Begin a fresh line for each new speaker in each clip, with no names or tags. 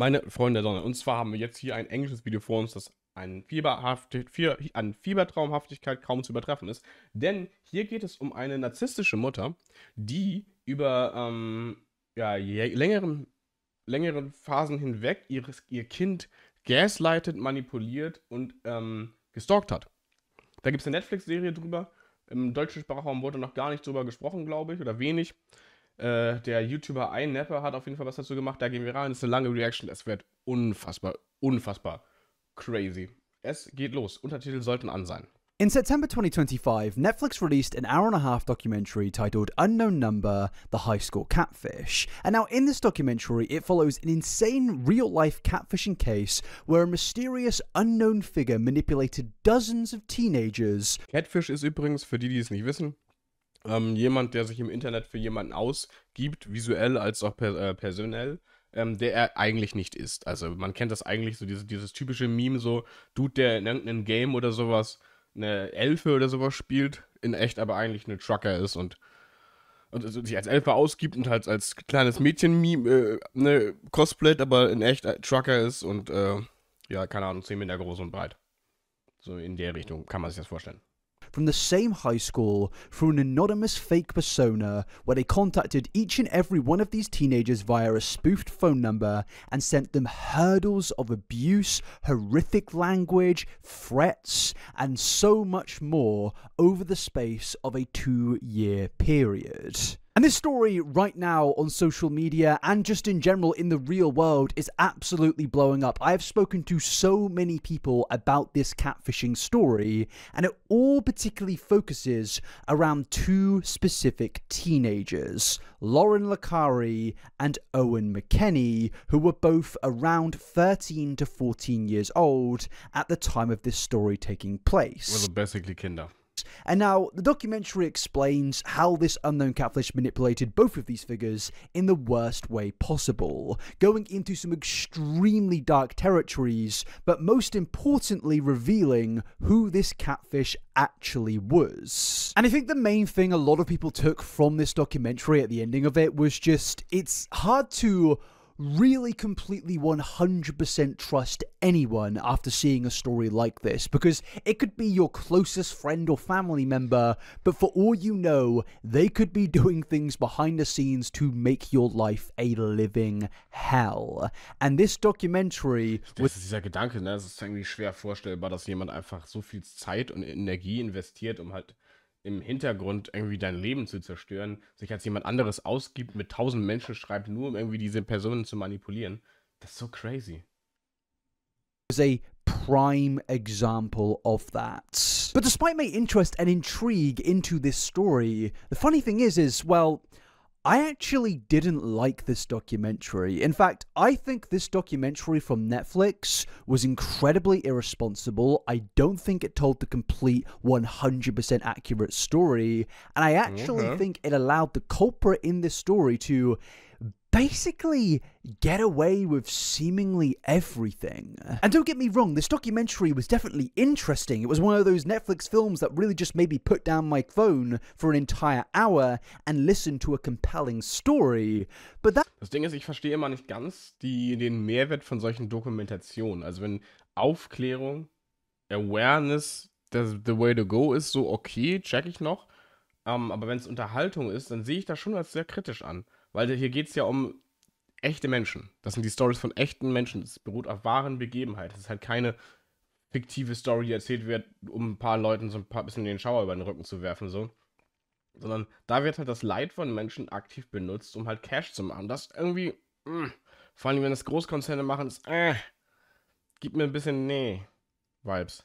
Meine Freunde der Sonne. Und zwar haben wir jetzt hier ein englisches Video vor uns, das an Fiebertraumhaftigkeit kaum zu übertreffen ist. Denn hier geht es um eine narzisstische Mutter, die über ja, längeren Phasen hinweg ihr Kind gaslightet, manipuliert und gestalkt hat. Da gibt es eine Netflix-Serie drüber. Im deutschen Sprachraum wurde noch gar nicht drüber gesprochen, glaube ich, oder wenig. Der YouTuber Napper hat auf jeden Fall was dazu gemacht. Da gehen wir rein. Das ist eine lange Reaction. Es wird unfassbar, unfassbar crazy. Es geht los. Untertitel sollten an sein.
In September 2025, Netflix released an hour-and-a-half documentary titled Unknown Number, The Highschool Catfish. And now in this documentary, it follows an insane real-life catfishing case where a mysterious unknown figure manipulated dozens of teenagers.
Catfish ist übrigens, für die es nicht wissen, jemand, der sich im Internet für jemanden ausgibt, visuell als auch personell, der er eigentlich nicht ist. Also man kennt das eigentlich, so dieses typische Meme, so Dude, der in irgendeinem Game oder sowas eine Elfe oder sowas spielt, in echt aber eigentlich eine Trucker ist und sich als Elfe ausgibt und halt als kleines Mädchen-Meme cosplayt, aber in echt Trucker ist und ja, keine Ahnung, 10 Meter groß und breit. So in der Richtung kann man sich das vorstellen.
From the same high school through an anonymous fake persona where they contacted each and every one of these teenagers via a spoofed phone number and sent them hurdles of abuse, horrific language, threats, and so much more over the space of a 2-year period. And this story right now on social media and just in general in the real world is absolutely blowing up. I have spoken to so many people about this catfishing story, and it all particularly focuses around 2 specific teenagers, Lauren Licari and Owen McKenney, who were both around 13 to 14 years old at the time of this story taking place.
Also basically Kinder.
And now, the documentary explains how this unknown catfish manipulated both of these figures in the worst way possible, going into some extremely dark territories, but most importantly revealing who this catfish actually was. And I think the main thing a lot of people took from this documentary at the ending of it was just, it's hard to really completely 100% trust anyone after seeing a story like this, because it could be your closest friend or family member, but for all you know, they could be doing things behind the scenes to make your life a living hell. And this documentary...
Das ist dieser Gedanke, ne? Es ist irgendwie schwer vorstellbar, dass jemand einfach so viel Zeit und Energie investiert, um halt im Hintergrund irgendwie dein Leben zu zerstören, sich als jemand anderes ausgibt, mit 1000 Menschen schreibt, nur um irgendwie diese Personen zu manipulieren. Das ist so crazy.
Was a prime example of that. But despite my interest and intrigue into this story, the funny thing is, well, I actually didn't like this documentary. In fact, I think this documentary from Netflix was incredibly irresponsible. I don't think it told the complete 100% accurate story. And I actually think it allowed the culprit in this story to basically get away with seemingly everything. And don't get me wrong, this documentary was definitely interesting. It was one of those Netflix films that really just made me put down my phone for an entire hour and listen to a compelling story. But
das Ding ist, ich verstehe immer nicht ganz den Mehrwert von solchen Dokumentationen. Also wenn Aufklärung, Awareness the way to go ist, so okay, check ich noch. Aber wenn es Unterhaltung ist, dann sehe ich das schon als sehr kritisch an. Weil hier geht es ja um echte Menschen. Das sind die Stories von echten Menschen. Das beruht auf wahren Begebenheiten. Das ist halt keine fiktive Story, die erzählt wird, um ein paar Leuten so ein bisschen den Schauer über den Rücken zu werfen, so. Sondern da wird halt das Leid von Menschen aktiv benutzt, um halt Cash zu machen. Das irgendwie, vor allem wenn das Großkonzerne machen, ist, gibt mir ein bisschen, Vibes.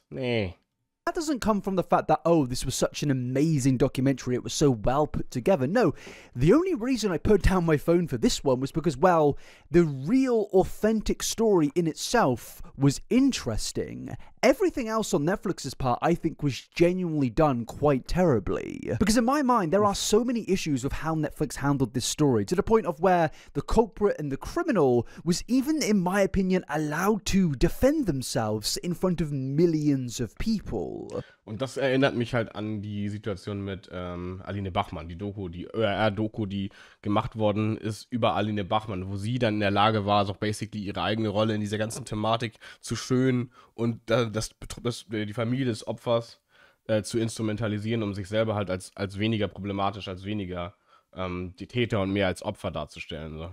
That doesn't come from the fact that, oh, this was such an amazing documentary, it was so well put together. No, the only reason I put down my phone for this one was because, well, the real authentic story in itself was interesting. Everything else on Netflix's part, I think, was genuinely done quite terribly. Because in my mind, there are so many issues with how Netflix handled this story, to the point of where the culprit and the criminal was even, in my opinion, allowed to defend themselves in front of millions of people.
Und das erinnert mich halt an die Situation mit Aline Bachmann, die Doku, die ÖRR-Doku, die gemacht worden ist über Aline Bachmann, wo sie dann in der Lage war, so basically ihre eigene Rolle in dieser ganzen Thematik zu schönen und die Familie des Opfers zu instrumentalisieren, um sich selber halt als weniger problematisch, als weniger die Täter und mehr als Opfer darzustellen. So.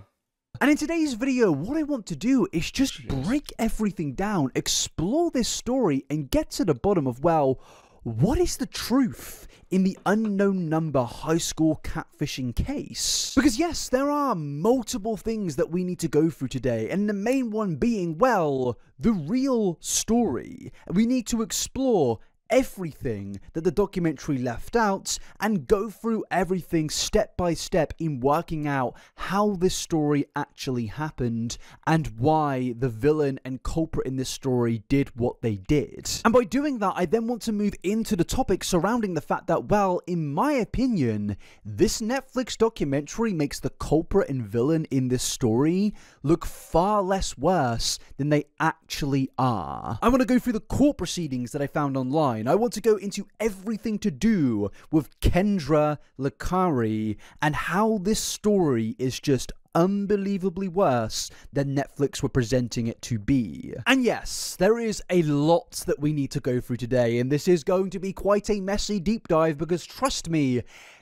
And in today's video, what I want to do is just break everything down, explore this story, and get to the bottom of, well, what is the truth in the unknown number high school catfishing case? Because yes, there are multiple things that we need to go through today, and the main one being, well, the real story. We need to explore everything that the documentary left out and go through everything step by step in working out how this story actually happened and why the villain and culprit in this story did what they did. And by doing that, I then want to move into the topic surrounding the fact that, well, in my opinion, this Netflix documentary makes the culprit and villain in this story look far less worse than they actually are. I want to go through the court proceedings that I found online. I want to go into everything to do with Kendra Lakari and how this story is just unbelievably worse than Netflix were presenting it to be. And yes, there is a lot that we need to go through today, and this is going to be quite a messy deep dive because trust me,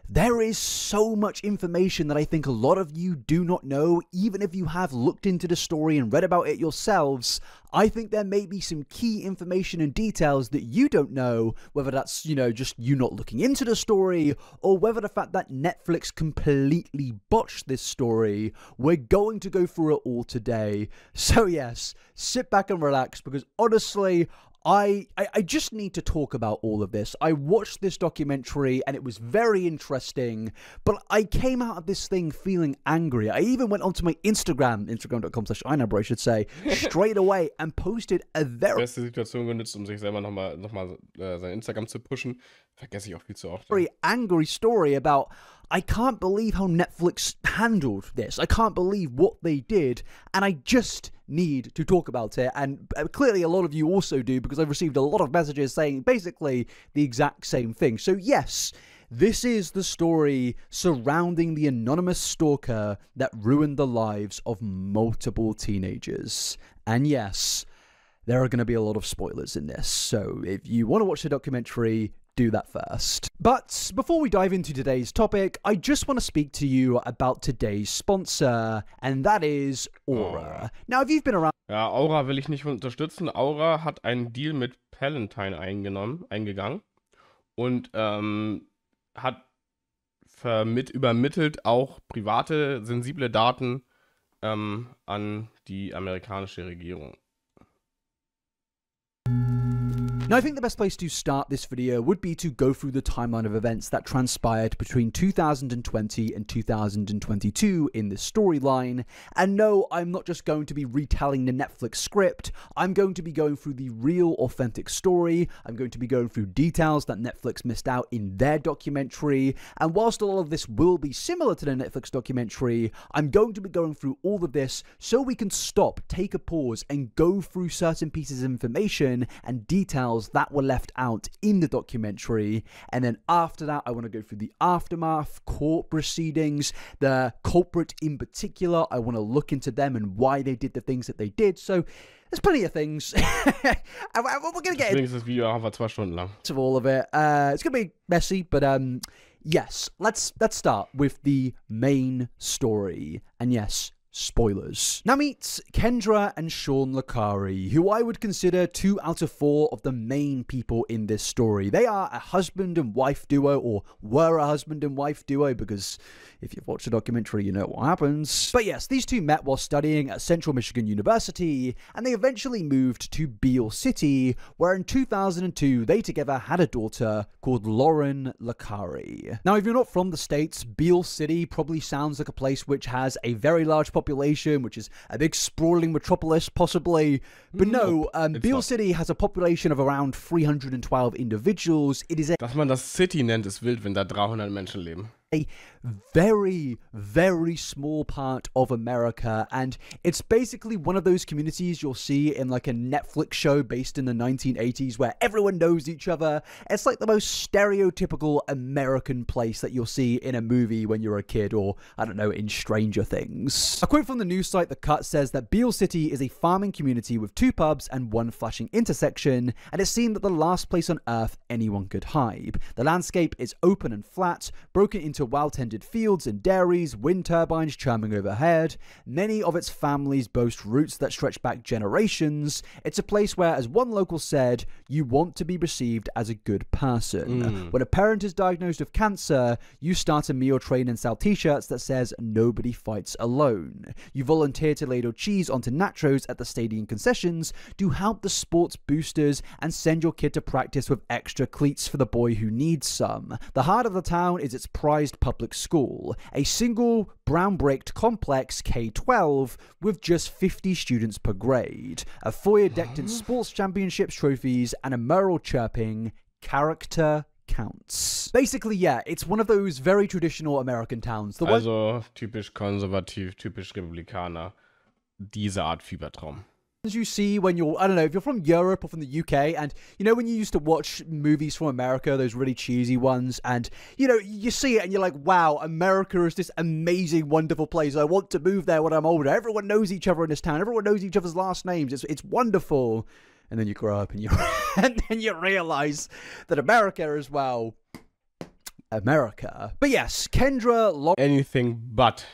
there is so much information that I think a lot of you do not know, even if you have looked into the story and read about it yourselves. I think there may be some key information and details that you don't know, whether that's, just you not looking into the story, or whether the fact that Netflix completely botched this story. We're going to go through it all today. So yes, sit back and relax, because honestly, I just need to talk about all of this. I watched this documentary and it was very interesting, but I came out of this thing feeling angry. I even went onto my Instagram.com/einabro, I should say, straight away and posted a very...
Beste Situation genutzt, sich selber nochmal sein Instagram zu pushen. Vergesse ich auch viel zu oft.
Very angry story about, I can't believe how Netflix handled this. I can't believe what they did, and I just need to talk about it. And clearly a lot of you also do, because I've received a lot of messages saying basically the exact same thing. So yes, this is the story surrounding the anonymous stalker that ruined the lives of multiple teenagers. And yes, there are going to be a lot of spoilers in this. So if you want to watch the documentary, do that first. But before we dive into today's topic, I just want to speak to you about today's sponsor, and that is Aura. Now, if you've been around...
Ja, Aura will ich nicht unterstützen. Aura hat einen Deal mit Palatine eingegangen und hat übermittelt auch private, sensible Daten an die amerikanische Regierung.
Now, I think the best place to start this video would be to go through the timeline of events that transpired between 2020 and 2022 in this storyline. And no, I'm not just going to be retelling the Netflix script. I'm going to be going through the real, authentic story. I'm going to be going through details that Netflix missed out in their documentary. And whilst a lot of this will be similar to the Netflix documentary, I'm going to be going through all of this so we can stop, take a pause, and go through certain pieces of information and details that were left out in the documentary. And then after that, I want to go through the aftermath, court proceedings, the culprit in particular. I want to look into them and why they did the things that they did. So there's plenty of things. We're going to get
into this video einfach 2 Stunden lang.
Of all of it. It's going to be messy, but yes, let's start with the main story. And yes, spoilers. Now meet Kendra and Sean Lakari, who I would consider 2 out of 4 of the main people in this story. They are a husband and wife duo, or were a husband and wife duo, because if you've watched the documentary, you know what happens. But yes, these two met while studying at Central Michigan University, and they eventually moved to Beale City, where in 2002, they together had a daughter called Lauren Lakari. Now, if you're not from the States, Beale City probably sounds like a place which has a very large population, which is a big sprawling metropolis, possibly. But no, Beale City has a population of around 312 individuals. It is
Dass man das City nennt, ist wild, wenn da 300 Menschen leben.
a very, very small part of America, and it's basically one of those communities you'll see in like a Netflix show based in the 1980s where everyone knows each other. It's like the most stereotypical American place that you'll see in a movie when you're a kid, or I don't know, in Stranger Things. A quote from the news site The Cut says that Beale City is a farming community with 2 pubs and 1 flashing intersection, and it seemed that the last place on earth anyone could hide. The landscape is open and flat, broken into well-tended fields and dairies, wind turbines churning overhead. Many of its families boast roots that stretch back generations. It's a place where, as one local said, you want to be perceived as a good person. When a parent is diagnosed with cancer, you start a meal train and sell t-shirts that says nobody fights alone. You volunteer to ladle cheese onto nachos at the stadium concessions, do help the sports boosters, and send your kid to practice with extra cleats for the boy who needs some. The heart of the town is its prized public school, a single brown-bricked complex K-12 with just 50 students per grade, a foyer decked in sports championships trophies, and a mural chirping, "Character counts." Basically, yeah, it's one of those very traditional American towns.
Also typisch konservativ, typisch Republikaner. Diese Art Fiebertraum.
You see when you're, I don't know, if you're from Europe or from the UK, and you know when you used to watch movies from America, those really cheesy ones, and you know, you see it and you're like, wow, America is this amazing, wonderful place. I want to move there when I'm older. Everyone knows each other in this town. Everyone knows each other's last names. It's wonderful. And then you grow up and you and then you realize that America is, well, America. But yes, Kendra,
Anything but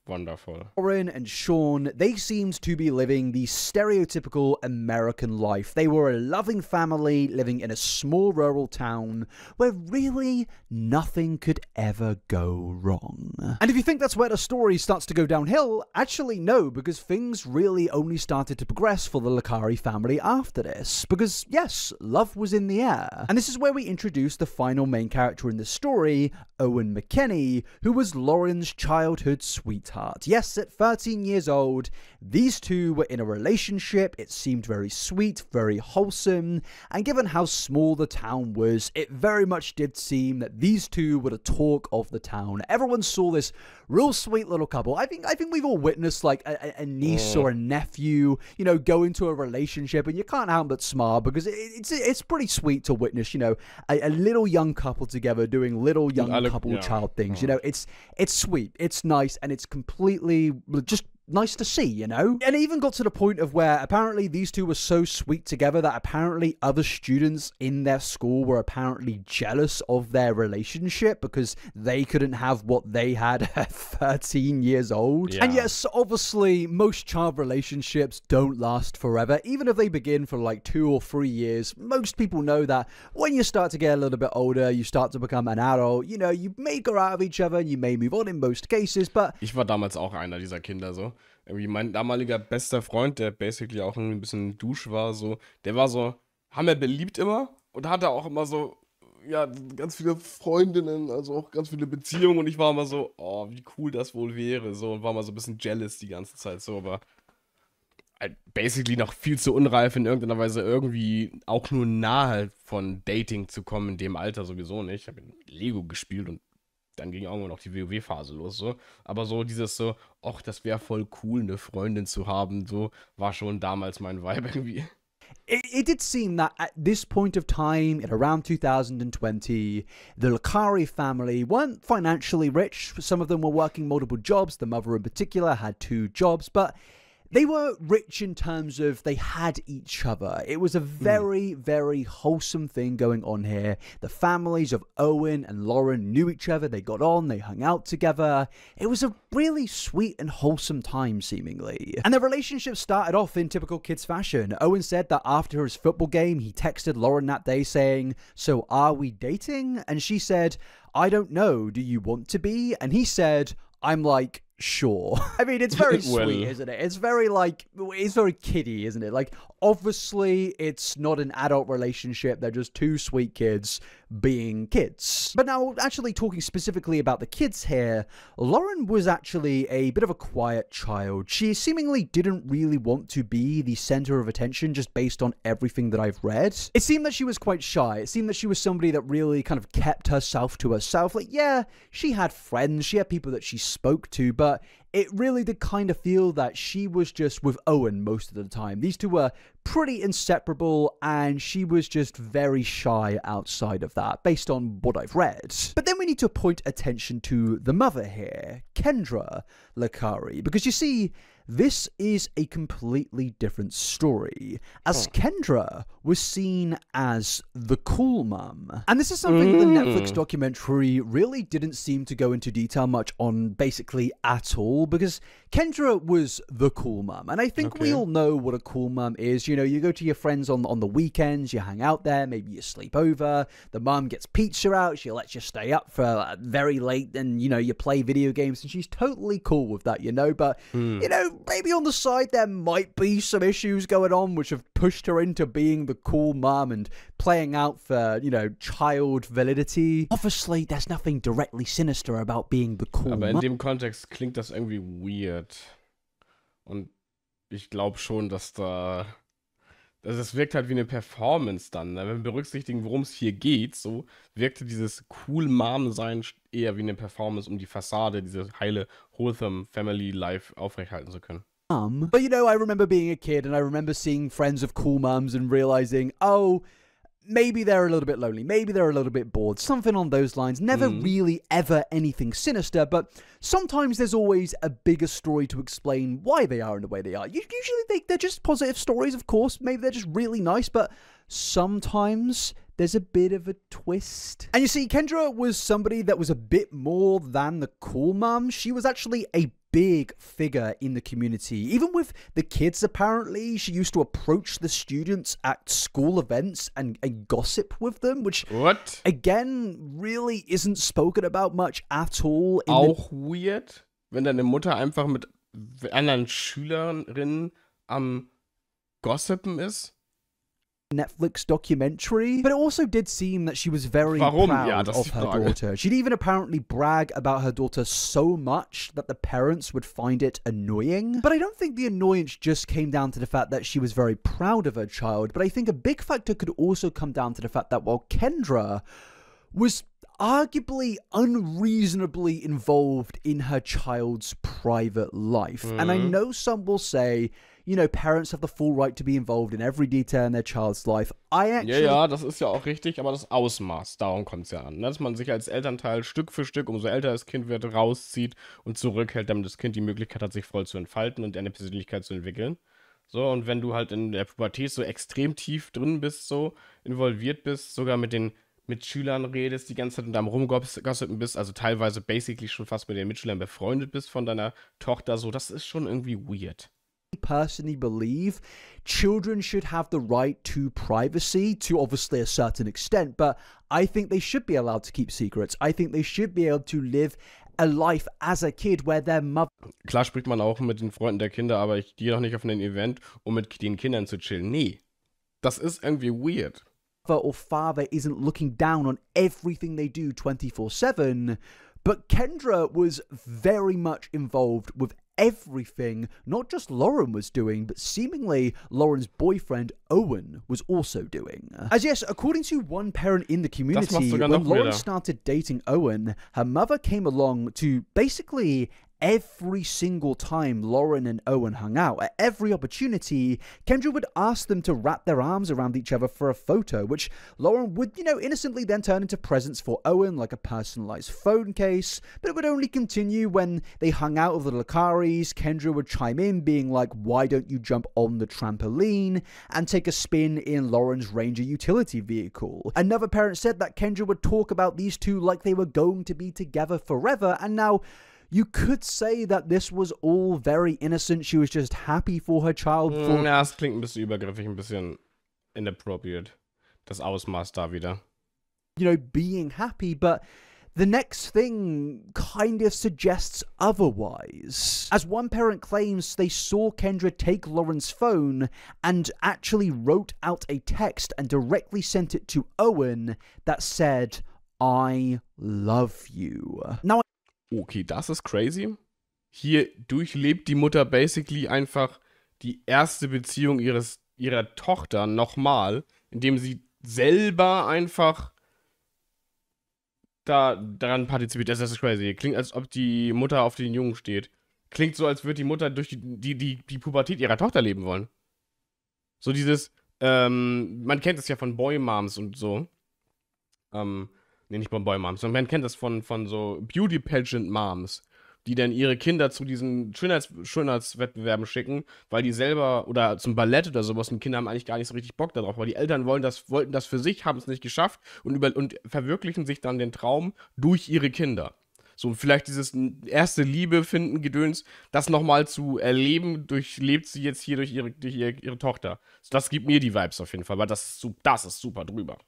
wonderful.
Lauren and Sean, they seemed to be living the stereotypical American life. They were a loving family living in a small rural town where really nothing could ever go wrong. And if you think that's where the story starts to go downhill, actually no, because things really only started to progress for the Licari family after this. Because yes, love was in the air. And this is where we introduce the final main character in the story, Owen McKenney, who was Lauren's childhood sweetheart. Yes, at 13 years old, these two were in a relationship. It seemed very sweet, very wholesome, and given how small the town was, it very much did seem that these two were the talk of the town. Everyone saw this real sweet little couple. I think we've all witnessed like a niece or a nephew, you know, go into a relationship, and you can't help but smile because it's pretty sweet to witness, you know, a little young couple together doing little young couple child things. You know, it's sweet, it's nice, and it's completely just nice to see, you know? And it even got to the point of where apparently these two were so sweet together that apparently other students in their school were apparently jealous of their relationship because they couldn't have what they had at 13 years old. Yeah. And yes, obviously, most child relationships don't last forever. Even if they begin for like 2 or 3 years, most people know that when you start to get a little bit older, you start to become an adult, you know, you may grow out of each other and you may move on in most cases, but...
Ich war damals auch einer dieser Kinder so. Irgendwie mein damaliger bester Freund, der basically auch ein bisschen Dusch war, so, der war so, haben wir beliebt immer und hatte auch immer so, ja, ganz viele Freundinnen, also auch ganz viele Beziehungen, und ich war immer so, oh, wie cool das wohl wäre, so, und war mal so ein bisschen jealous die ganze Zeit, so, aber halt basically noch viel zu unreif in irgendeiner Weise irgendwie auch nur nahe von Dating zu kommen, in dem Alter sowieso nicht. Ich habe Lego gespielt und dann ging irgendwann noch die WoW-Phase los, so. Aber so dieses so, ach, das wäre voll cool, eine Freundin zu haben, so, war schon damals mein Vibe irgendwie.
It did seem that at this point of time, in around 2020, the Licari family weren't financially rich. Some of them were working multiple jobs. The mother in particular had 2 jobs, but they were rich in terms of they had each other. It was a very, very wholesome thing going on here. The families of Owen and Lauren knew each other. They got on. They hung out together. It was a really sweet and wholesome time, seemingly. And their relationship started off in typical kids fashion. Owen said that after his football game, he texted Lauren that day saying, "So are we dating?" And she said, "I don't know. Do you want to be?" And he said, "I'm like, sure." I mean, it's very sweet, isn't it? It's very, like, it's very kiddie, isn't it? Like, obviously it's not an adult relationship. They're just two sweet kids being kids. But now, actually talking specifically about the kids here, Lauren was actually a bit of a quiet child. She seemingly didn't really want to be the center of attention just based on everything that I've read. It seemed that she was quite shy. It seemed that she was somebody that really kind of kept herself to herself. Like, yeah, she had friends, she had people that she spoke to, but it really did kind of feel that she was just with Owen most of the time. These two were pretty inseparable, and she was just very shy outside of that, based on what I've read. But then we need to point attention to the mother here, Kendra Lakari, because you see, this is a completely different story, as Kendra was seen as the cool mum. And this is something that the Netflix documentary really didn't seem to go into detail much on basically at all, because Kendra was the cool mum. And I think we all know what a cool mum is. You know, you go to your friends on the weekends, you hang out there, maybe you sleep over, the mum gets pizza out, she lets you stay up for very late, and, you know, you play video games, and she's totally cool with that, you know, but, you know, maybe on the side there might be some issues going on which have pushed her into being the cool mum and playing out for, you know, child validity. Obviously, there's nothing directly sinister about being the cool mum.
Aber in dem Kontext klingt das irgendwie weird. Und ich glaube schon, dass es wirkt halt wie eine Performance dann. Ne? Wenn wir berücksichtigen, worum es hier geht, so wirkte dieses cool Mom-Sein eher wie eine Performance, um die Fassade, diese heile, wholesome Family Life aufrechthalten zu können.
But you know, I remember being a kid and I remember seeing friends of cool mums and realizing, oh, maybe they're a little bit lonely, maybe they're a little bit bored, something on those lines. Never really ever anything sinister, but sometimes there's always a bigger story to explain why they are in the way they are. Usually they're just positive stories, of course, maybe they're just really nice, but sometimes there's a bit of a twist. And you see, Kendra was somebody that was a bit more than the cool mum. She was actually a big figure in the community. Even with the kids, apparently, she used to approach the students at school events and gossip with them, which, again, really isn't spoken about much at all.
Auch weird, wenn deine Mutter einfach mit anderen Schülerinnen am Gossipen ist.
Netflix documentary, but it also did seem that she was very proud of her daughter. She'd even apparently brag about her daughter so much that the parents would find it annoying. But I don't think the annoyance just came down to the fact that she was very proud of her child, but I think a big factor could also come down to the fact that while Kendra was arguably unreasonably involved in her child's private life, and I know some will say, you know, parents have the full right to be involved in every detail in their child's life.
Ja, das ist ja auch richtig, aber das Ausmaß, darum kommt es ja an. Dass man sich als Elternteil Stück für Stück, umso älter das Kind wird, rauszieht und zurückhält, damit das Kind die Möglichkeit hat, sich voll zu entfalten und eine Persönlichkeit zu entwickeln. So, und wenn du halt in der Pubertät so extrem tief drin bist, so involviert bist, sogar mit Schülern redest, die ganze Zeit und am Rumgossipen bist, also teilweise basically schon fast mit den Mitschülern befreundet bist von deiner Tochter, so, das ist schon irgendwie weird.
Personally believe children should have the right to privacy to obviously a certain extent, but I think they should be allowed to keep secrets. I think they should be able to live a life as a kid where their mother...
Klar spricht man auch mit den Freunden der Kinder, aber ich gehe doch nicht auf ein Event, um mit den Kindern zu chillen. Nee, das ist irgendwie weird.
Or father isn't looking down on everything they do 24/7, but Kendra was very much involved with everything not just Lauren was doing, but seemingly Lauren's boyfriend Owen was also doing. As yes, according to one parent in the community, when Lauren started dating Owen, her mother came along to basically every single time Lauren and Owen hung out. At every opportunity, Kendra would ask them to wrap their arms around each other for a photo, which Lauren would, you know, innocently then turn into presents for Owen, like a personalized phone case, but it would only continue when they hung out with the Lakaris. Kendra would chime in, being like, why don't you jump on the trampoline and take a spin in Lauren's Ranger utility vehicle? Another parent said that Kendra would talk about these two like they were going to be together forever, and now you could say that this was all very innocent. She was just happy for her child.
Ja, es klingt ein bisschen übergriffig, ein bisschen inappropriate. Das Ausmaß da wieder.
You know, being happy, but The next thing kind of suggests otherwise, as one parent claims they saw Kendra take Lauren's phone and actually wrote out a text and directly sent it to Owen that said, "I love you." Now,
Okay, das ist crazy. Hier durchlebt die Mutter basically einfach die erste Beziehung ihrer Tochter nochmal, indem sie selber einfach daran partizipiert. Das ist crazy. Klingt, als ob die Mutter auf den Jungen steht. Klingt so, als würde die Mutter durch die Pubertät ihrer Tochter leben wollen. So dieses, man kennt es ja von Boy-Moms und so. Nee, nicht von Boy-Moms, sondern man kennt das von so Beauty-Pageant-Moms, die dann ihre Kinder zu diesen Schönheitswettbewerben schicken, weil die selber, oder zum Ballett oder sowas, und Kinder haben eigentlich gar nicht so richtig Bock darauf, weil die Eltern wollten das für sich, haben es nicht geschafft und verwirklichen sich dann den Traum durch ihre Kinder. So, vielleicht dieses erste Liebe finden, Gedöns, das nochmal zu erleben, durchlebt sie jetzt hier durch ihre Tochter. Das gibt mir die Vibes auf jeden Fall, weil das ist super drüber.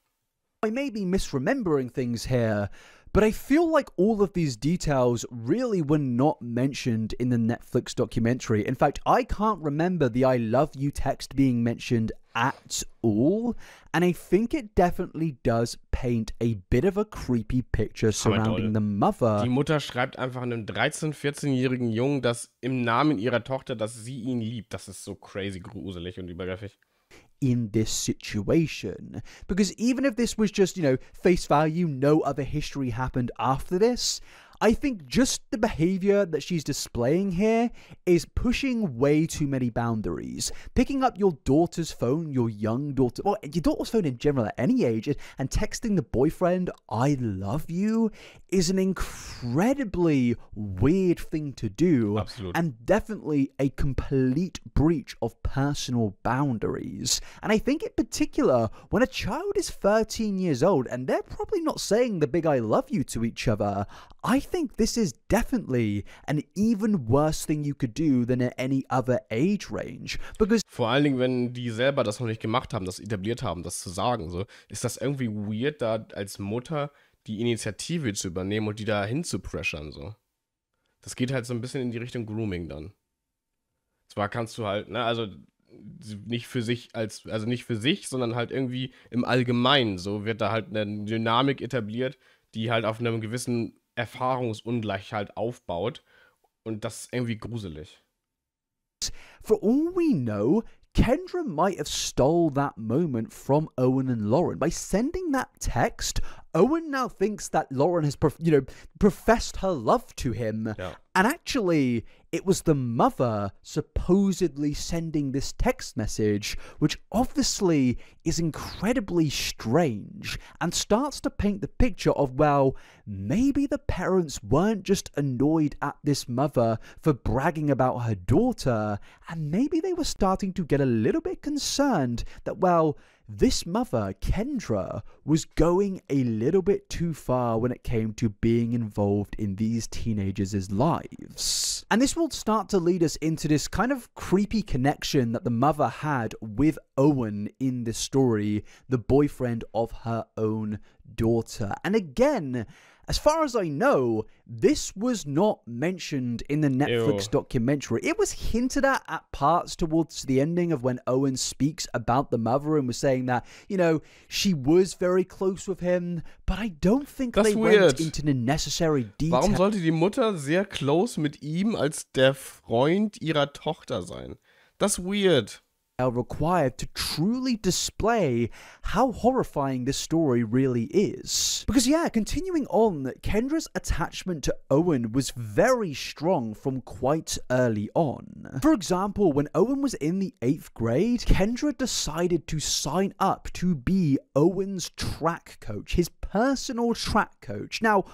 I may be misremembering things here, but I feel like all of these details really were not mentioned in the Netflix documentary. In fact, I can't remember the "I love you" text being mentioned at all, and I think it definitely does paint a bit of a creepy picture surrounding the mother.
Die Mutter schreibt einfach einem 13-, 14-jährigen Jungen, dass im Namen ihrer Tochter, dass sie ihn liebt. Das ist so crazy gruselig und übergriffig.
In this situation, because even if this was just, face value, no other history happened after this, I think just the behavior that she's displaying here is pushing way too many boundaries. Picking up your daughter's phone, your young daughter, well, your daughter's phone in general at any age, and texting the boyfriend, "I love you," is an incredibly weird thing to do.
Absolut.
And definitely a complete breach of personal boundaries. And I think in particular, when a child is 13 years old and they're probably not saying the big "I love you" to each other, I think this is definitely an even worse thing you could do than at any other age range. Because
vor allen Dingen, wenn die selber das noch nicht gemacht haben, das etabliert haben, das zu sagen, so, ist das irgendwie weird, da als Mutter die Initiative zu übernehmen und die da hin zu pressern, so. Das geht halt so ein bisschen in die Richtung Grooming dann. Zwar kannst du halt, also nicht für sich, sondern halt irgendwie im Allgemeinen, so wird da halt eine Dynamik etabliert, die halt auf einem gewissen Erfahrungsungleichheit aufbaut, und das ist irgendwie gruselig.
For all we know, Kendra might have stole that moment from Owen and Lauren. By sending that text, Owen now thinks that Lauren has, professed her love to him.
Yeah.
And actually, it was the mother supposedly sending this text message, which obviously is incredibly strange and starts to paint the picture of, well, maybe the parents weren't just annoyed at this mother for bragging about her daughter, and maybe they were starting to get a little bit concerned that, well, this mother, Kendra, was going a little bit too far when it came to being involved in these teenagers' lives. And this will start to lead us into this kind of creepy connection that the mother had with Owen in this story, the boyfriend of her own daughter. And again, as far as I know, this was not mentioned in the Netflix documentary. It was hinted at parts towards the ending of when Owen speaks about the mother and was saying that, she was very close with him, but I don't think they went into the necessary detail.
Warum sollte die Mutter sehr close mit ihm als der Freund ihrer Tochter sein? Das ist weird.
Required to truly display how horrifying this story really is. Because continuing on, Kendra's attachment to Owen was very strong from quite early on. For example, when Owen was in the 8th grade, Kendra decided to sign up to be Owen's track coach, his personal track coach. Now,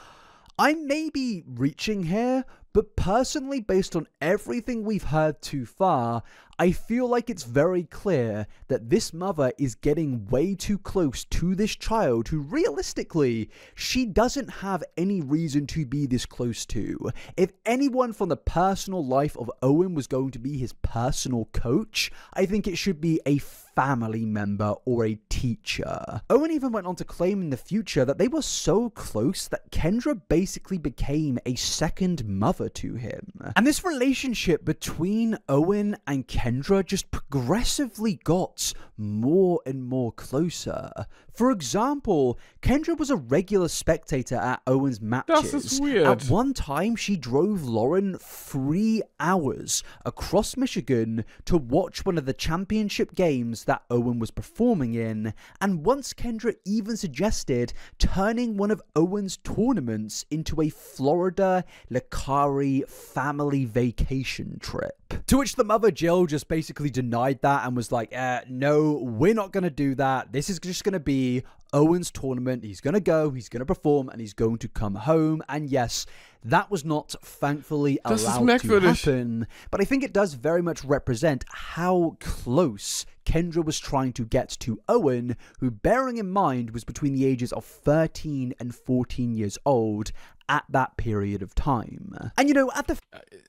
I may be reaching here, but personally, based on everything we've heard too far, I feel like it's very clear that this mother is getting way too close to this child who, realistically, she doesn't have any reason to be this close to. If anyone from the personal life of Owen was going to be his personal coach, I think it should be a family member or a teacher. Owen even went on to claim in the future that they were so close that Kendra basically became a second mother to him. And this relationship between Owen and Kendra just progressively got more and more closer. For example, Kendra was a regular spectator at Owen's matches.
Das ist weird.
At one time, she drove Lauren 3 hours across Michigan to watch one of the championship games that Owen was performing in, and once Kendra even suggested turning one of Owen's tournaments into a Florida Licari family vacation trip. To which the mother, Jill, just basically denied that and was like, no, we're not going to do that. This is just going to be Owen's tournament. He's going to go, he's going to perform, and he's going to come home. And yes, that was not, thankfully, allowed to happen. But I think it does very much represent how close Kendra was trying to get to Owen, who, bearing in mind, was between the ages of 13 and 14 years old at that period of time. And, you know, at the...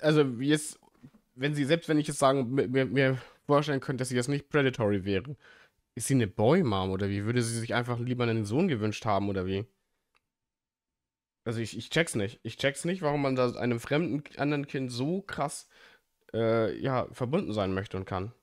Also, jetzt, selbst wenn ich jetzt mir vorstellen könnte, dass sie jetzt nicht predatory wäre, ist sie eine Boy-Mom oder wie? Würde sie sich einfach lieber einen Sohn gewünscht haben oder wie? Also ich check's nicht. Ich check's nicht, warum man da einem fremden anderen Kind so krass verbunden sein möchte und kann.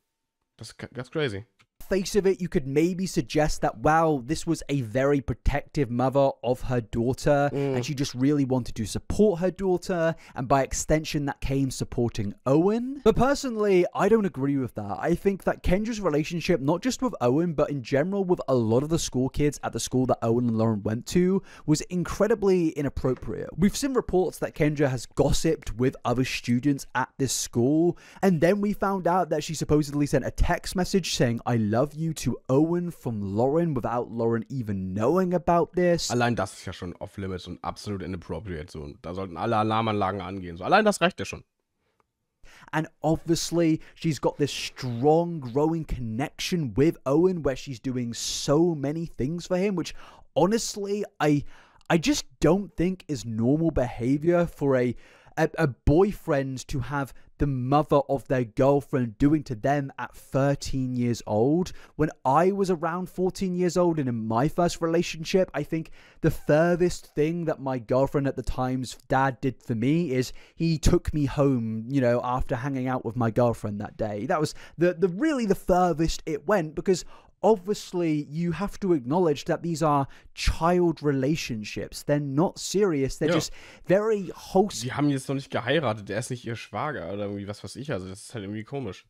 That's crazy.
Face of it, you could maybe suggest that, wow, this was a very protective mother of her daughter, and she just really wanted to support her daughter, and by extension that came supporting Owen. But personally, I don't agree with that. I think that Kendra's relationship, not just with Owen, but in general with a lot of the school kids at the school that Owen and Lauren went to, was incredibly inappropriate. We've seen reports that Kendra has gossiped with other students at this school, and then we found out that she supposedly sent a text message saying, I love you to Owen from Lauren without Lauren even knowing about this.
Allein das ist ja schon off-limits und absolut inappropriate. So. Da sollten alle Alarmanlagen angehen. So, allein das reicht ja schon.
And obviously, she's got this strong, growing connection with Owen where she's doing so many things for him, which honestly, I just don't think is normal behavior for a boyfriend to have the mother of their girlfriend doing to them at 13 years old. When I was around 14 years old and in my first relationship, I think the furthest thing that my girlfriend at the time's dad did for me is he took me home, you know, after hanging out with my girlfriend that day. That was really the furthest it went, because obviously, you have to acknowledge that these are child relationships. They're not serious. They're just very wholesome.
Die haben jetzt noch nicht geheiratet. Er ist nicht ihr Schwager oder irgendwie was weiß ich. Also, das ist halt irgendwie komisch.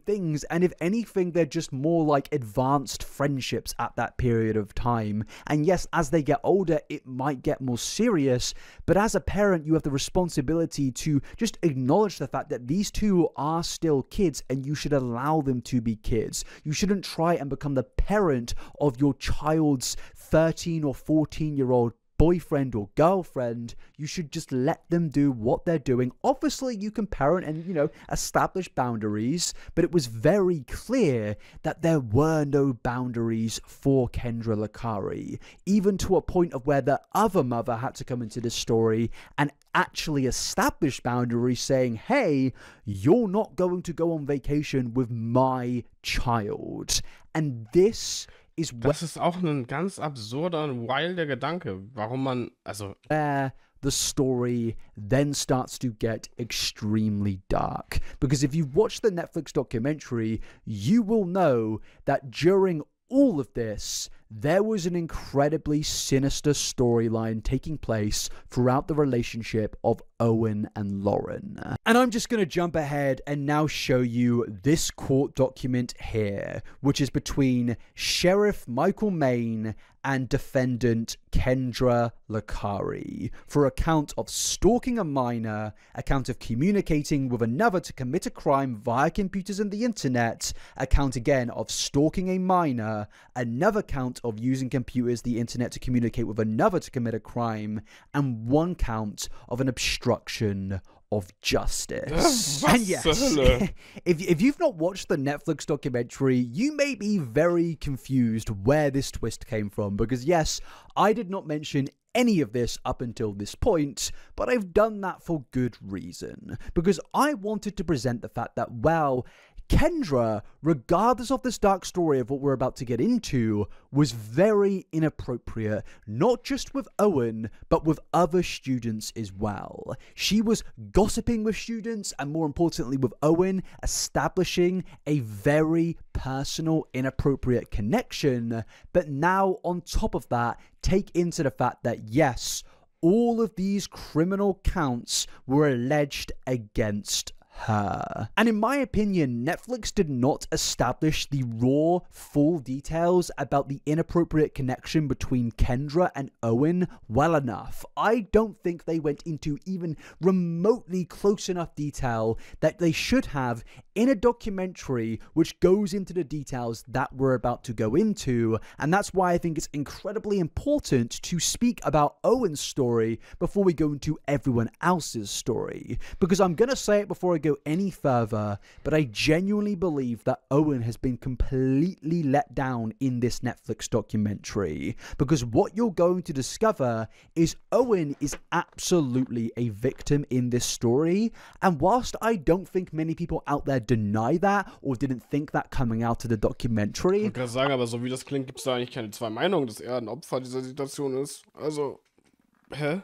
Things, and if anything, they're just more like advanced friendships at that period of time. And yes, as they get older, it might get more serious, but as a parent, you have the responsibility to just acknowledge the fact that these two are still kids and you should allow them to be kids. You shouldn't try and become the parent of your child's 13 or 14-year-old boyfriend or girlfriend. You should just let them do what they're doing. Obviously, you can parent and, you know, establish boundaries, but it was very clear that there were no boundaries for Kendra Licari, even to a point of where the other mother had to come into this story and actually establish boundaries, saying, hey, you're not going to go on vacation with my child. And this
Das ist auch ein ganz absurder und wilder Gedanke, warum man, also...
The story then starts to get extremely dark. Because if you've watched the Netflix documentary, you will know that during all of this, there was an incredibly sinister storyline taking place throughout the relationship of Owen and Lauren. And I'm just going to jump ahead and now show you this court document here, which is between Sheriff Michael Main and defendant Kendra Licari for a count of stalking a minor, a count of communicating with another to commit a crime via computers and the internet, a count again of stalking a minor, another count of using computers, the internet to communicate with another to commit a crime, and one count of an obstruction of justice. And yes, if you've not watched the Netflix documentary, you may be very confused where this twist came from, because yes, I did not mention any of this up until this point, but I've done that for good reason, because I wanted to present the fact that, well, Kendra, regardless of this dark story of what we're about to get into, was very inappropriate, not just with Owen, but with other students as well. She was gossiping with students, and more importantly with Owen, establishing a very personal, inappropriate connection. But now, on top of that, take into the fact that yes, all of these criminal counts were alleged against her. And in my opinion, Netflix did not establish the raw, full details about the inappropriate connection between Kendra and Owen well enough. I don't think they went into even remotely close enough detail that they should have in a documentary which goes into the details that we're about to go into. And that's why I think it's incredibly important to speak about Owen's story before we go into everyone else's story. Because I'm gonna say it before I go any further, but I genuinely believe that Owen has been completely let down in this Netflix documentary, because what you're going to discover is Owen is absolutely a victim in this story. And whilst I don't think many people out there deny that or didn't think that coming out of the documentary.
Ich wollte gerade sagen, aber so wie das klingt, gibt es da eigentlich keine zwei Meinungen, dass er ein Opfer dieser Situation ist. Also, hä?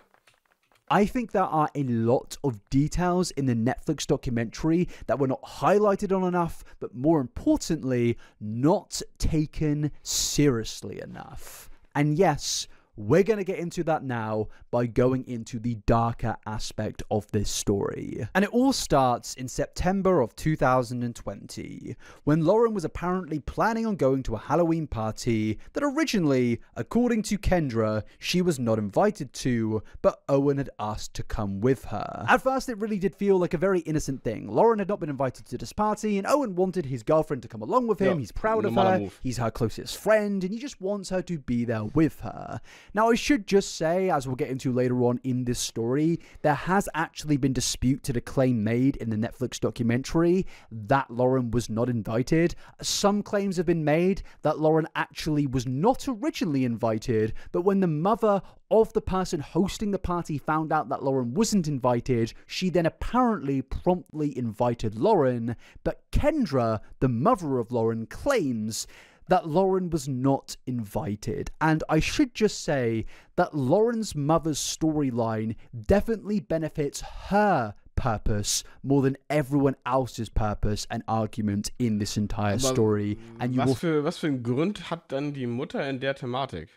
I think there are a lot of details in the Netflix documentary that were not highlighted on enough, but more importantly, not taken seriously enough. And yes, we're going to get into that now by going into the darker aspect of this story. And it all starts in September of 2020, when Lauren was apparently planning on going to a Halloween party that originally, according to Kendra, she was not invited to, but Owen had asked to come with her. At first, it really did feel like a very innocent thing. Lauren had not been invited to this party, and Owen wanted his girlfriend to come along with him.
Yeah,
he's proud of her. He's her closest friend, and he just wants her to be there with her. Now, I should just say, as we'll get into later on in this story, there has actually been dispute to the claim made in the Netflix documentary that Lauren was not invited. Some claims have been made that Lauren actually was not originally invited, but when the mother of the person hosting the party found out that Lauren wasn't invited, she then apparently promptly invited Lauren. But Kendra, the mother of Lauren, claims that Lauren was not invited. And I should just say that Lauren's mother's storyline definitely benefits her purpose more than everyone else's purpose and argument in this entire story. And
was für einen Grund hat dann die Mutter in der Thematik?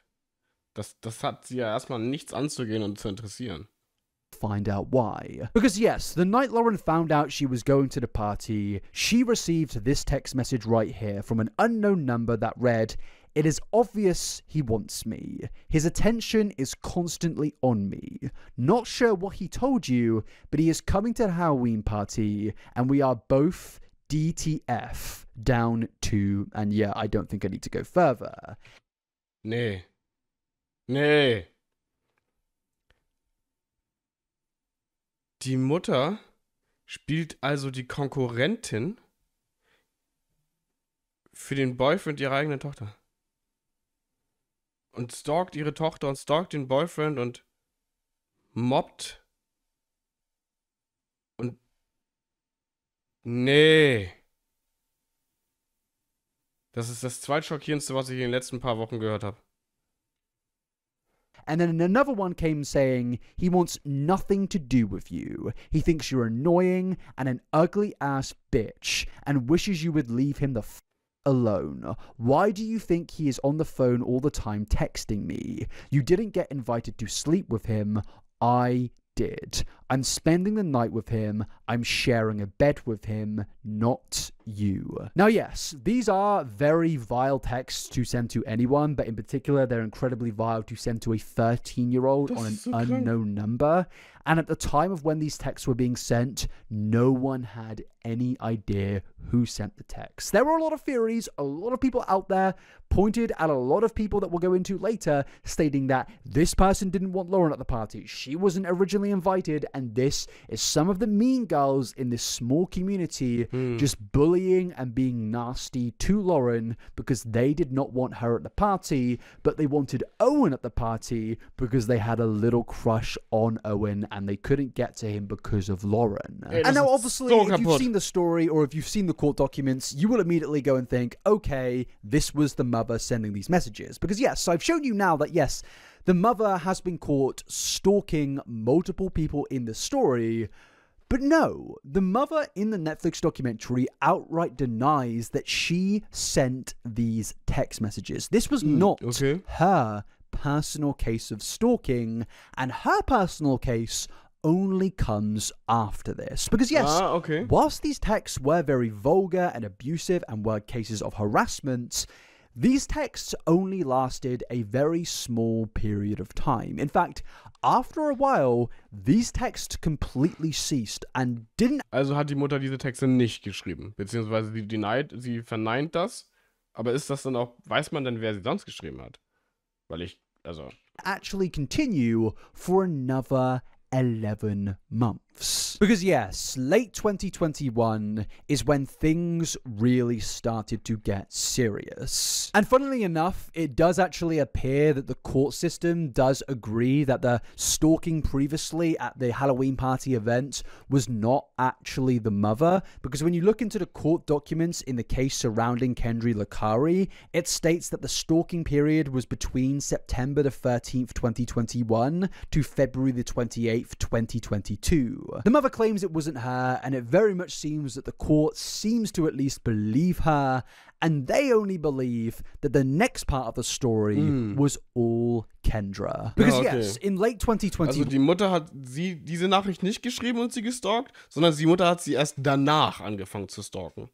Das hat sie ja erstmal nichts anzugehen und zu interessieren.
Find out why. Because yes, the night Lauren found out she was going to the party, she received this text message right here from an unknown number that read, "It is obvious he wants me. His attention is constantly on me. Not sure what he told you, but he is coming to the Halloween party, and we are both DTF down to," and yeah, I don't think I need to go further.
Nee. Die Mutter spielt also die Konkurrentin für den Boyfriend ihrer eigenen Tochter. Und stalkt ihre Tochter und stalkt den Boyfriend und mobbt. Und nee. Das ist das zweitschockierendste, was ich in den letzten paar Wochen gehört habe.
And then another one came saying, he wants nothing to do with you. He thinks you're annoying and an ugly ass bitch and wishes you would leave him the f alone. Why do you think he is on the phone all the time texting me? You didn't get invited to sleep with him. I did. I'm spending the night with him. I'm sharing a bed with him, not you. Now, yes, these are very vile texts to send to anyone, but in particular, they're incredibly vile to send to a 13-year-old on an unknown number. And at the time of when these texts were being sent, no one had any idea who sent the text. There were a lot of theories, a lot of people out there pointed at a lot of people that we'll go into later, stating that this person didn't want Lauren at the party. She wasn't originally invited, and this is some of the mean girls in this small community just bullying and being nasty to Lauren because they did not want her at the party, but they wanted Owen at the party because they had a little crush on Owen and they couldn't get to him because of Lauren. And now obviously, if you've seen the story or if you've seen the court documents, you will immediately go and think, okay, this was the mother sending these messages. Because yes, I've shown you now that yes, the mother has been caught stalking multiple people in the story. But no, the mother in the Netflix documentary outright denies that she sent these text messages. This was not her personal case of stalking, and her personal case only comes after this. Because yes, whilst these texts were very vulgar and abusive and were cases of harassment, these texts only lasted a very small period of time. In fact, after a while, these texts completely ceased and didn't...
Also hat die Mutter diese Texte nicht geschrieben, beziehungsweise sie verneint das, aber ist das dann auch, weiß man denn, wer sie sonst geschrieben hat?
Actually continue for another 11 months. Because yes, late 2021 is when things really started to get serious. And funnily enough, it does actually appear that the court system does agree that the stalking previously at the Halloween party event was not actually the mother, because when you look into the court documents in the case surrounding Kendra Lakari, it states that the stalking period was between September the 13th, 2021 to February the 28th, 2022. The mother claims it wasn't her, and it very much seems that the court seems to at least believe her, and they only believe that the next part of the story was all Kendra. Because yes, in late 2020...
Also die Mutter hat diese Nachricht nicht geschrieben und sie gestalkt, sondern die Mutter hat sie erst danach angefangen zu stalken.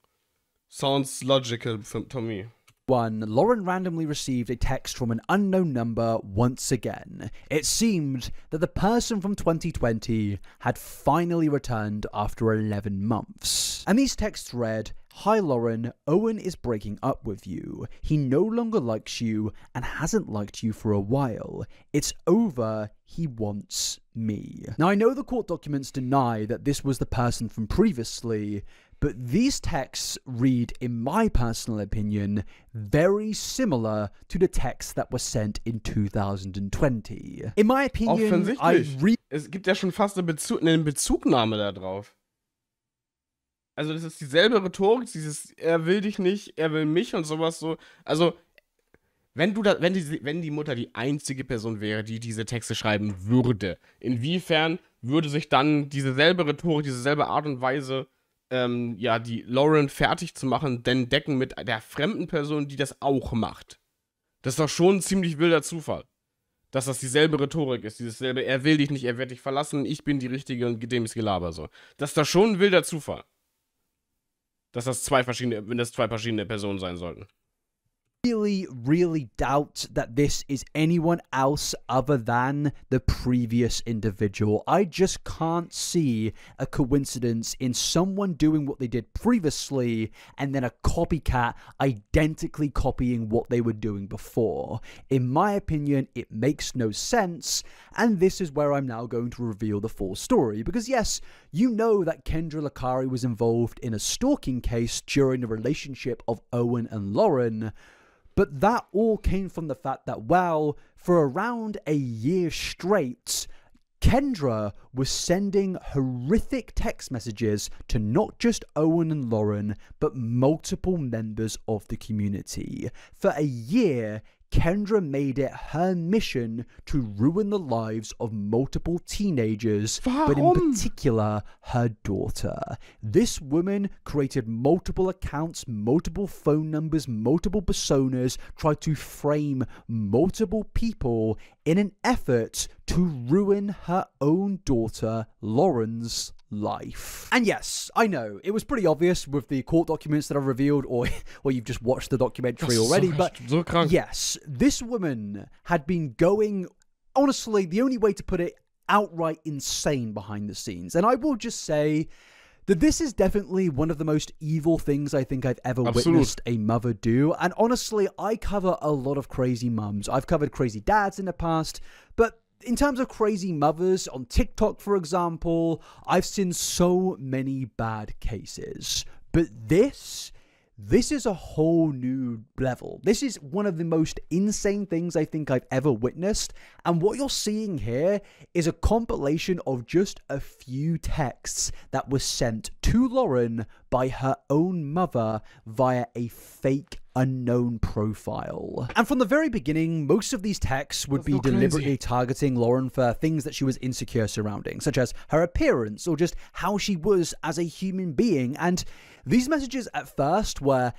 Sounds logical to me.
Lauren randomly received a text from an unknown number once again. It seemed that the person from 2020 had finally returned after 11 months. And these texts read, "Hi Lauren, Owen is breaking up with you. He no longer likes you and hasn't liked you for a while. It's over. He wants me." Now I know the court documents deny that this was the person from previously, but these texts read, in my personal opinion, very similar to the texts that were sent in 2020. In my opinion,
es gibt ja schon fast eine Bezugnahme da drauf. Also das ist dieselbe Rhetorik, dieses er will dich nicht, er will mich und sowas so. Also wenn die Mutter die einzige Person wäre, die diese Texte schreiben würde, inwiefern würde sich dann dieselbe Rhetorik, dieselbe Art und Weise die Lauren fertig zu machen, denn decken mit der fremden Person, die das auch macht. Das ist doch schon ein ziemlich wilder Zufall. Dass das dieselbe Rhetorik ist, dieses selbe, er will dich nicht, er wird dich verlassen, ich bin die Richtige und dem ist Gelaber so. Das ist doch schon ein wilder Zufall. Dass das zwei verschiedene Personen sein sollten.
Really doubt that this is anyone else other than the previous individual. I just can't see a coincidence in someone doing what they did previously and then a copycat identically copying what they were doing before. In my opinion, it makes no sense, and this is where I'm now going to reveal the full story. Because yes, you know that Kendra Lakari was involved in a stalking case during the relationship of Owen and Lauren, but that all came from the fact that, well, for around a year straight, Kendra was sending horrific text messages to not just Owen and Lauren, but multiple members of the community. For a year, Kendra made it her mission to ruin the lives of multiple teenagers, but in particular, her daughter. This woman created multiple accounts, multiple phone numbers, multiple personas, tried to frame multiple people in an effort to ruin her own daughter, Lauren's life. And yes, I know, it was pretty obvious with the court documents that are revealed, or you've just watched the documentary already, but yes, this woman had been going, honestly, the only way to put it, outright insane behind the scenes. And I will just say that this is definitely one of the most evil things I think I've ever witnessed a mother do. And honestly, I cover a lot of crazy mums. I've covered crazy dads in the past, but In terms of crazy mothers on TikTok, for example, I've seen so many bad cases. But this is a whole new level. This is one of the most insane things I think I've ever witnessed. And what you're seeing here is a compilation of just a few texts that were sent to Lauren by her own mother via a fake unknown profile. And from the very beginning, most of these texts would be deliberately targeting Lauren for things that she was insecure surrounding, such as her appearance or just how she was as a human being. And these messages at first were,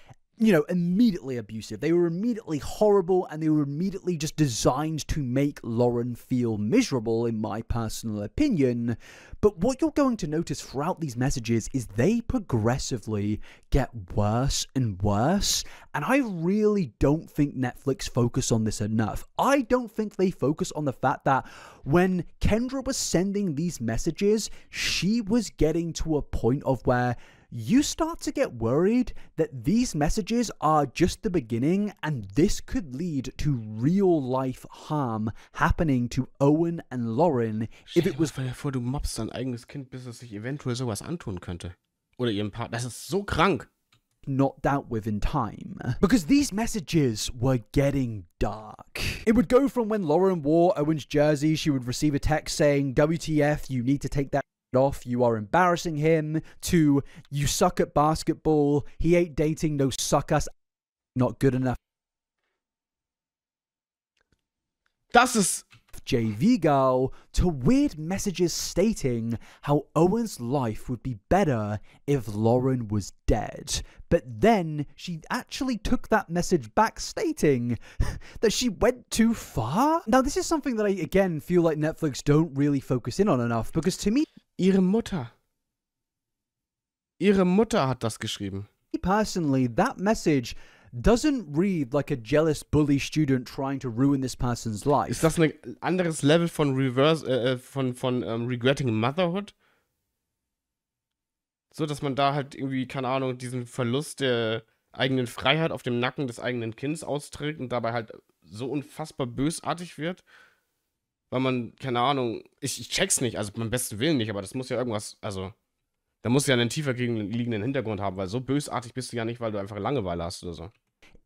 immediately abusive. They were immediately horrible, and they were immediately just designed to make Lauren feel miserable, in my personal opinion. But what you're going to notice throughout these messages is they progressively get worse and worse, and I really don't think Netflix focus on this enough. I don't think they focus on the fact that when Kendra was sending these messages, she was getting to a point of where you start to get worried that these messages are just the beginning, and this could lead to real life harm happening to Owen and Lauren if it was.
Stell dir vor, du mobst dein eigenes Kind, bis es sich eventuell sowas antun könnte. Oder ihrem Partner. Das ist so krank.
Not dealt with in time, because these messages were getting dark. It would go from when Lauren wore Owen's jersey, she would receive a text saying, WTF, you need to take that off, you are embarrassing him, to you suck at basketball, he ain't dating no suck ass, not good enough.
Das ist
JV girl, to weird messages stating how Owen's life would be better if Lauren was dead. But then she actually took that message back, stating that she went too far. Now, this is something that I, again, feel like Netflix don't really focus in on enough, because to me,
ihre Mutter. Ihre Mutter hat das geschrieben.
Personally, that message doesn't read like a jealous bully student trying to ruin this person's life.
Ist das ein anderes Level von regretting motherhood? So, dass man da halt irgendwie, keine Ahnung, diesen Verlust der eigenen Freiheit auf dem Nacken des eigenen Kindes austrägt und dabei halt so unfassbar bösartig wird. Weil man, keine Ahnung, ich check's nicht, also beim besten Willen nicht, aber das muss ja irgendwas, also, da muss ja einen tiefer liegenden Hintergrund haben, weil so bösartig bist du ja nicht, weil du einfach Langeweile hast oder so.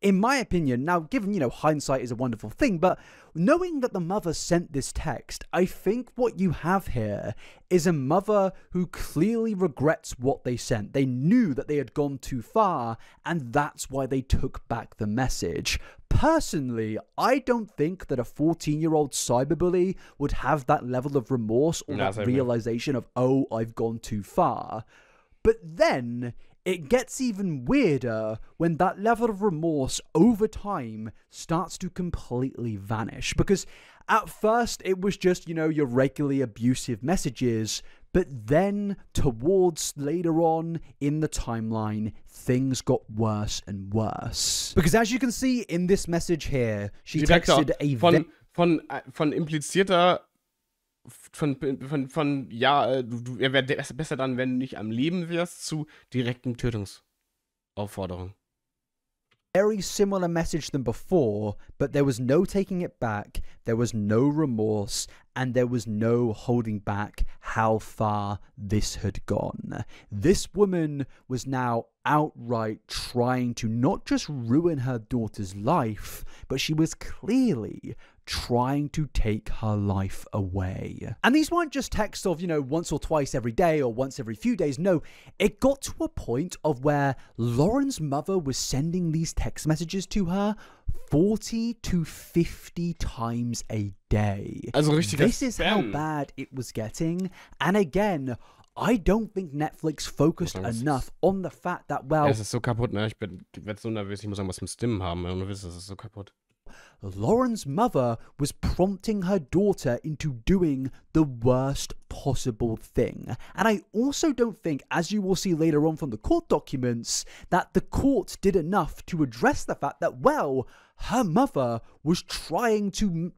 In my opinion, now given, hindsight is a wonderful thing, but knowing that the mother sent this text, I think what you have here is a mother who clearly regrets what they sent. They knew that they had gone too far, and that's why they took back the message. Personally, I don't think that a 14-year-old cyberbully would have that level of remorse or that realization of, oh, I've gone too far. But then it gets even weirder when that level of remorse over time starts to completely vanish. Because at first it was just, your regularly abusive messages, but then towards later on in the timeline, things got worse and worse. Because as you can see in this message here, she texted a
von implizierter er wäre besser dann, wenn du nicht am Leben wärst, zu direkten Tötungsaufforderung.
Very similar message than before, but there was no taking it back, there was no remorse, and there was no holding back how far this had gone. This woman was now outright trying to not just ruin her daughter's life, but she was clearly trying to take her life away. And these weren't just texts of, once or twice every day or once every few days. No, it got to a point of where Lauren's mother was sending these text messages to her 40 to 50 times a day.
Also
this is how bad it was getting. And again, I don't think Netflix focused enough on the fact that, well...
Es ist so kaputt, ne? Ich werde so nervös, ich muss irgendwas mit Stimmen haben. Und du wisst, es ist so kaputt.
Lauren's mother was prompting her daughter into doing the worst possible thing. And I also don't think, as you will see later on from the court documents, that the court did enough to address the fact that, well, her mother was trying to,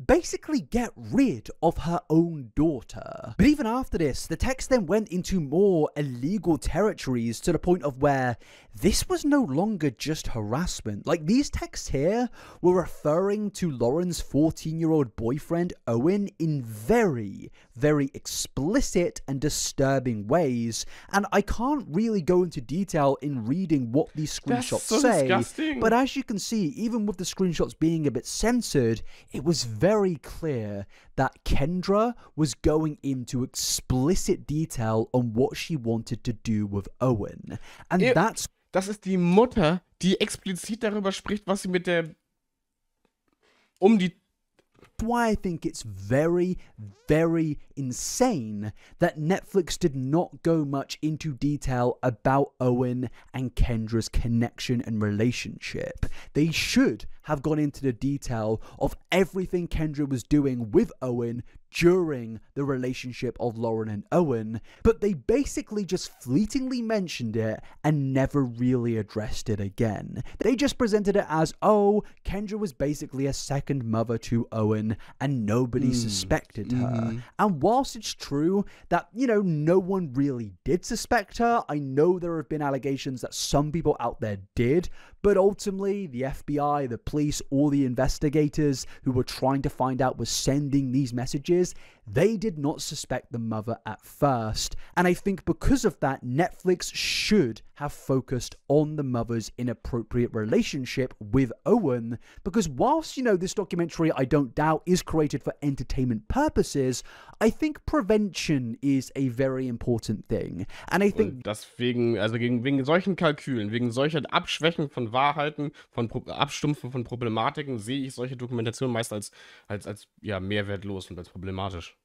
basically get rid of her own daughter. But even after this, the text then went into more illegal territories to the point of where this was no longer just harassment. Like, these texts here were referring to Lauren's 14-year-old boyfriend Owen in very, very explicit and disturbing ways, and I can't really go into detail in reading what these screenshots say,
disgusting.
but as you can see, even with the screenshots being a bit censored, it was very clear that Kendra was going into explicit detail on what she wanted to do with Owen. And
Das ist die Mutter, die explizit darüber spricht, was sie mit der
why I think it's very, very insane that Netflix did not go much into detail about Owen and Kendra's connection and relationship. They should have gone into the detail of everything Kendra was doing with Owen during the relationship of Lauren and Owen, but they basically just fleetingly mentioned it and never really addressed it again. They just presented it as, oh, Kendra was basically a second mother to Owen and nobody suspected her. And whilst it's true that, you know, no one really did suspect her, I know there have been allegations that some people out there did, but ultimately the FBI, the police, all the investigators who were trying to find out was sending these messages, they did not suspect the mother at first. And I think because of that, Netflix should have focused on the mother's inappropriate relationship with Owen, because whilst, you know, this documentary, I don't doubt, is created for entertainment purposes, I think prevention is a very important thing. And I think
deswegen, also wegen solchen Kalkülen, wegen solcher Abschwächen von Wahrheiten, von Abstumpfen von Problematiken, sehe ich solche Dokumentationen meist als ja, mehrwertlos und als problematisch.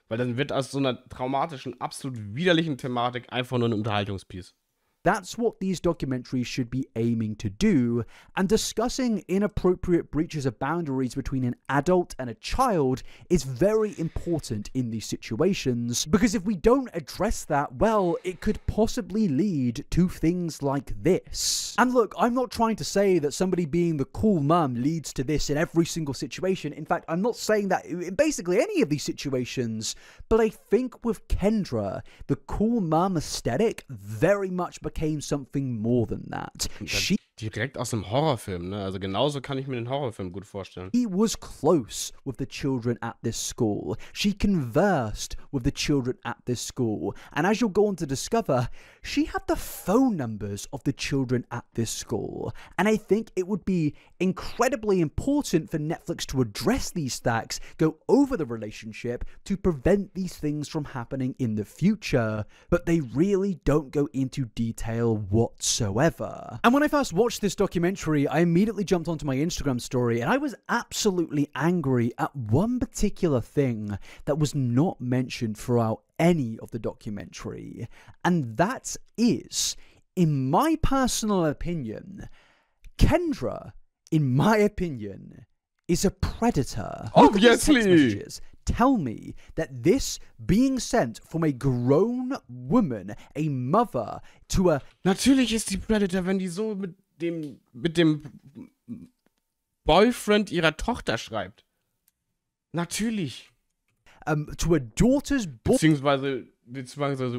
Weil dann wird aus so einer traumatischen, absolut widerlichen Thematik einfach nur ein Unterhaltungspiece.
That's what these documentaries should be aiming to do, and discussing inappropriate breaches of boundaries between an adult and a child is very important in these situations, because if we don't address that, well, it could possibly lead to things like this. And look, I'm not trying to say that somebody being the cool mum leads to this in every single situation. In fact, I'm not saying that in basically any of these situations, but I think with Kendra, the cool mum aesthetic very much became something more than that.
Direkt aus dem Horrorfilm, ne? Also genauso kann ich mir den Horrorfilm gut vorstellen.
She was close with the children at this school. She conversed with the children at this school. And as you'll go on to discover, she had the phone numbers of the children at this school. And I think it would be incredibly important for Netflix to address these facts, go over the relationship to prevent these things from happening in the future. But they really don't go into detail whatsoever. And when I first watched this documentary, I immediately jumped onto my Instagram story and I was absolutely angry at one particular thing that was not mentioned throughout any of the documentary. And that is, in my personal opinion, Kendra, in my opinion, is a predator.
Obviously!
Tell me that this being sent from a grown woman, a mother, to a...
Natürlich ist die Predator, wenn die so mit dem Boyfriend ihrer Tochter schreibt. Natürlich.
To a daughter's
beziehungsweise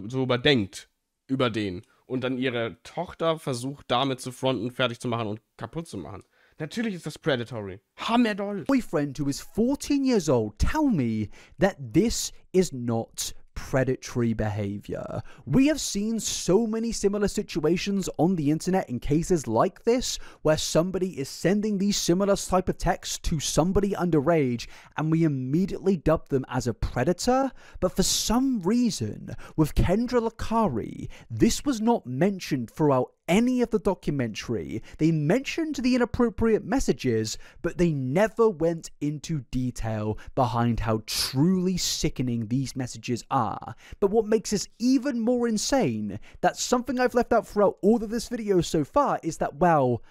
so überdenkt über den und dann ihre Tochter versucht damit zu fronten, fertig zu machen und kaputt zu machen. Natürlich ist das predatory. Hammerdoll.
Boyfriend who is 14 years old, tell me that this is not predatory behavior. We have seen so many similar situations on the internet in cases like this, where somebody is sending these similar type of texts to somebody underage, and we immediately dub them as a predator. But for some reason, with Kendra Lakari, this was not mentioned throughout any of the documentary. They mentioned the inappropriate messages, but they never went into detail behind how truly sickening these messages are. But what makes this even more insane, that's something I've left out throughout all of this video so far, is that, well,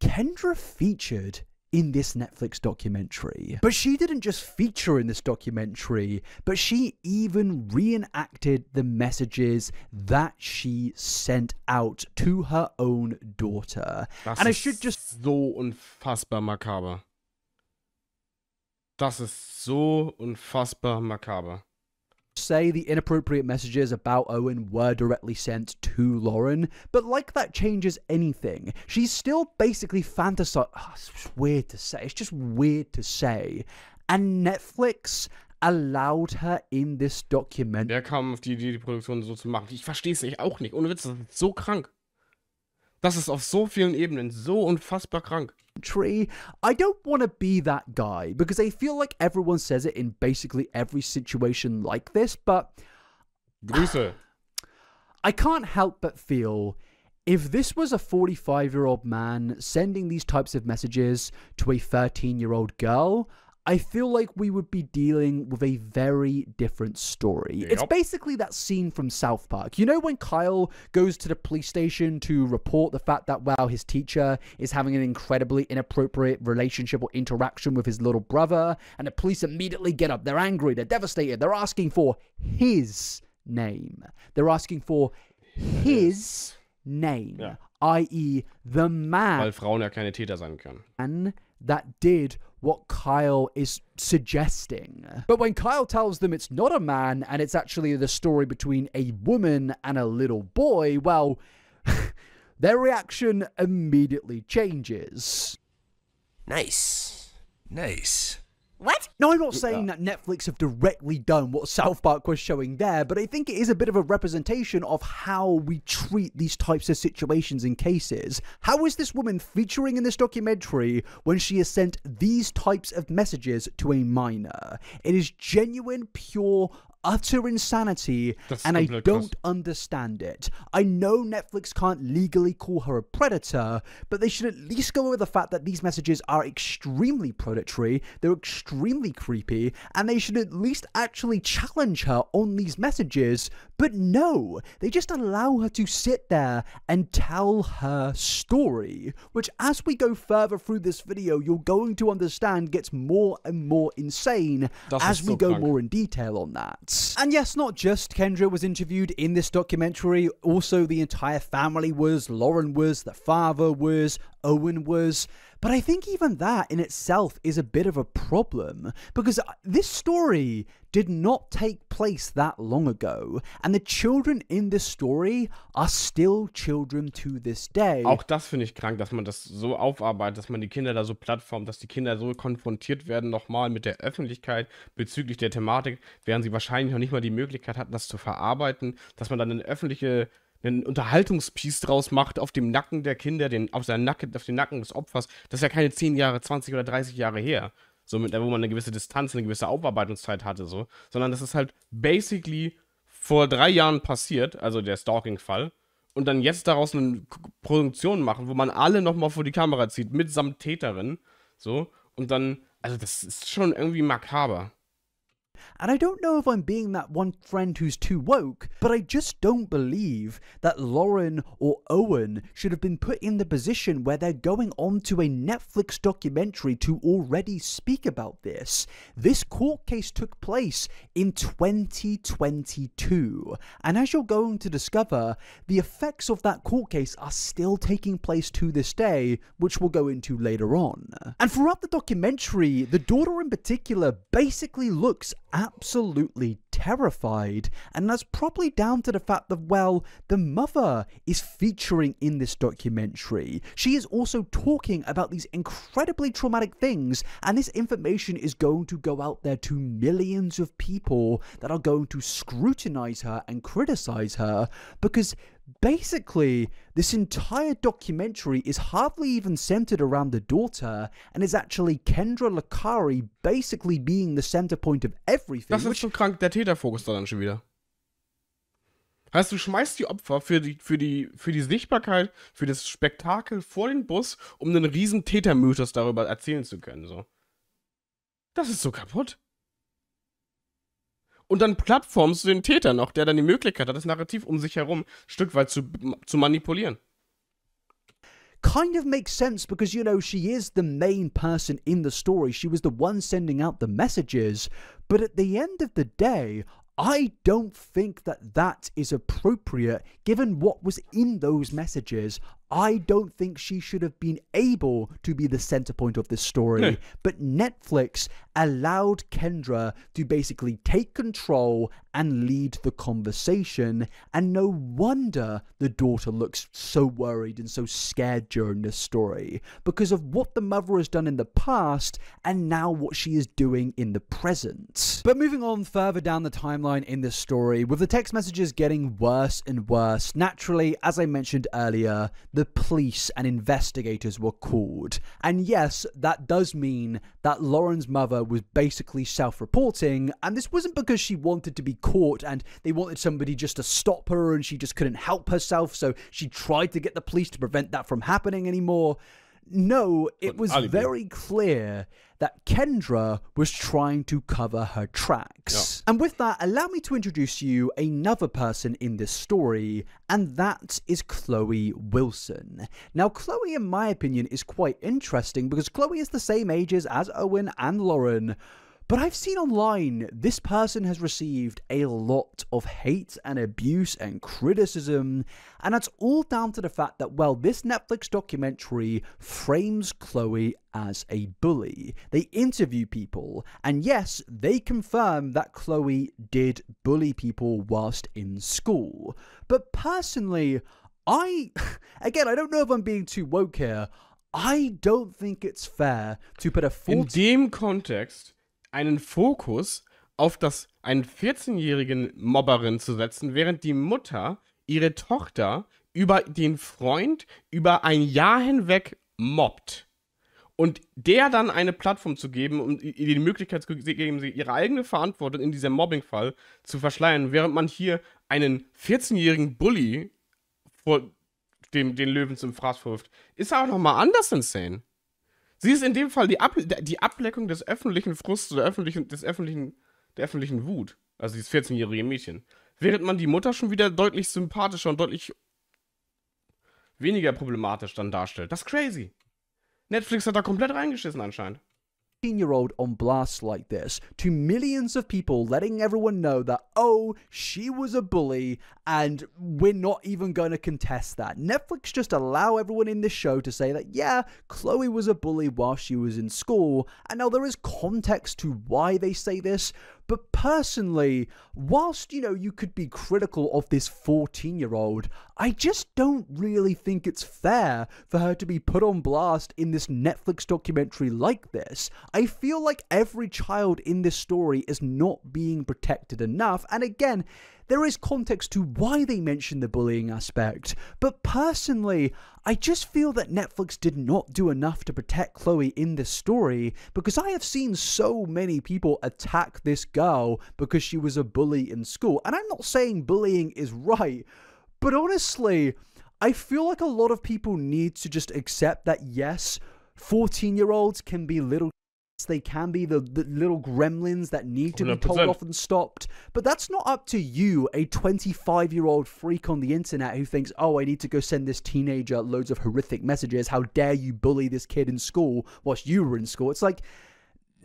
Kendra featured in this Netflix documentary. But she didn't just feature in this documentary, but she even reenacted the messages that she sent out to her own daughter.
Das ist so unfassbar makaber. Das ist so unfassbar makaber.
Say the inappropriate messages about Owen were directly sent to Lauren, but like that changes anything, she's still basically fantasizing. Oh, it's weird to say. It's just weird to say. And Netflix allowed her in this document.
Wer kam auf die Idee, die Produktion so zu machen? Ich verstehe es auch nicht. Ohne Witz, das ist so krank. Das ist auf so vielen Ebenen so unfassbar krank.
I don't want to be that guy, because I feel like everyone says it in basically every situation like this, but
Grüße.
I can't help but feel if this was a 45-year-old man sending these types of messages to a 13-year-old girl, I feel like we would be dealing with a very different story.
Yep.
It's basically that scene from South Park. You know when Kyle goes to the police station to report the fact that, well, his teacher is having an incredibly inappropriate relationship or interaction with his little brother, and the police immediately get up. They're angry. They're devastated. They're asking for his name. They're asking for his name,
ja.
i.e. the man.
Weil Frauen ja keine Täter sein können.
That did what Kyle is suggesting. But when Kyle tells them it's not a man and it's actually the story between a woman and a little boy, well, their reaction immediately changes.
Nice.
What?
No, I'm not saying that Netflix have directly done what South Park was showing there, but I think it is a bit of a representation of how we treat these types of situations and cases. How is this woman featuring in this documentary when she has sent these types of messages to a minor? It is genuine, pure, utter insanity, and I don't understand it. I know Netflix can't legally call her a predator, but they should at least go over the fact that these messages are extremely predatory, they're extremely creepy, and they should at least actually challenge her on these messages. But no, they just allow her to sit there and tell her story, which as we go further through this video, you're going to understand gets more and more insane as we go more in detail on that. And yes, not just Kendra was interviewed in this documentary, also the entire family was, Lauren was, the father was, Owen was. But I think even that in itself is a bit of a problem, because this story did not take place that long ago, and the children in this story are still children to this day.
Auch das finde ich krank, dass man das so aufarbeitet, dass man die Kinder da so plattformt, dass die Kinder so konfrontiert werden nochmal mit der Öffentlichkeit bezüglich der Thematik, während sie wahrscheinlich noch nicht mal die Möglichkeit hatten, das zu verarbeiten, dass man dann einen Unterhaltungspiece draus macht auf dem Nacken der Kinder, auf den Nacken des Opfers. Das ist ja keine 10 Jahre, 20 oder 30 Jahre her, so wo man eine gewisse Distanz, eine gewisse Aufarbeitungszeit hatte, so. Sondern das ist halt basically vor 3 Jahren passiert, also der Stalking-Fall, und dann jetzt daraus eine Produktion machen, wo man alle nochmal vor die Kamera zieht, mitsamt Täterin, so, und dann, also das ist schon irgendwie makaber.
And I don't know if I'm being that one friend who's too woke, but I just don't believe that Lauren or Owen should have been put in the position where they're going on to a Netflix documentary to already speak about this. This court case took place in 2022, and as you're going to discover, the effects of that court case are still taking place to this day, which we'll go into later on. And throughout the documentary, the daughter in particular basically looks absolutely terrified, and that's probably down to the fact that, well, the mother is featuring in this documentary. She is also talking about these incredibly traumatic things, and this information is going to go out there to millions of people that are going to scrutinize her and criticize her, because basically, this entire documentary is hardly even centered around the daughter, and is actually Kendra Lakari basically being the center point of everything.
Das ist schon krank, der Täterfokus da dann schon wieder. Heißt, du schmeißt die Opfer für die Sichtbarkeit, für das Spektakel vor den Bus, um einen riesen Tätermythos darüber erzählen zu können, so. Das ist so kaputt. Und dann plattformst du den Täter noch, der dann die Möglichkeit hat, das Narrativ um sich herum ein Stück weit zu manipulieren.
Kind of makes sense because, you know, she is the main person in the story. She was the one sending out the messages. But at the end of the day, I don't think that that is appropriate given what was in those messages. I don't think she should have been able to be the center point of this story, but Netflix allowed Kendra to basically take control and lead the conversation, and no wonder the daughter looks so worried and so scared during this story, because of what the mother has done in the past and now what she is doing in the present. But moving on further down the timeline in this story, with the text messages getting worse and worse, naturally, as I mentioned earlier, the police and investigators were called. And yes, that does mean that Lauren's mother was basically self-reporting, and this wasn't because she wanted to be caught and they wanted somebody just to stop her and she just couldn't help herself, so she tried to get the police to prevent that from happening anymore. No, it was very clear that Kendra was trying to cover her tracks. Yeah. And with that, allow me to introduce you another person in this story, and that is Chloe Wilson. Now, Chloe, in my opinion, is quite interesting because Chloe is the same ages as Owen and Lauren. But I've seen online, this person has received a lot of hate and abuse and criticism, and that's all down to the fact that, well, this Netflix documentary frames Chloe as a bully. They interview people, and yes, they confirm that Chloe did bully people whilst in school. But personally, again, I don't know if I'm being too woke here, I don't think it's fair to put a
In dem Kontext einen Fokus auf einen 14-jährigen Mobberin zu setzen, während die Mutter ihre Tochter über den Freund über ein Jahr hinweg mobbt. Und der dann eine Plattform zu geben und ihr die Möglichkeit zu geben, ihre eigene Verantwortung in diesem Mobbingfall zu verschleiern, während man hier einen 14-jährigen Bully vor den Löwen zum Fraß wirft, ist auch nochmal anders insane. Sie ist in dem Fall die Ableckung des öffentlichen Frusts oder der öffentlichen Wut. Also dieses 14-jährige Mädchen. Während man die Mutter schon wieder deutlich sympathischer und deutlich weniger problematisch dann darstellt. Das ist crazy. Netflix hat da komplett reingeschissen anscheinend.
14-year-old on blast like this to millions of people, letting everyone know that, oh, she was a bully and we're not even going to contest that. Netflix just allow everyone in this show to say that, yeah, Chloe was a bully while she was in school, and now there is context to why they say this. But personally, whilst, you could be critical of this 14-year-old, I just don't really think it's fair for her to be put on blast in this Netflix documentary like this. I feel like every child in this story is not being protected enough, and again, there is context to why they mention the bullying aspect, but personally, I just feel that Netflix did not do enough to protect Chloe in this story, because I have seen so many people attack this girl because she was a bully in school, and I'm not saying bullying is right, but honestly, I feel like a lot of people need to just accept that yes, 14-year-olds can be little. They can be the little gremlins that need to 100%. Be told off and stopped. But that's not up to you, a 25-year-old freak on the internet who thinks, oh, I need to go send this teenager loads of horrific messages. How dare you bully this kid in school whilst you were in school? It's like,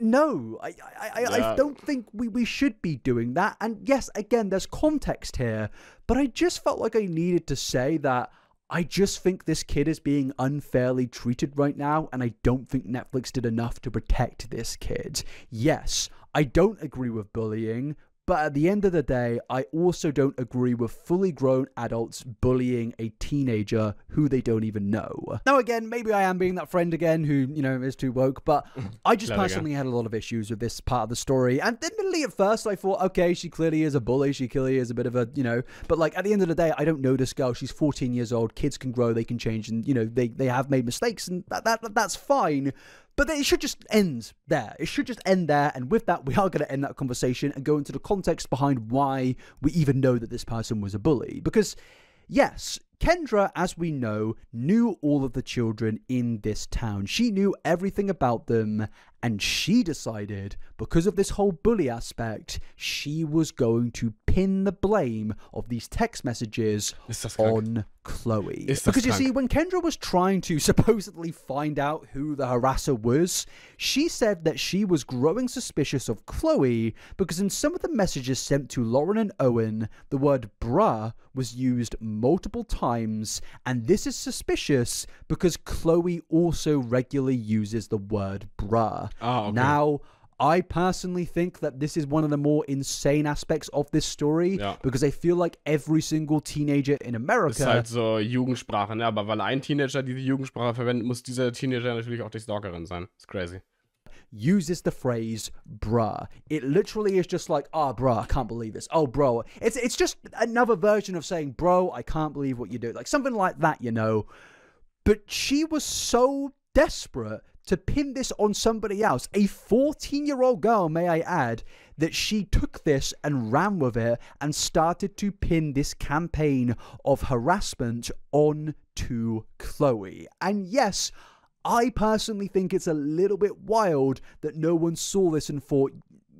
no, I don't think we should be doing that. And yes, again, there's context here. But I just felt like I needed to say that I just think this kid is being unfairly treated right now, and I don't think Netflix did enough to protect this kid. Yes, I don't agree with bullying, but at the end of the day, I also don't agree with fully grown adults bullying a teenager who they don't even know. Now again, maybe I am being that friend again who, is too woke, but I just personally had a lot of issues with this part of the story. And admittedly at first I thought, okay, she clearly is a bully, she clearly is a bit of a, but like at the end of the day, I don't know this girl. She's 14 years old, kids can grow, they can change, and they have made mistakes, and that's fine. But it should just end there. It should just end there. And with that, we are going to end that conversation and go into the context behind why we even know that this person was a bully. Because, yes, Kendra, as we know, knew all of the children in this town. She knew everything about them, and she decided, because of this whole bully aspect, she was going to pin the blame of these text messages on Chloe. Because you see, when Kendra was trying to supposedly find out who the harasser was, she said that she was growing suspicious of Chloe because in some of the messages sent to Lauren and Owen, the word bruh was used multiple times times, and this is suspicious because Chloe also regularly uses the word bruh.
Okay.
Now, I personally think that this is one of the more insane aspects of this story, because I feel like every single teenager in America...
Ist halt so Jugendsprache, ne? Aber weil ein Teenager diese Jugendsprache verwendet, muss dieser Teenager natürlich auch die Stalkerin sein. It's crazy.
Uses the phrase bruh. It literally is just like, oh, bruh, I can't believe this. Oh, bro. It's just another version of saying, bro, I can't believe what you do. Like something like that, you know. But she was so desperate to pin this on somebody else, a 14-year-old girl, may I add, that she took this and ran with it and started to pin this campaign of harassment on to Chloe. And yes, I personally think it's a little bit wild that no one saw this and thought,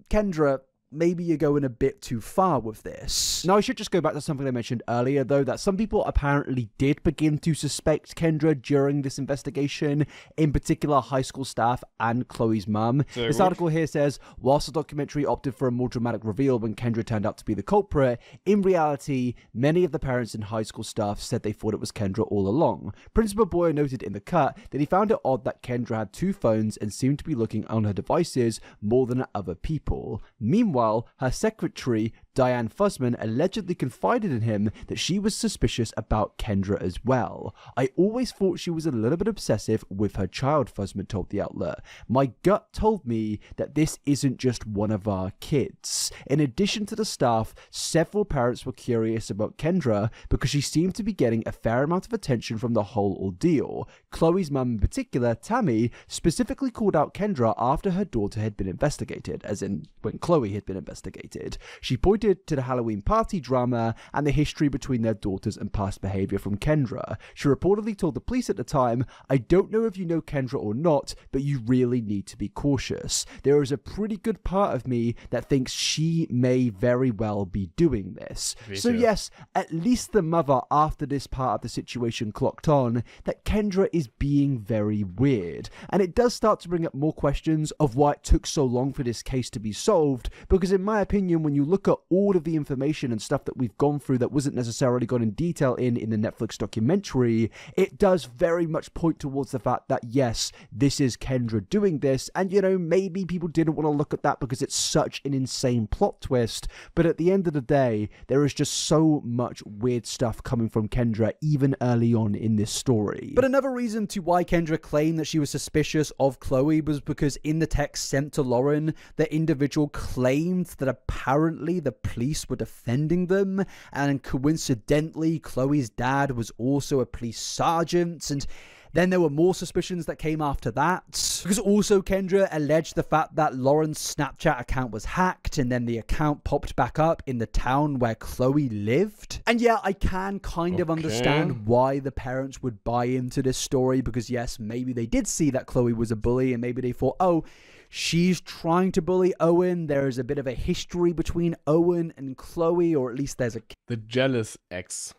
Kendra, maybe you're going a bit too far with this. Now, I should just go back to something I mentioned earlier, though, that some people apparently did begin to suspect Kendra during this investigation, in particular high school staff and Chloe's mum. This article here says, whilst the documentary opted for a more dramatic reveal when Kendra turned out to be the culprit, in reality, many of the parents and high school staff said they thought it was Kendra all along. Principal Boyer noted in the cut that he found it odd that Kendra had 2 phones and seemed to be looking on her devices more than at other people. Meanwhile, her secretary, Diane Fussman, allegedly confided in him that she was suspicious about Kendra as well. I always thought she was a little bit obsessive with her child, Fussman told the outlet. My gut told me that this isn't just one of our kids. In addition to the staff, several parents were curious about Kendra because she seemed to be getting a fair amount of attention from the whole ordeal. Chloe's mum in particular, Tammy, specifically called out Kendra after her daughter had been investigated, as in when Chloe had been investigated. She pointed to the Halloween party drama and the history between their daughters and past behavior from Kendra. She reportedly told the police at the time, I don't know if you know Kendra or not, but you really need to be cautious. There is a pretty good part of me that thinks she may very well be doing this. So yes, at least the mother after this part of the situation clocked on that Kendra is being very weird. And it does start to bring up more questions of why it took so long for this case to be solved, because in my opinion, when you look at all of the information and stuff that we've gone through that wasn't necessarily gone in detail in the Netflix documentary, it does very much point towards the fact that yes, this is Kendra doing this, and you know, maybe people didn't want to look at that because it's such an insane plot twist, but at the end of the day, there is just so much weird stuff coming from Kendra even early on in this story. But another reason to why Kendra claimed that she was suspicious of Chloe was because in the text sent to Lauren, the individual claimed that apparently the police were defending them, and coincidentally Chloe's dad was also a police sergeant, and then there were more suspicions that came after that, because also Kendra alleged the fact that Lauren's Snapchat account was hacked, and then the account popped back up in the town where Chloe lived. And yeah, I can kind of understand why the parents would buy into this story, because yes, maybe they did see that Chloe was a bully, and maybe they thought, oh, she's trying to bully Owen. There is a bit of a history between Owen and Chloe, or at least there's a
The jealous ex.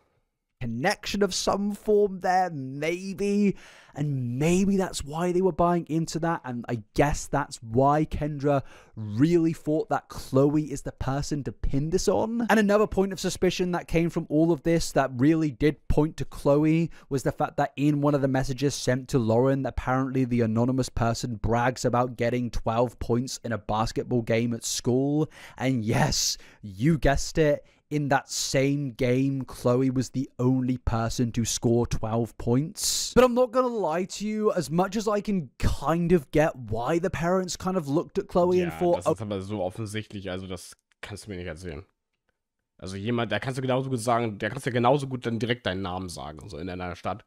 connection of some form there, maybe. And maybe that's why they were buying into that. And I guess that's why Kendra really thought that Chloe is the person to pin this on. And another point of suspicion that came from all of this that really did point to Chloe was the fact that in one of the messages sent to Lauren, apparently the anonymous person brags about getting 12 points in a basketball game at school. And yes, you guessed it. In that same game, Chloe was the only person to score 12 points. But I'm not gonna lie to you, as much as I can kind of get why the parents kind of looked at Chloe and thought,
das ist aber so offensichtlich, also das kannst du mir nicht erzählen. Also jemand, der kannst du genauso gut sagen, der kannst ja genauso gut dann direkt deinen Namen sagen, so in einer Stadt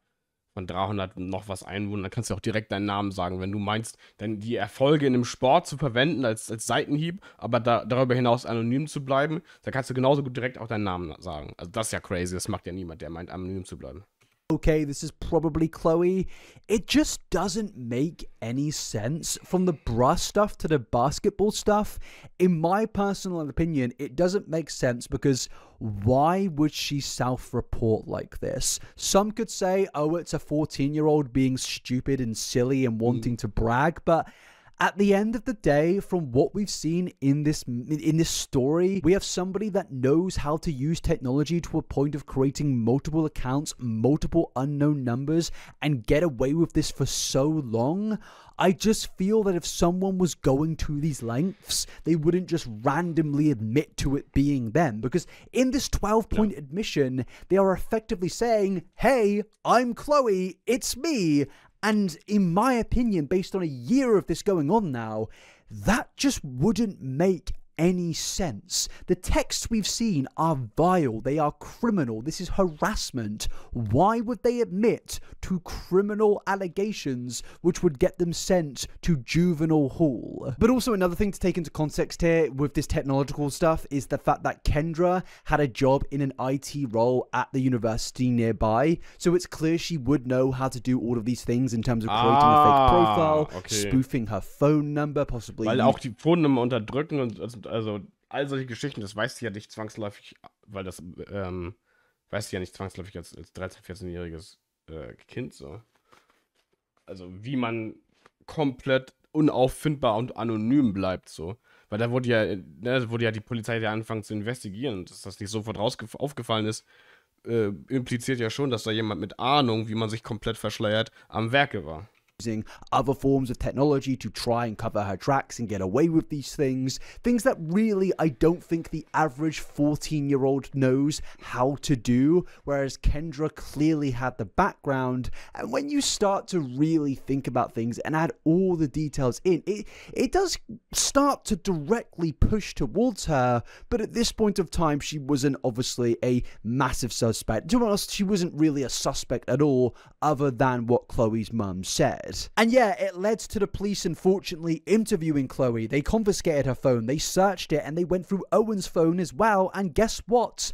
von 300 noch was Einwohnern, dann kannst du auch direkt deinen Namen sagen, wenn du meinst, dann die Erfolge in einem Sport zu verwenden als Seitenhieb, aber darüber hinaus anonym zu bleiben, da kannst du genauso gut direkt auch deinen Namen sagen. Also das ist ja crazy, das macht ja niemand, der meint, anonym zu bleiben.
Okay, this is probably Chloe. It just doesn't make any sense. From the bruh stuff to the basketball stuff, in my personal opinion, it doesn't make sense because why would she self-report like this? Some could say, oh, it's a 14-year-old being stupid and silly and wanting to brag, but At the end of the day, from what we've seen in this story, we have somebody that knows how to use technology to a point of creating multiple accounts, multiple unknown numbers, and get away with this for so long. I just feel that if someone was going to these lengths, they wouldn't just randomly admit to it being them. Because in this 12-point admission, they are effectively saying, hey, I'm Chloe, it's me. And in my opinion, based on a year of this going on now, that just wouldn't make any sense. The texts we've seen are vile. They are criminal. This is harassment. Why would they admit to criminal allegations which would get them sent to juvenile hall? But also another thing to take into context here with this technological stuff is the fact that Kendra had a job in an IT role at the university nearby. So it's clear she would know how to do all of these things in terms of creating a fake profile, spoofing her phone number, possibly.
Weil auch die Phonennummer unterdrücken und also all solche Geschichten, das weiß sie ja nicht zwangsläufig, weil das weiß sie ja nicht zwangsläufig als 13-, 14-jähriges Kind so. Also wie man komplett unauffindbar und anonym bleibt so. Weil da wurde ja die Polizei ja angefangen zu investigieren und dass das nicht sofort aufgefallen ist, impliziert ja schon, dass da jemand mit Ahnung, wie man sich komplett verschleiert, am Werke war.
Using other forms of technology to try and cover her tracks and get away with these things that really I don't think the average 14-year-old knows how to do, whereas Kendra clearly had the background. And when you start to really think about things and add all the details in, it does start to directly push towards her, but at this point of time she wasn't obviously a massive suspect. To be honest, she wasn't really a suspect at all, other than what Chloe's mum said. And yeah, it led to the police unfortunately interviewing Chloe. They confiscated her phone, they searched it, and they went through Owen's phone as well, and guess what?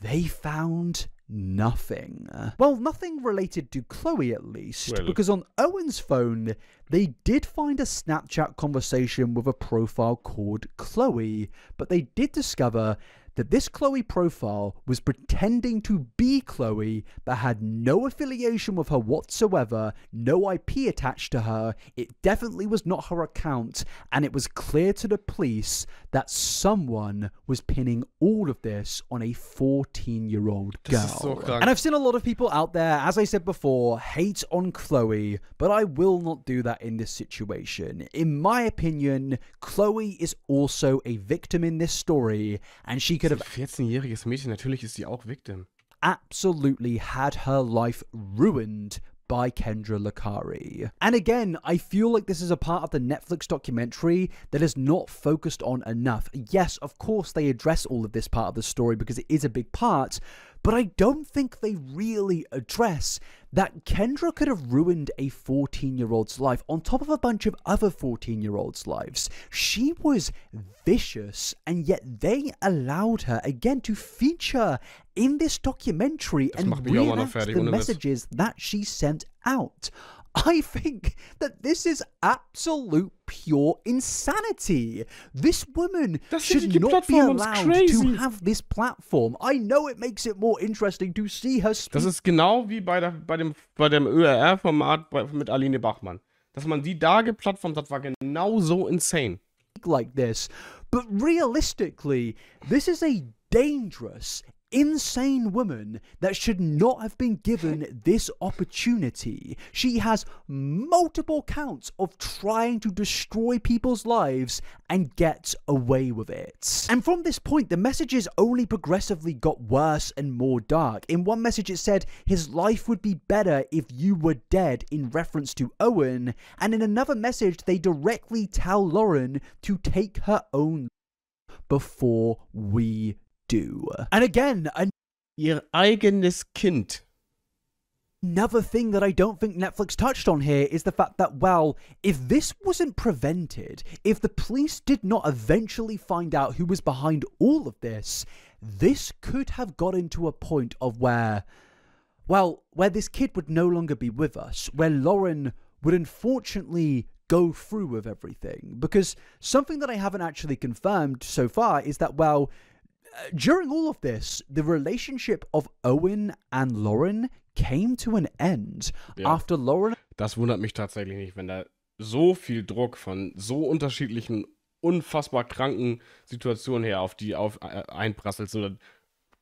They found nothing. Well, nothing related to Chloe at least, because on Owen's phone, they did find a Snapchat conversation with a profile called Chloe, but they did discover that this Chloe profile was pretending to be Chloe, but had no affiliation with her whatsoever, no IP attached to her. It definitely was not her account, and it was clear to the police that someone was pinning all of this on a 14-year-old girl. And I've seen a lot of people out there, as I said before, hate on Chloe, but I will not do that in this situation. In my opinion, Chloe is also a victim in this story, and she could have
14-jähriges Mädchen, natürlich ist sie auch Victim.
Absolutely had her life ruined by Kendra Lakari. And again, I feel like this is a part of the Netflix documentary that is not focused on enough. Yes, of course they address all of this part of the story because it is a big part, but I don't think they really address that Kendra could have ruined a 14-year-old's life on top of a bunch of other 14-year-olds' lives. She was vicious, and yet they allowed her, again, to feature in this documentary and reenact the messages that she sent out. I think that this is absolute pure insanity. This woman should not be allowed to have this platform. I know it makes it more interesting to see her speak.
Das ist genau wie bei dem ÖRR-Format mit Aline Bachmann. Dass man die da geplattformt hat, war genauso insane.
Like this. But realistically, this is a dangerous, insane woman that should not have been given this opportunity. She has multiple counts of trying to destroy people's lives and get away with it. And from this point, the messages only progressively got worse and more dark. In one message it said, his life would be better if you were dead, in reference to Owen. And in another message, they directly tell Lauren to take her own before we do. And again,
ihr eigenes Kind.
Another thing that I don't think Netflix touched on here is the fact that, well, if this wasn't prevented, if the police did not eventually find out who was behind all of this, this could have gotten to a point of where this kid would no longer be with us, where Lauren would unfortunately go through with everything. Because something that I haven't actually confirmed so far is that, well, during all of this, the relationship of Owen and Lauren came to an end after Lauren...
Das wundert mich tatsächlich nicht, wenn da so viel Druck von so unterschiedlichen, unfassbar kranken Situationen her auf die einprasselt, sondern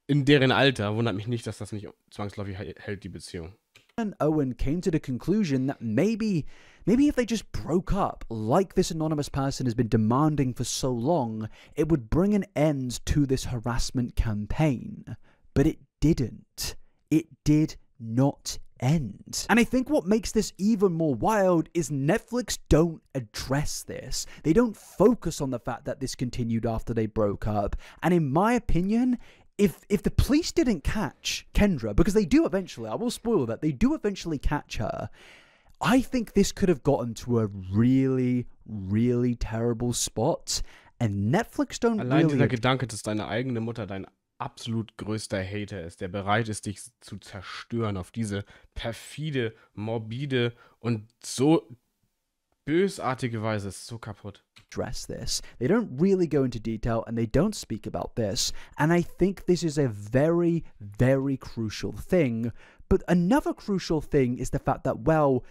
in deren Alter wundert mich nicht, dass das nicht zwangsläufig hält, die Beziehung.
And Owen came to the conclusion that maybe if they just broke up, like this anonymous person has been demanding for so long, it would bring an end to this harassment campaign. But it didn't. It did not end. And I think what makes this even more wild is Netflix don't address this. They don't focus on the fact that this continued after they broke up. And in my opinion, if the police didn't catch Kendra, because they do eventually, I will spoil that, they do eventually catch her, I think this could have gotten to a really, really terrible spot. And Netflix don't
Allein
really...
dieser Gedanke, dass deine eigene Mutter dein absolut größter Hater ist, der bereit ist, dich zu zerstören auf diese perfide, morbide und so bösartige Weise, ist so kaputt.
Address this. They don't really go into detail and they don't speak about this. And I think this is a very, very crucial thing. But another crucial thing is the fact that, well,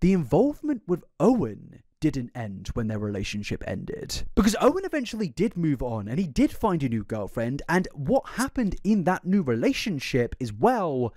the involvement with Owen didn't end when their relationship ended. Because Owen eventually did move on and he did find a new girlfriend, and what happened in that new relationship is, well,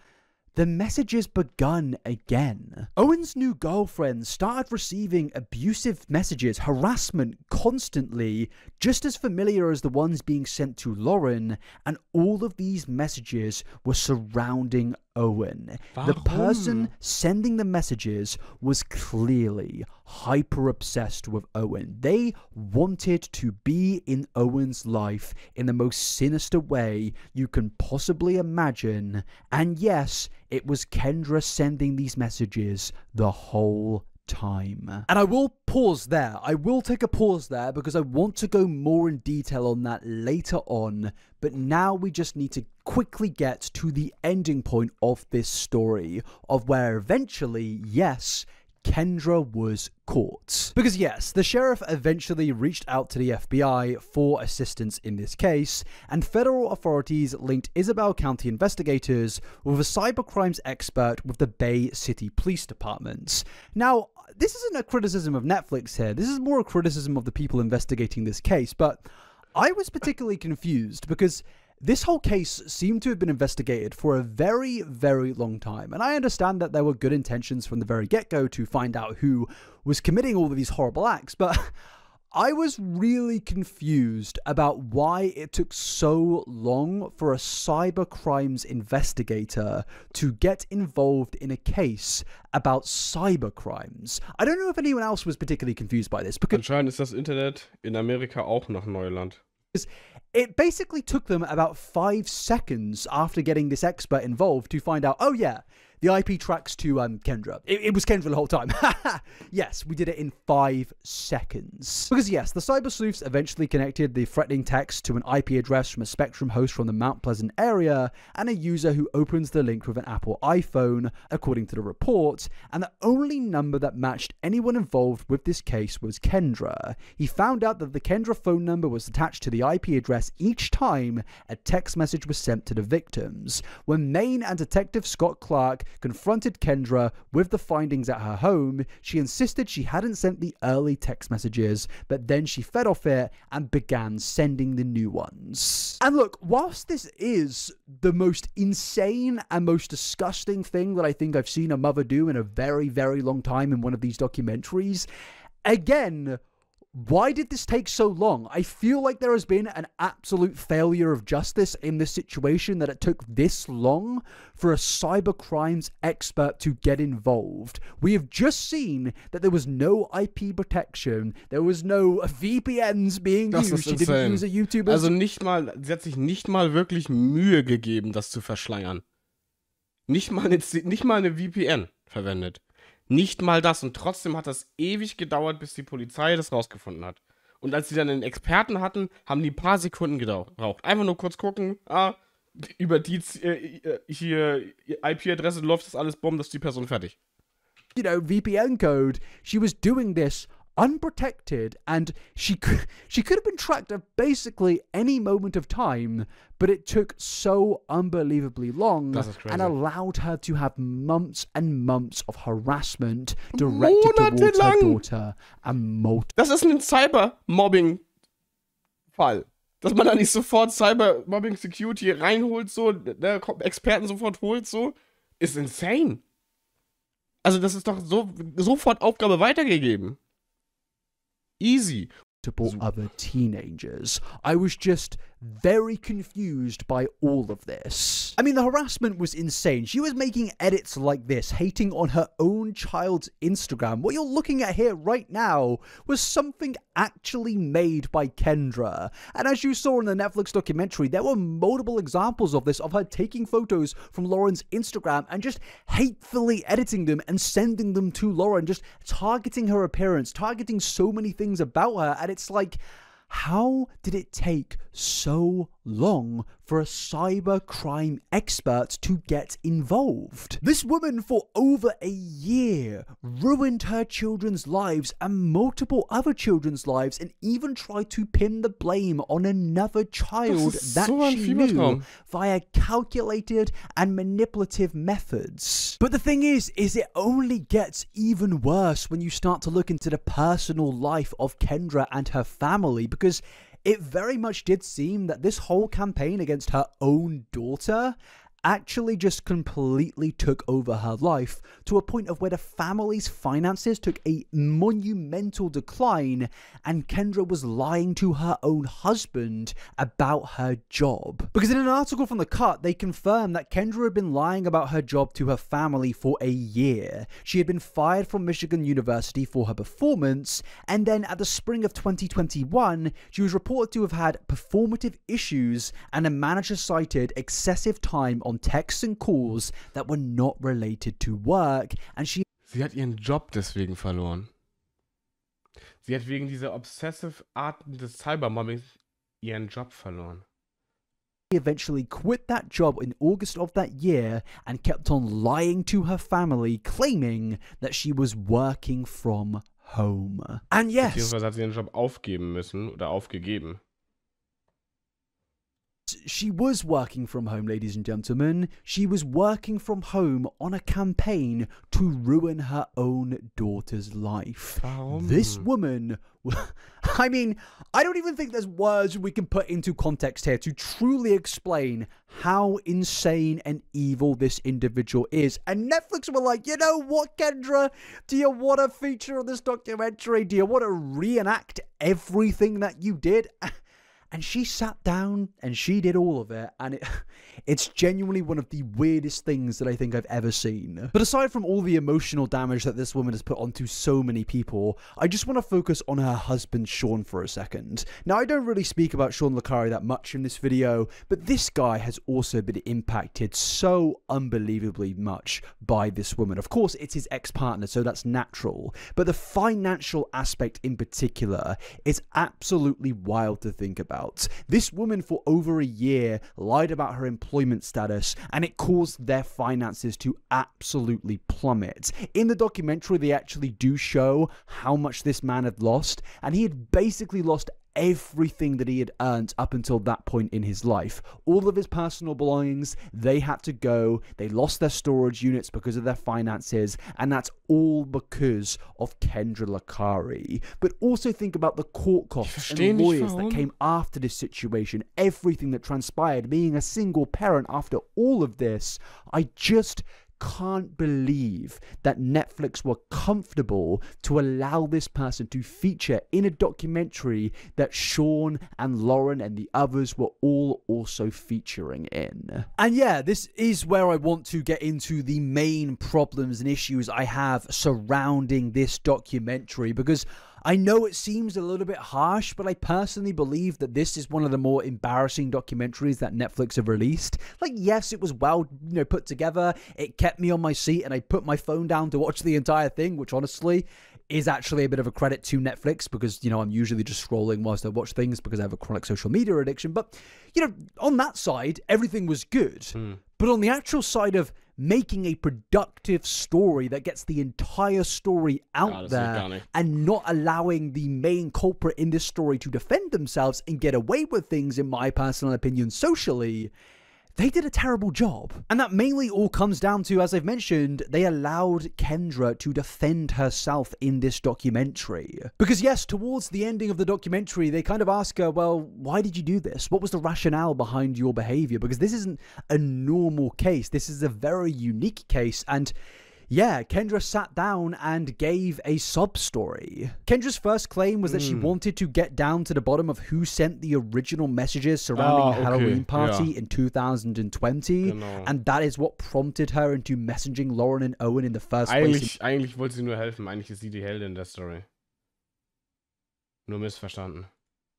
the messages begun again. Owen's new girlfriend started receiving abusive messages, harassment constantly, just as familiar as the ones being sent to Lauren, and all of these messages were surrounding Owen. The person sending the messages was clearly hyper obsessed with Owen. They wanted to be in Owen's life in the most sinister way you can possibly imagine. And yes, it was Kendra sending these messages the whole time. And I will pause there. I will take a pause there because I want to go more in detail on that later on. But now we just need to quickly get to the ending point of this story, of where eventually, yes, Kendra was caught. Because yes, the sheriff eventually reached out to the FBI for assistance in this case, and federal authorities linked Isabel County investigators with a cybercrimes expert with the Bay City Police Department. Now, this isn't a criticism of Netflix here, this is more a criticism of the people investigating this case, but I was particularly confused because this whole case seemed to have been investigated for a very, very long time, and I understand that there were good intentions from the very get-go to find out who was committing all of these horrible acts, but I was really confused about why it took so long for a cybercrimes investigator to get involved in a case about cybercrimes. I don't know if anyone else was particularly confused by this, because
Anscheinend ist das Internet in Amerika auch noch Neuland.
It basically took them about 5 seconds after getting this expert involved to find out, oh yeah, the IP tracks to Kendra. It was Kendra the whole time. Yes, we did it in 5 seconds. Because yes, the cyber sleuths eventually connected the threatening text to an IP address from a Spectrum host from the Mount Pleasant area, and a user who opens the link with an Apple iPhone, according to the report, and the only number that matched anyone involved with this case was Kendra. He found out that the Kendra phone number was attached to the IP address each time a text message was sent to the victims. When Maine and Detective Scott Clark confronted Kendra with the findings at her home, she insisted she hadn't sent the early text messages, but then she fed off it and began sending the new ones. And look, whilst this is the most insane and most disgusting thing that I think I've seen a mother do in a very, very long time in one of these documentaries, again, why did this take so long? I feel like there has been an absolute failure of justice in this situation, that it took this long for a cybercrimes expert to get involved. We have just seen that there was no IP protection, there was no VPNs being used, she didn't use a YouTuber.
Also sie hat sich nicht mal wirklich Mühe gegeben, das zu verschleiern. Nicht mal eine VPN verwendet. Nicht mal das, und trotzdem hat das ewig gedauert, bis die Polizei das rausgefunden hat. Und als sie dann einen Experten hatten, haben die ein paar Sekunden gebraucht. Einfach nur kurz gucken, über die hier IP-Adresse läuft das alles, bumm, das ist die Person fertig.
You know, VPN code, she was doing this unprotected, and she could have been tracked at basically any moment of time, but it took so unbelievably long and allowed her to have months and months of harassment directed towards her daughter and
Das ist ein Cybermobbing-Fall. Dass man da nicht sofort Cybermobbing-Security reinholt, so, der Experten sofort holt, so, ist insane. Also das ist doch sofort Aufgabe weitergegeben. Easy.
Other teenagers. I was just very confused by all of this. I mean, the harassment was insane. She was making edits like this, hating on her own child's Instagram. What you're looking at here right now was something actually made by Kendra. And as you saw in the Netflix documentary, there were multiple examples of this, of her taking photos from Lauren's Instagram and just hatefully editing them and sending them to Lauren, just targeting her appearance, targeting so many things about her. And it's like, how did it take so long for a cybercrime expert to get involved? This woman for over a year ruined her children's lives and multiple other children's lives, and even tried to pin the blame on another child that she knew via calculated and manipulative methods. But the thing is it only gets even worse when you start to look into the personal life of Kendra and her family, because it very much did seem that this whole campaign against her own daughter actually just completely took over her life, to a point of where the family's finances took a monumental decline, and Kendra was lying to her own husband about her job. Because in an article from The Cut, they confirmed that Kendra had been lying about her job to her family for a year. She had been fired from Michigan University for her performance, and then at the spring of 2021, she was reported to have had performative issues, and a manager cited excessive time on texts and calls that were not related to work, and
Sie hat ihren Job deswegen verloren. Sie hat wegen dieser obsessive Arten des Cybermobbings ihren Job verloren.
She eventually quit that job in August of that year and kept on lying to her family, claiming that she was working from home. And yes,
beziehungsweise hat sie ihren Job aufgeben müssen oder aufgegeben.
She was working from home, ladies and gentlemen. She was working from home on a campaign to ruin her own daughter's life.
Warum?
This woman, I mean, I don't even think there's words we can put into context here to truly explain how insane and evil this individual is. And Netflix were like, you know what, Kendra? Do you want to feature on this documentary? Do you want to reenact everything that you did? And she sat down and she did all of it, and it's genuinely one of the weirdest things that I think I've ever seen. But aside from all the emotional damage that this woman has put onto so many people, I just want to focus on her husband Sean for a second. Now, I don't really speak about Sean Licari that much in this video, but this guy has also been impacted so unbelievably much by this woman. Of course, it's his ex-partner, so that's natural, but the financial aspect in particular is absolutely wild to think about. This woman for over a year lied about her employment status, and it caused their finances to absolutely plummet. In the documentary, they actually do show how much this man had lost, and he had basically lost everything that he had earned up until that point in his life. All of his personal belongings, they had to go. They lost their storage units because of their finances, and that's all because of Kendra Licari. But also think about the court costs and the lawyers that came after this situation, everything that transpired, being a single parent after all of this. I just can't believe that Netflix were comfortable to allow this person to feature in a documentary that Sean and Lauren and the others were all also featuring in. And yeah, this is where I want to get into the main problems and issues I have surrounding this documentary, because I know it seems a little bit harsh, but I personally believe that this is one of the more embarrassing documentaries that Netflix have released. Like, yes, it was well, put together. It kept me on my seat, and I put my phone down to watch the entire thing, which honestly is actually a bit of a credit to Netflix, because, I'm usually just scrolling whilst I watch things because I have a chronic social media addiction. But, on that side, everything was good. But on the actual side of making a productive story that gets the entire story out there and not allowing the main culprit in this story to defend themselves and get away with things, in my personal opinion, socially, they did a terrible job. And that mainly all comes down to, as I've mentioned, they allowed Kendra to defend herself in this documentary. Because yes, towards the ending of the documentary, they kind of ask her, well, why did you do this? What was the rationale behind your behavior? Because this isn't a normal case. This is a very unique case. And yeah, Kendra sat down and gave a sob story. Kendra's first claim was that she wanted to get down to the bottom of who sent the original messages surrounding a Halloween party in 2020. And that is what prompted her into messaging Lauren and Owen in the first place.
Eigentlich wollte sie nur helfen. Eigentlich ist sie die Heldin der Story. Nur missverstanden.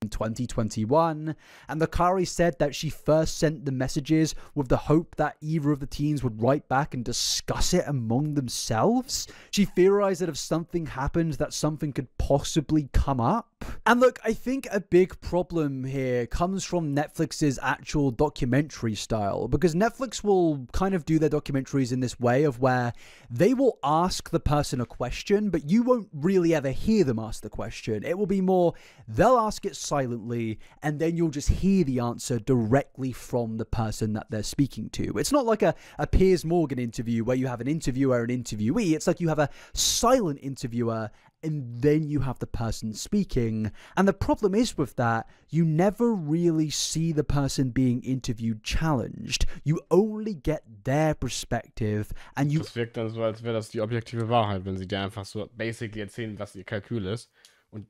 In 2021, and Lakari said that she first sent the messages with the hope that either of the teens would write back and discuss it among themselves. She theorized that if something happened, that something could possibly come up. And look, I think a big problem here comes from Netflix's actual documentary style, because Netflix will kind of do their documentaries in this way of where they will ask the person a question, but you won't really ever hear them ask the question. It will be more, they'll ask it silently, and then you'll just hear the answer directly from the person that they're speaking to. It's not like a Piers Morgan interview where you have an interviewer and interviewee. It's like you have a silent interviewer and then you have the person speaking. And the problem is with that, you never really see the person being interviewed challenged. You only get their perspective and you...
Das wirkt dann so, als wäre das die objektive Wahrheit, wenn sie dir einfach so basically erzählen, was ihr Kalkül ist und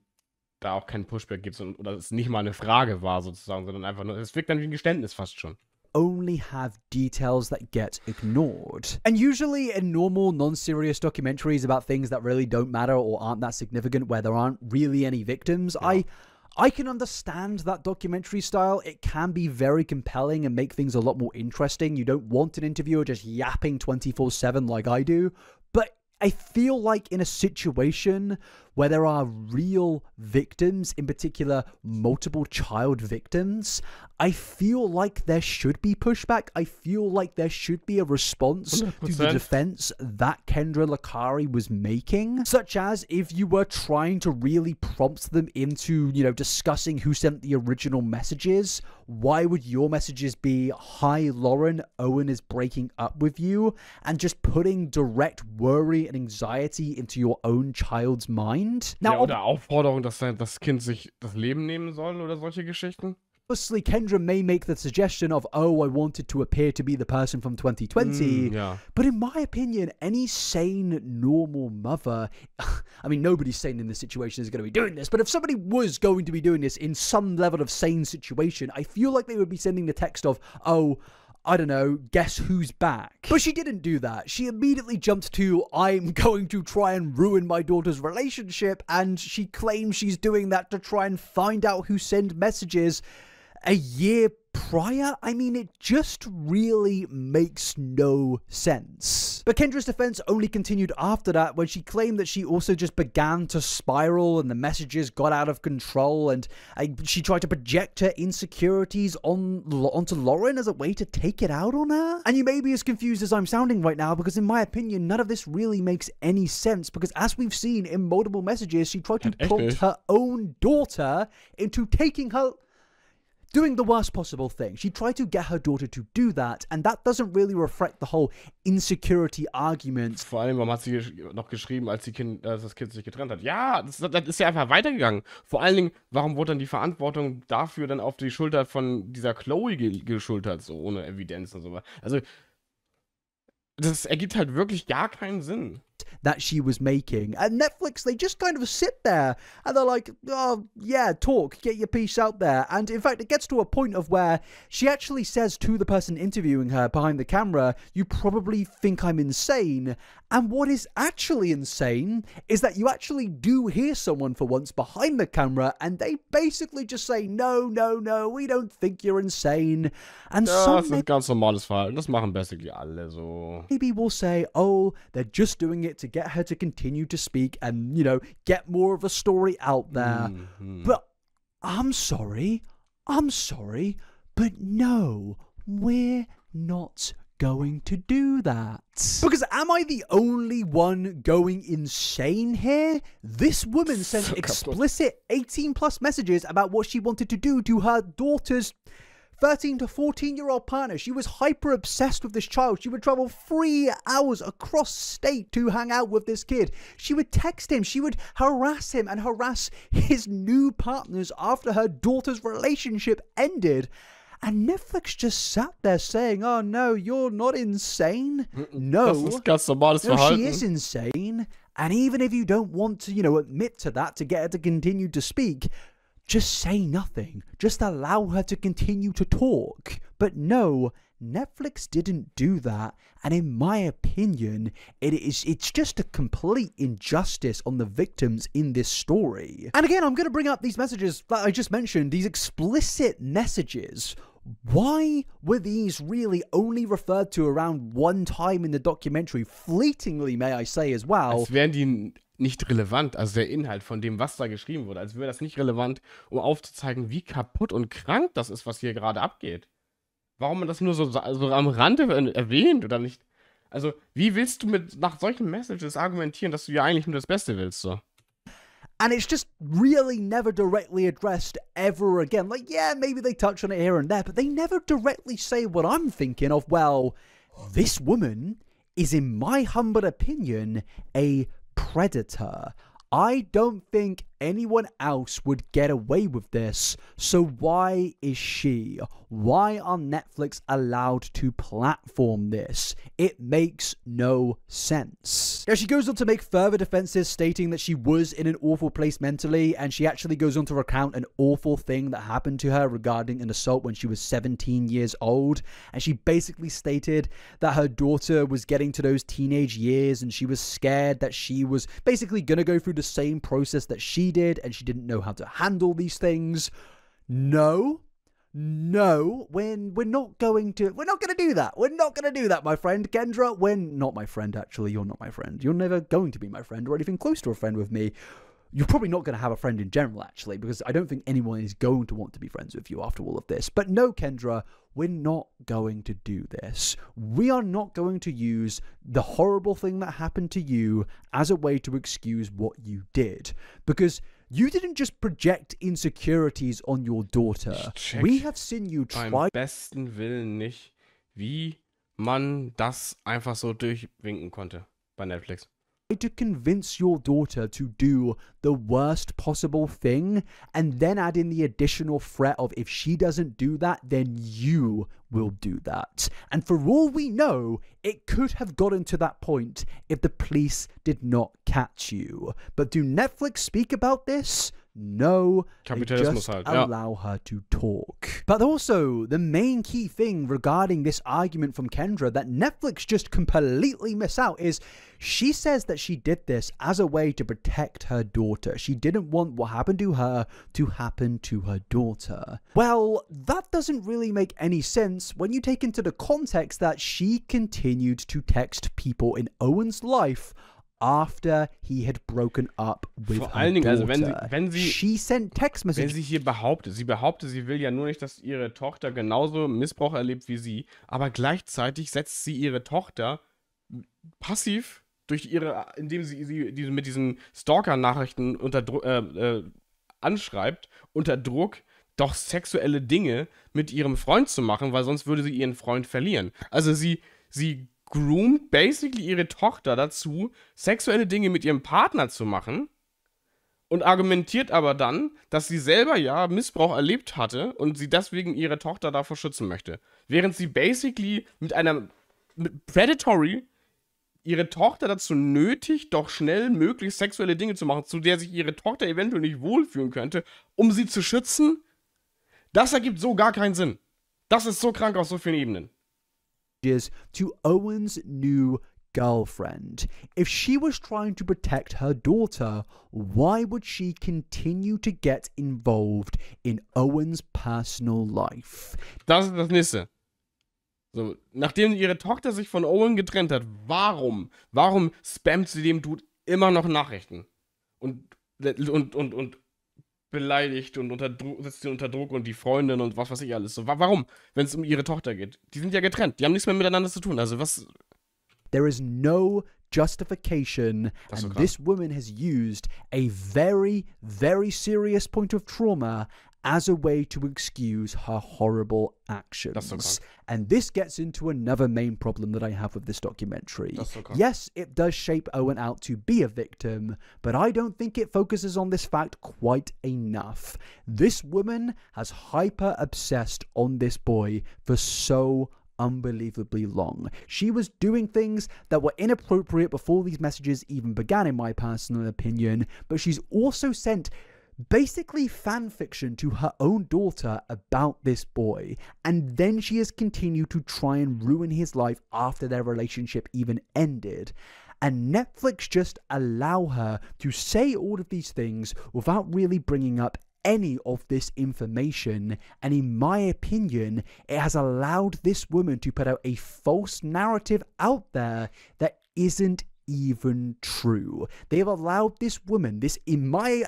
da auch kein Pushback gibt oder es nicht mal eine Frage war sozusagen, sondern einfach nur, es wirkt dann wie ein Geständnis fast schon.
Only have details that get ignored. And usually in normal, non-serious documentaries about things that really don't matter or aren't that significant, where there aren't really any victims, I can understand that documentary style. It can be very compelling and make things a lot more interesting. You don't want an interviewer just yapping 24/7 like I do. But I feel like in a situation where there are real victims, in particular multiple child victims, I feel like there should be pushback. I feel like there should be a response 100%. To the defense that Kendra Lakari was making, such as if you were trying to really prompt them into, you know, discussing who sent the original messages. Why would your messages be, "Hi Lauren, Owen is breaking up with you," and just putting direct worry and anxiety into your own child's mind?
Now, ja, oder Aufforderung, dass das Kind sich das Leben nehmen soll oder solche Geschichten.
Obviously, Kendra may make the suggestion of, oh, I wanted to appear to be the person from 2020. But in my opinion, any sane, normal mother, I mean, nobody sane in this situation is going to be doing this, but if somebody was going to be doing this in some level of sane situation, I feel like they would be sending the text of, oh, I don't know, guess who's back? But she didn't do that. She immediately jumped to, I'm going to try and ruin my daughter's relationship, and she claims she's doing that to try and find out who sent messages a year prior. I mean, it just really makes no sense. But Kendra's defense only continued after that, when she claimed that she also just began to spiral and the messages got out of control, and she tried to project her insecurities onto Lauren as a way to take it out on her. And you may be as confused as I'm sounding right now, because in my opinion, none of this really makes any sense, because as we've seen in multiple messages, she tried to prompt her own daughter into doing the worst possible thing. She tried to get her daughter to do that, and that doesn't really reflect the whole insecurity argument.
Vor allem, warum hat sie noch geschrieben, als das Kind sich getrennt hat? Ja, das ist ja einfach weitergegangen. Vor allen Dingen, warum wurde dann die Verantwortung dafür dann auf die Schulter von dieser Chloe geschultert, so ohne Evidenz und so weiter? Also, das ergibt halt wirklich gar keinen Sinn.
That she was making. And Netflix, they just kind of sit there and they're like, oh yeah, talk, get your piece out there. And in fact, it gets to a point of where she actually says to the person interviewing her behind the camera, you probably think I'm insane. And what is actually insane is that you actually do hear someone for once behind the camera, and they basically just say, no, we don't think you're insane. And
ja, das ist ganz normales Verhalten. Das machen basically alle so.
Maybe we'll say, oh, they're just doing it to get her to continue to speak and, you know, get more of a story out there. But I'm sorry, but no, we're not going to do that. Because am I the only one going insane here? This woman sent explicit 18+ messages about what she wanted to do to her daughter's 13 to 14-year-old partner. She was hyper obsessed with this child. She would travel 3 hours across state to hang out with this kid. She would text him. She would harass him and harass his new partners after her daughter's relationship ended. And Netflix just sat there saying, oh no, you're not insane. No, she is insane. And even if you don't want to, admit to that to get her to continue to speak, just say nothing. Just allow her to continue to talk. But no, Netflix didn't do that. And in my opinion, it's just a complete injustice on the victims in this story. And again, I'm going to bring up these messages that I just mentioned, these explicit messages. Why were these really only referred to around one time in the documentary? Fleetingly, may I say as well.
Als wären die nicht relevant, also der Inhalt von dem, was da geschrieben wurde, als wäre das nicht relevant, um aufzuzeigen, wie kaputt und krank das ist, was hier gerade abgeht. Warum man das nur so am Rande erwähnt oder nicht? Also, wie willst du nach solchen Messages argumentieren, dass du ja eigentlich nur das Beste willst, so?
And it's just really never directly addressed ever again. Like, yeah, maybe they touch on it here and there, but they never directly say what I'm thinking of. Well, this woman is, in my humble opinion, a predator. I don't think anyone else would get away with this. So why is she? Why are Netflix allowed to platform this? It makes no sense. Now, she goes on to make further defenses, stating that she was in an awful place mentally, and she actually goes on to recount an awful thing that happened to her regarding an assault when she was 17 years old. And she basically stated that her daughter was getting to those teenage years, and she was scared that she was basically going to go through the same process that she did, and she didn't know how to handle these things. No, we're not going to do that. We're not going to do that, my friend Kendra. We're not my friend, actually. You're not my friend. You're never going to be my friend or anything close to a friend with me. You're probably not going to have a friend in general, actually, because I don't think anyone is going to want to be friends with you after all of this. But no, Kendra, we're not going to do this. We are not going to use the horrible thing that happened to you as a way to excuse what you did. Because you didn't just project insecurities on your daughter. We have seen you try.
Beim besten Willen nicht, wie man das einfach so durchwinken konnte bei Netflix.
To convince your daughter to do the worst possible thing and then add in the additional threat of if she doesn't do that, then you will do that. And for all we know, it could have gotten to that point if the police did not catch you. But do Netflix speak about this? No, they just allow her to talk. But also, the main key thing regarding this argument from Kendra that Netflix just completely miss out is she says that she did this as a way to protect her daughter. She didn't want what happened to her to happen to her daughter. Well, that doesn't really make any sense when you take into the context that she continued to text people in Owen's life after he had broken up with
Vor
her
allen Dingen, also
daughter.
wenn sie
She sent text messages.
Wenn sie hier behauptet, sie will ja nur nicht, dass ihre Tochter genauso Missbrauch erlebt wie sie, aber gleichzeitig setzt sie ihre Tochter passiv indem sie mit diesen Stalker-Nachrichten anschreibt, unter Druck, doch sexuelle Dinge mit ihrem Freund zu machen, weil sonst würde sie ihren Freund verlieren. Also sie groomt basically ihre Tochter dazu, sexuelle Dinge mit ihrem Partner zu machen und argumentiert aber dann, dass sie selber ja Missbrauch erlebt hatte und sie deswegen ihre Tochter davor schützen möchte. Während sie basically mit Predatory ihre Tochter dazu nötigt, doch schnell möglichst sexuelle Dinge zu machen, zu der sich ihre Tochter eventuell nicht wohlfühlen könnte, um sie zu schützen. Das ergibt so gar keinen Sinn. Das ist so krank auf so vielen Ebenen.
To Owen's new girlfriend. If she was trying to protect her daughter, why would she continue to get involved in Owen's personal life?
Das ist das Nächste. So, nachdem ihre Tochter sich von Owen getrennt hat, warum spammt sie dem Dude immer noch Nachrichten? Und beleidigt und setzt ihn unter Druck und die Freundin und was weiß ich alles. So, warum? Wenn es um ihre Tochter geht. Die sind ja getrennt. Die haben nichts mehr miteinander zu tun. Also was...
There is no justification,
That's so
and
krass.
this woman has used a very, very serious point of trauma as a way to excuse her horrible actions.
That's so krass.
And this gets into another main problem that I have with this documentary.
That's so krass.
Yes, it does shape Owen out to be a victim, but I don't think it focuses on this fact quite enough. This woman has hyper-obsessed on this boy for so unbelievably long. She was doing things that were inappropriate before these messages even began, in my personal opinion, but she's also sent basically fan fiction to her own daughter about this boy, and then she has continued to try and ruin his life after their relationship even ended. And Netflix just allow her to say all of these things without really bringing up any of this information, and in my opinion, it has allowed this woman to put out a false narrative out there that isn't even true. They have allowed this woman, this in my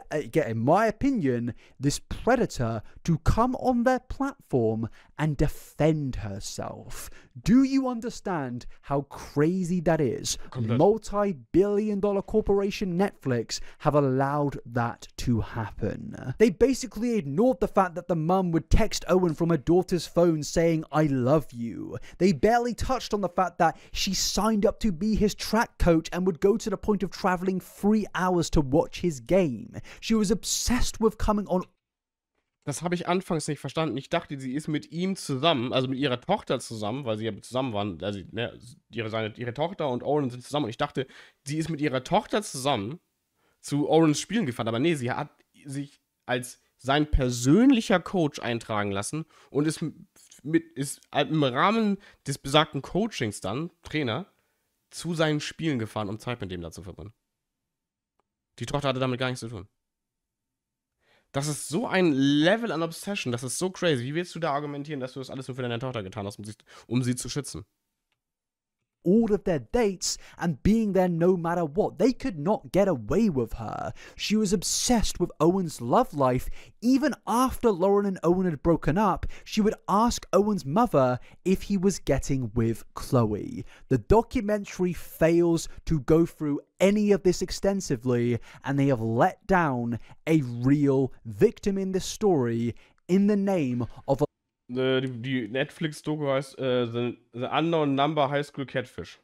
opinion, this predator to come on their platform and defend herself. Do you understand how crazy that is? Multi-billion-dollar corporation Netflix have allowed that to happen. They basically ignored the fact that the mum would text Owen from her daughter's phone saying, "I love you." They barely touched on the fact that she signed up to be his track coach and would go to the point of traveling 3 hours to watch his game. She was obsessed with coming on.
Das habe ich anfangs nicht verstanden. Ich dachte, sie ist mit ihm zusammen, also mit ihrer Tochter zusammen, weil sie ja zusammen waren. Also ne, ihre Tochter und Owen sind zusammen. Und ich dachte, sie ist mit ihrer Tochter zusammen zu Owens Spielen gefahren. Aber nee, sie hat sich als sein persönlicher Coach eintragen lassen und ist im Rahmen des besagten Coachings dann, Trainer, zu seinen Spielen gefahren, um Zeit mit dem da zu verbringen. Die Tochter hatte damit gar nichts zu tun. Das ist so ein Level an Obsession, das ist so crazy. Wie willst du da argumentieren, dass du das alles nur für deine Tochter getan hast, um sie zu schützen?
All of their dates and being there no matter what. They could not get away with her. She was obsessed with Owen's love life. Even after Lauren and Owen had broken up, she would ask Owen's mother if he was getting with Chloe. The documentary fails to go through any of this extensively, and they have let down a real victim in this story in the name of a
Die Netflix-Doku heißt The Unknown Number Highschool Catfish.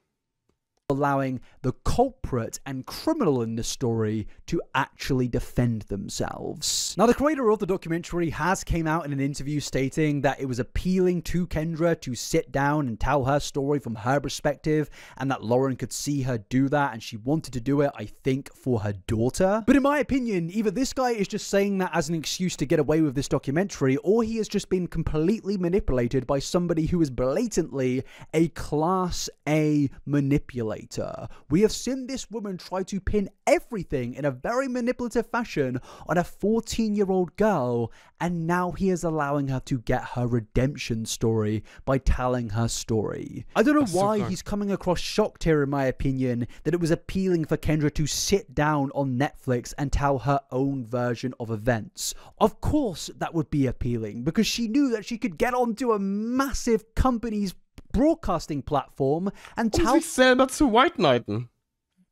allowing the culprit and criminal in the story to actually defend themselves. Now, the creator of the documentary has came out in an interview stating that it was appealing to Kendra to sit down and tell her story from her perspective, and that Lauren could see her do that, and she wanted to do it, I think, for her daughter. But in my opinion, either this guy is just saying that as an excuse to get away with this documentary, or he has just been completely manipulated by somebody who is blatantly a Class A manipulator. We have seen this woman try to pin everything in a very manipulative fashion on a 14-year-old girl, and now he is allowing her to get her redemption story by telling her story. I don't know why he's coming across shocked here, in my opinion, that it was appealing for Kendra to sit down on Netflix and tell her own version of events. Of course that would be appealing, because she knew that she could get onto a massive company's broadcasting platform and tell
sich selber zu White Knighten.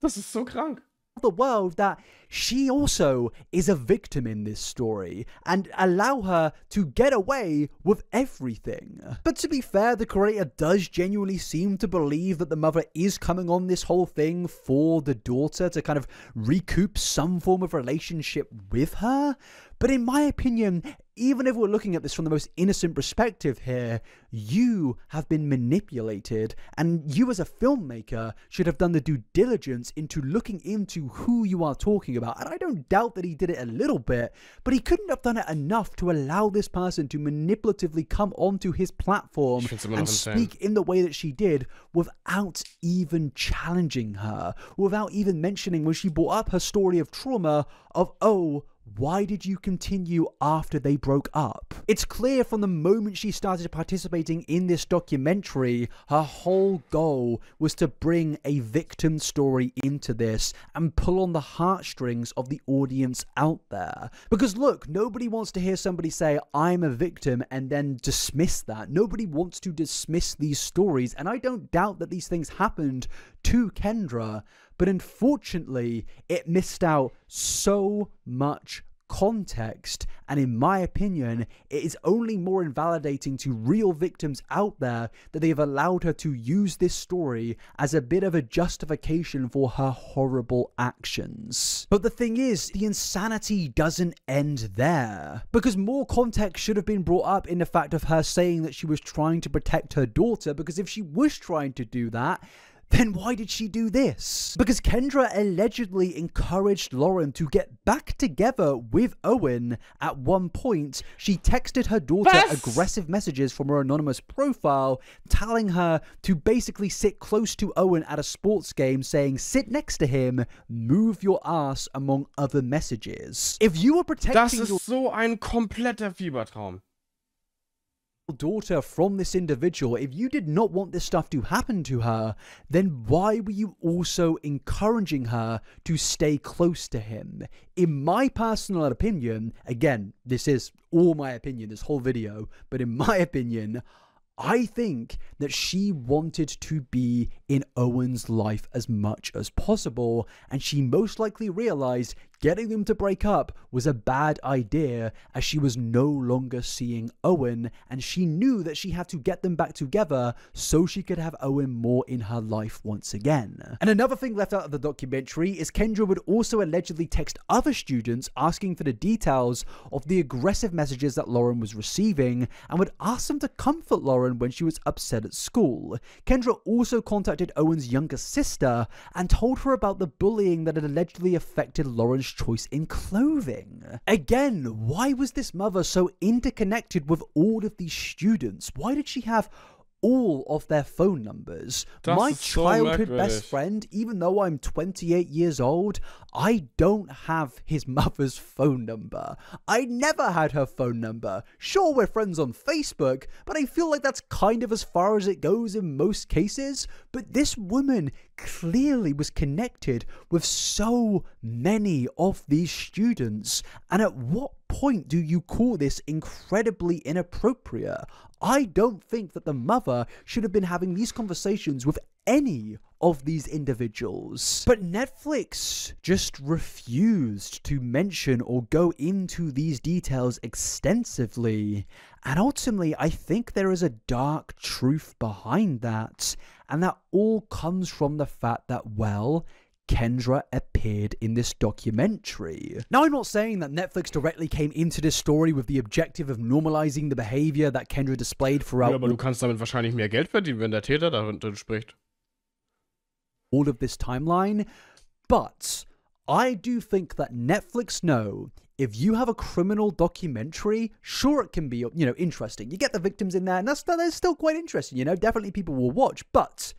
Das ist so krank.
the world that she also is a victim in this story and allow her to get away with everything. But to be fair, the creator does genuinely seem to believe that the mother is coming on this whole thing for the daughter to kind of recoup some form of relationship with her. But in my opinion, even if we're looking at this from the most innocent perspective here, you have been manipulated, and you as a filmmaker should have done the due diligence into looking into who you are talking about. And I don't doubt that he did it a little bit, but he couldn't have done it enough to allow this person to manipulatively come onto his platform and speak in the way that she did without even challenging her, without even mentioning when she brought up her story of trauma of, oh, why did you continue after they broke up? It's clear from the moment she started participating in this documentary, her whole goal was to bring a victim story into this and pull on the heartstrings of the audience out there. Because look, nobody wants to hear somebody say, I'm a victim, and then dismiss that. Nobody wants to dismiss these stories, and I don't doubt that these things happened to Kendra, but unfortunately, it missed out so much context, and in my opinion, it is only more invalidating to real victims out there that they have allowed her to use this story as a bit of a justification for her horrible actions. But the thing is, the insanity doesn't end there, because more context should have been brought up in the fact of her saying that she was trying to protect her daughter, because if she was trying to do that, then why did she do this? Because Kendra allegedly encouraged Lauren to get back together with Owen. At one point, she texted her daughter aggressive messages from her anonymous profile, telling her to basically sit close to Owen at a sports game, saying, sit next to him, move your ass, among other messages. If you were protecting
Das ist so ein kompletter Fiebertraum.
Daughter from this individual, if you did not want this stuff to happen to her, then why were you also encouraging her to stay close to him? In my personal opinion, again, this is all my opinion, this whole video, but in my opinion, I think that she wanted to be in Owen's life as much as possible, and she most likely realized getting them to break up was a bad idea, as she was no longer seeing Owen, and she knew that she had to get them back together so she could have Owen more in her life once again. And another thing left out of the documentary is Kendra would also allegedly text other students asking for the details of the aggressive messages that Lauren was receiving, and would ask them to comfort Lauren when she was upset at school. Kendra also contacted Owen's younger sister and told her about the bullying that had allegedly affected Lauren's choice in clothing. Again, why was this mother so interconnected with all of these students? Why did she have all of their phone numbers? My childhood best friend, even though I'm 28 years old, I don't have his mother's phone number. I never had her phone number. Sure, we're friends on Facebook, but I feel like that's kind of as far as it goes in most cases. But this woman clearly was connected with so many of these students, and at what point do you call this incredibly inappropriate? I don't think that the mother should have been having these conversations with any of these individuals. But Netflix just refused to mention or go into these details extensively. And ultimately, I think there is a dark truth behind that. And that all comes from the fact that, well, Kendra appeared in this documentary. Now, I'm not saying that Netflix directly came into this story with the objective of normalizing the behavior that Kendra displayed throughout.
Ja, aber du kannst damit wahrscheinlich mehr Geld verdienen, wenn der Täter da drin spricht.
All of this timeline, but I do think that Netflix know if you have a criminal documentary, sure, it can be, you know, interesting. You get the victims in there, and that's still quite interesting, you know, definitely people will watch. But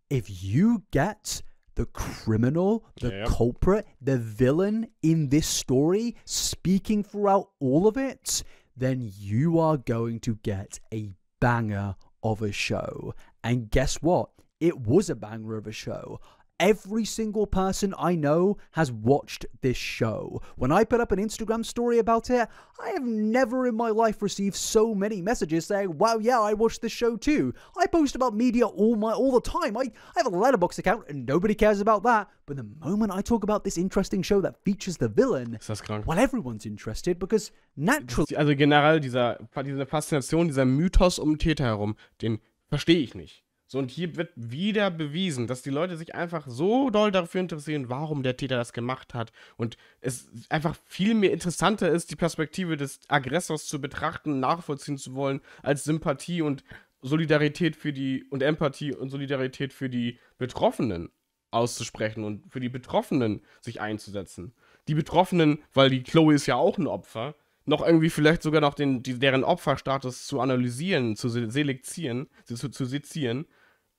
if you get the criminal, the culprit, the villain in this story speaking throughout all of it, then you are going to get a banger of a show. And guess what? It was a banger of a show. Every single person I know has watched this show. When I put up an Instagram story about it, I have never in my life received so many messages saying, wow, yeah, I watched this show too. I post about media all the time. I have a Letterboxd account and nobody cares about that. But the moment I talk about this interesting show that features the villain, well, everyone's interested because naturally...
Also generell diese Faszination, dieser Mythos um den Täter herum, den verstehe ich nicht. So, und hier wird wieder bewiesen, dass die Leute sich einfach so doll dafür interessieren, warum der Täter das gemacht hat. Und es einfach viel mehr interessanter ist, die Perspektive des Aggressors zu betrachten, nachvollziehen zu wollen, als Sympathie und Solidarität und Empathie und Solidarität für die Betroffenen auszusprechen und für die Betroffenen sich einzusetzen. Die Betroffenen, weil die Chloe ist ja auch ein Opfer, noch irgendwie vielleicht sogar noch deren Opferstatus zu analysieren, zu selektieren, zu sezieren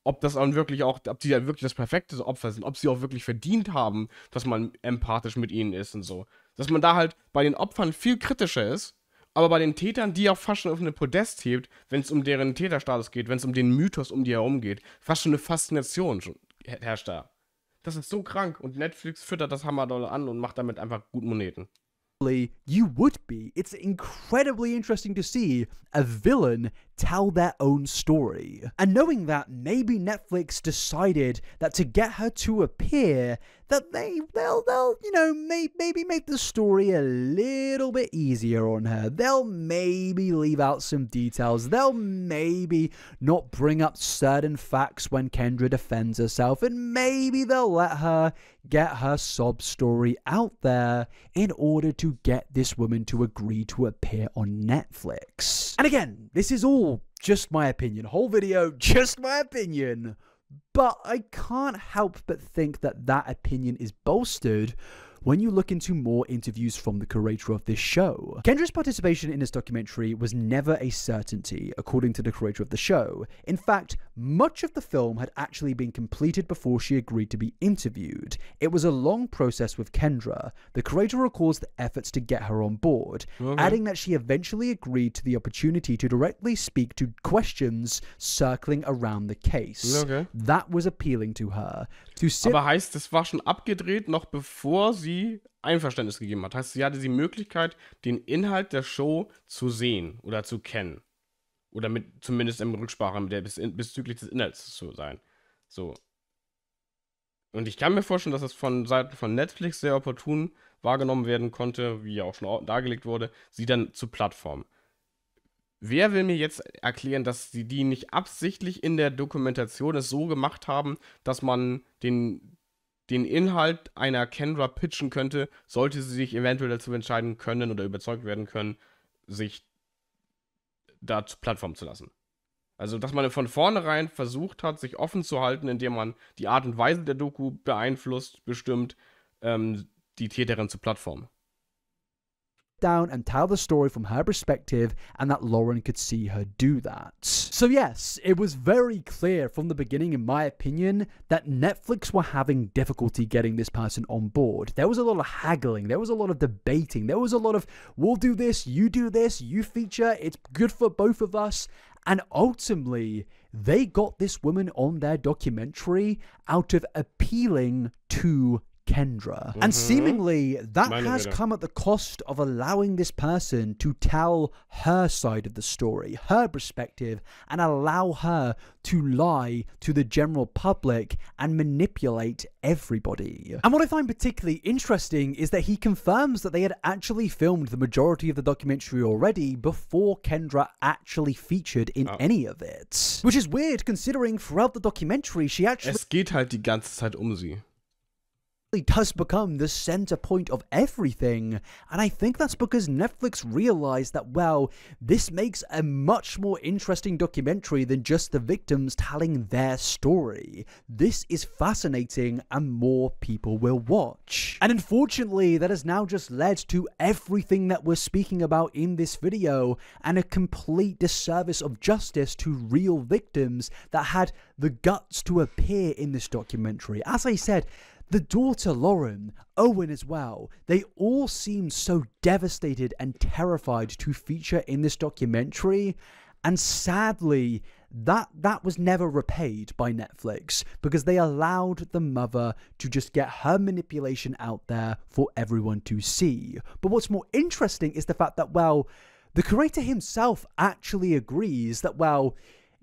ob das dann wirklich auch, ob die ja wirklich das perfekte Opfer sind, ob sie auch wirklich verdient haben, dass man empathisch mit ihnen ist und so. Dass man da halt bei den Opfern viel kritischer ist, aber bei den Tätern, die auch fast schon auf eine Podest hebt, wenn es um deren Täterstatus geht, wenn es um den Mythos um die herum geht, fast schon eine Faszination herrscht da. Das ist so krank und Netflix füttert das hammerdoll an und macht damit einfach gut Moneten.
You would be. It's incredibly interesting to see a villain tell their own story. And knowing that maybe Netflix decided that to get her to appear, that they'll you know, maybe make the story a little bit easier on her. They'll maybe leave out some details. They'll maybe not bring up certain facts when Kendra defends herself. And maybe they'll let her get her sob story out there in order to get this woman to agree to appear on Netflix. And again, this is all just my opinion. Whole video, just my opinion. But I can't help but think that that opinion is bolstered when you look into more interviews from the creator of this show. Kendra's participation in this documentary was never a certainty, according to the creator of the show. In fact, much of the film had actually been completed before she agreed to be interviewed. It was a long process with Kendra. The creator recalls the efforts to get her on board, adding that she eventually agreed to the opportunity to directly speak to questions circling around the case. That was appealing to her.
Aber heißt, es war schon abgedreht, noch bevor sie Einverständnis gegeben hat. Heißt, sie hatte die Möglichkeit, den Inhalt der Show zu sehen oder zu kennen. Oder zumindest in Rücksprache mit der bezüglich des Inhalts zu sein. So. Und ich kann mir vorstellen, dass es von Seiten von Netflix sehr opportun wahrgenommen werden konnte, wie ja auch schon dargelegt wurde, sie dann zu Plattformen. Wer will mir jetzt erklären, dass sie die nicht absichtlich in der Dokumentation es so gemacht haben, dass man den Inhalt einer Kendra pitchen könnte, sollte sie sich eventuell dazu entscheiden können oder überzeugt werden können, sich da zur Plattform zu lassen. Also, dass man von vornherein versucht hat, sich offen zu halten, indem man die Art und Weise der Doku beeinflusst, bestimmt die Täterin zur Plattform.
Down and tell the story from her perspective, and that Lauren could see her do that. So yes, it was very clear from the beginning, in my opinion, that Netflix were having difficulty getting this person on board. There was a lot of haggling, there was a lot of debating, there was a lot of, we'll do this, you feature, it's good for both of us. And ultimately, they got this woman on their documentary out of appealing to Kendra. And seemingly that has come at the cost of allowing this person to tell her side of the story, her perspective, and allow her to lie to the general public and manipulate everybody. And what I find particularly interesting is that he confirms that they had actually filmed the majority of the documentary already before Kendra actually featured in any of it. Which is weird considering throughout the documentary she actually...
Es geht halt die ganze Zeit um sie.
Does become the center point of everything, and I think that's because Netflix realized that, well, this makes a much more interesting documentary than just the victims telling their story. This is fascinating and more people will watch. And unfortunately, that has now just led to everything that we're speaking about in this video and a complete disservice of justice to real victims that had the guts to appear in this documentary. As I said, the daughter Lauren, Owen as well, they all seem so devastated and terrified to feature in this documentary, and sadly, that was never repaid by Netflix because they allowed the mother to just get her manipulation out there for everyone to see. But what's more interesting is the fact that, well, the creator himself actually agrees that, well,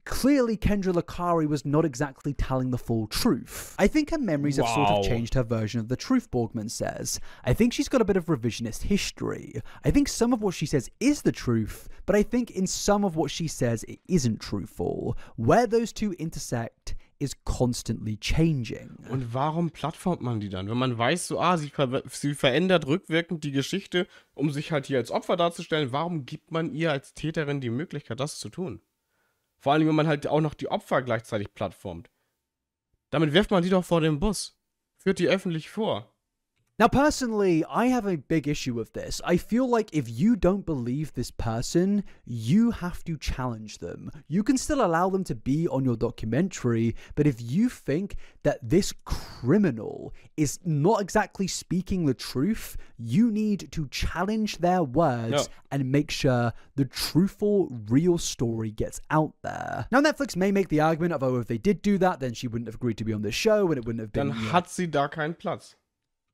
clearly Kendra Lakari was not exactly telling the full truth. I think her memories have sort of changed her version of the truth, Borgman says. I think she's got a bit of revisionist history. I think some of what she says is the truth, but I think in some of what she says it isn't truthful. Where those two intersect is constantly changing.
Und warum plattformt man die dann? Wenn man weiß, so, sie verändert rückwirkend die Geschichte, um sich halt hier als Opfer darzustellen, warum gibt man ihr als Täterin die Möglichkeit, das zu tun? Vor allem, wenn man halt auch noch die Opfer gleichzeitig plattformt. Damit wirft man die doch vor den Bus. Führt die öffentlich vor.
Now, personally, I have a big issue with this. I feel like if you don't believe this person, you have to challenge them. You can still allow them to be on your documentary, but if you think that this criminal is not exactly speaking the truth, you need to challenge their words and make sure the truthful, real story gets out there. Now, Netflix may make the argument of, oh, if they did do that, then she wouldn't have agreed to be on this show and it wouldn't have been...
Dann hat sie da keinen Platz.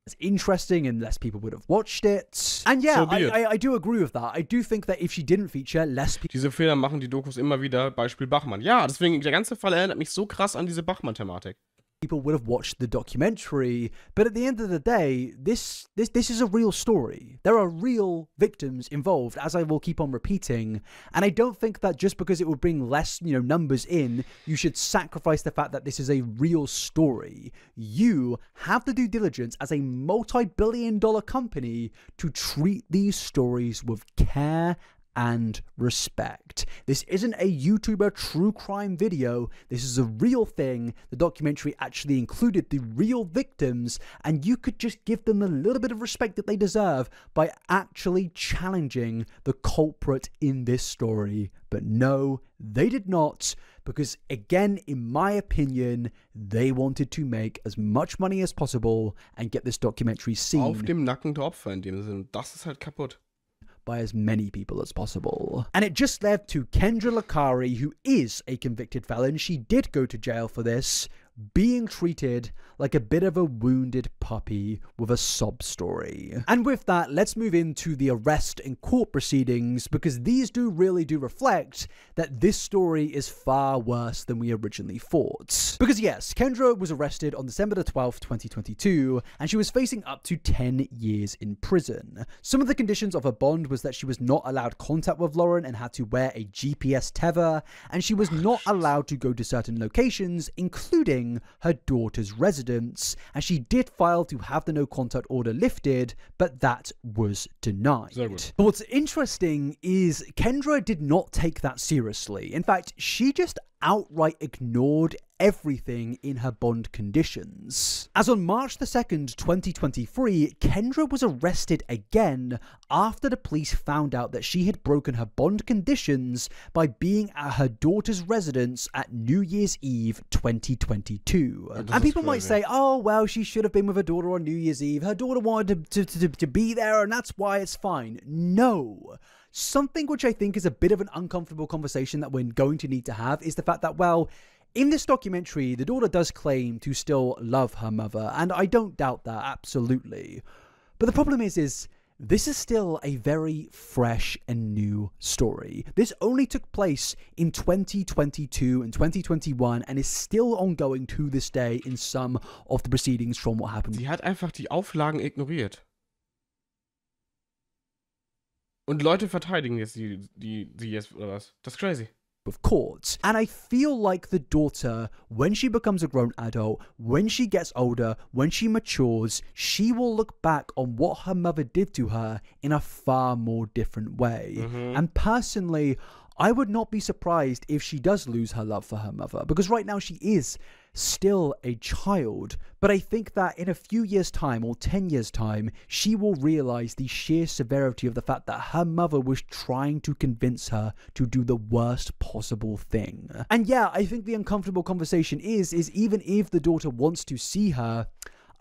It's interesting and less people would have watched it. And yeah, I do agree with that. I do think that if she didn't feature, less people...
Diese Fehler machen die Dokus immer wieder, Beispiel Bachmann. Ja, deswegen, der ganze Fall erinnert mich so krass an diese Bachmann-Thematik.
People would have watched the documentary, but at the end of the day, this is a real story. There are real victims involved, as I will keep on repeating, and I don't think that just because it would bring less, numbers in, you should sacrifice the fact that this is a real story. You have the due diligence as a multi-billion-dollar company to treat these stories with care and respect. This isn't a YouTuber true crime video. This is a real thing. The documentary actually included the real victims, and you could just give them a little bit of respect that they deserve by actually challenging the culprit in this story. But no, they did not, because again, in my opinion, they wanted to make as much money as possible and get this documentary seen.
Auf dem Nacken der Opfer in dem Sinne. Das ist halt kaputt.
By as many people as possible. And it just led to Kendra Lakari, who is a convicted felon. She did go to jail for this, being treated like a bit of a wounded puppy with a sob story. And with that, let's move into the arrest and court proceedings, because these really do reflect that this story is far worse than we originally thought. Because yes, Kendra was arrested on December the 12th, 2022, and she was facing up to 10 years in prison. Some of the conditions of her bond was that she was not allowed contact with Lauren and had to wear a GPS tether, and she was not allowed to go to certain locations, including her daughter's residence, and she did file to have the no contact order lifted, but that was denied. But what's interesting is Kendra did not take that seriously. In fact, she just outright ignored everything in her bond conditions. As on March the 2nd, 2023, Kendra was arrested again after the police found out that she had broken her bond conditions by being at her daughter's residence at New Year's Eve 2022. And people might say, oh, well, she should have been with her daughter on New Year's Eve. Her daughter wanted to be there, and that's why it's fine. No. Something which I think is a bit of an uncomfortable conversation that we're going to need to have is the fact that, well, in this documentary, the daughter does claim to still love her mother, and I don't doubt that, absolutely. But the problem is this is still a very fresh and new story. This only took place in 2022 and 2021 and is still ongoing to this day in some of the proceedings from what happened.
Sie hat einfach die Auflagen ignoriert. Und Leute verteidigen jetzt die jetzt, oder was? Das ist crazy.
With courts. And I feel like the daughter, when she becomes a grown adult, when she gets older, when she matures, she will look back on what her mother did to her in a far more different way. And personally, I would not be surprised if she does lose her love for her mother, because right now she is still a child. But I think that in a few years' time, or 10 years' time, she will realize the sheer severity of the fact that her mother was trying to convince her to do the worst possible thing. And yeah, I think the uncomfortable conversation is even if the daughter wants to see her,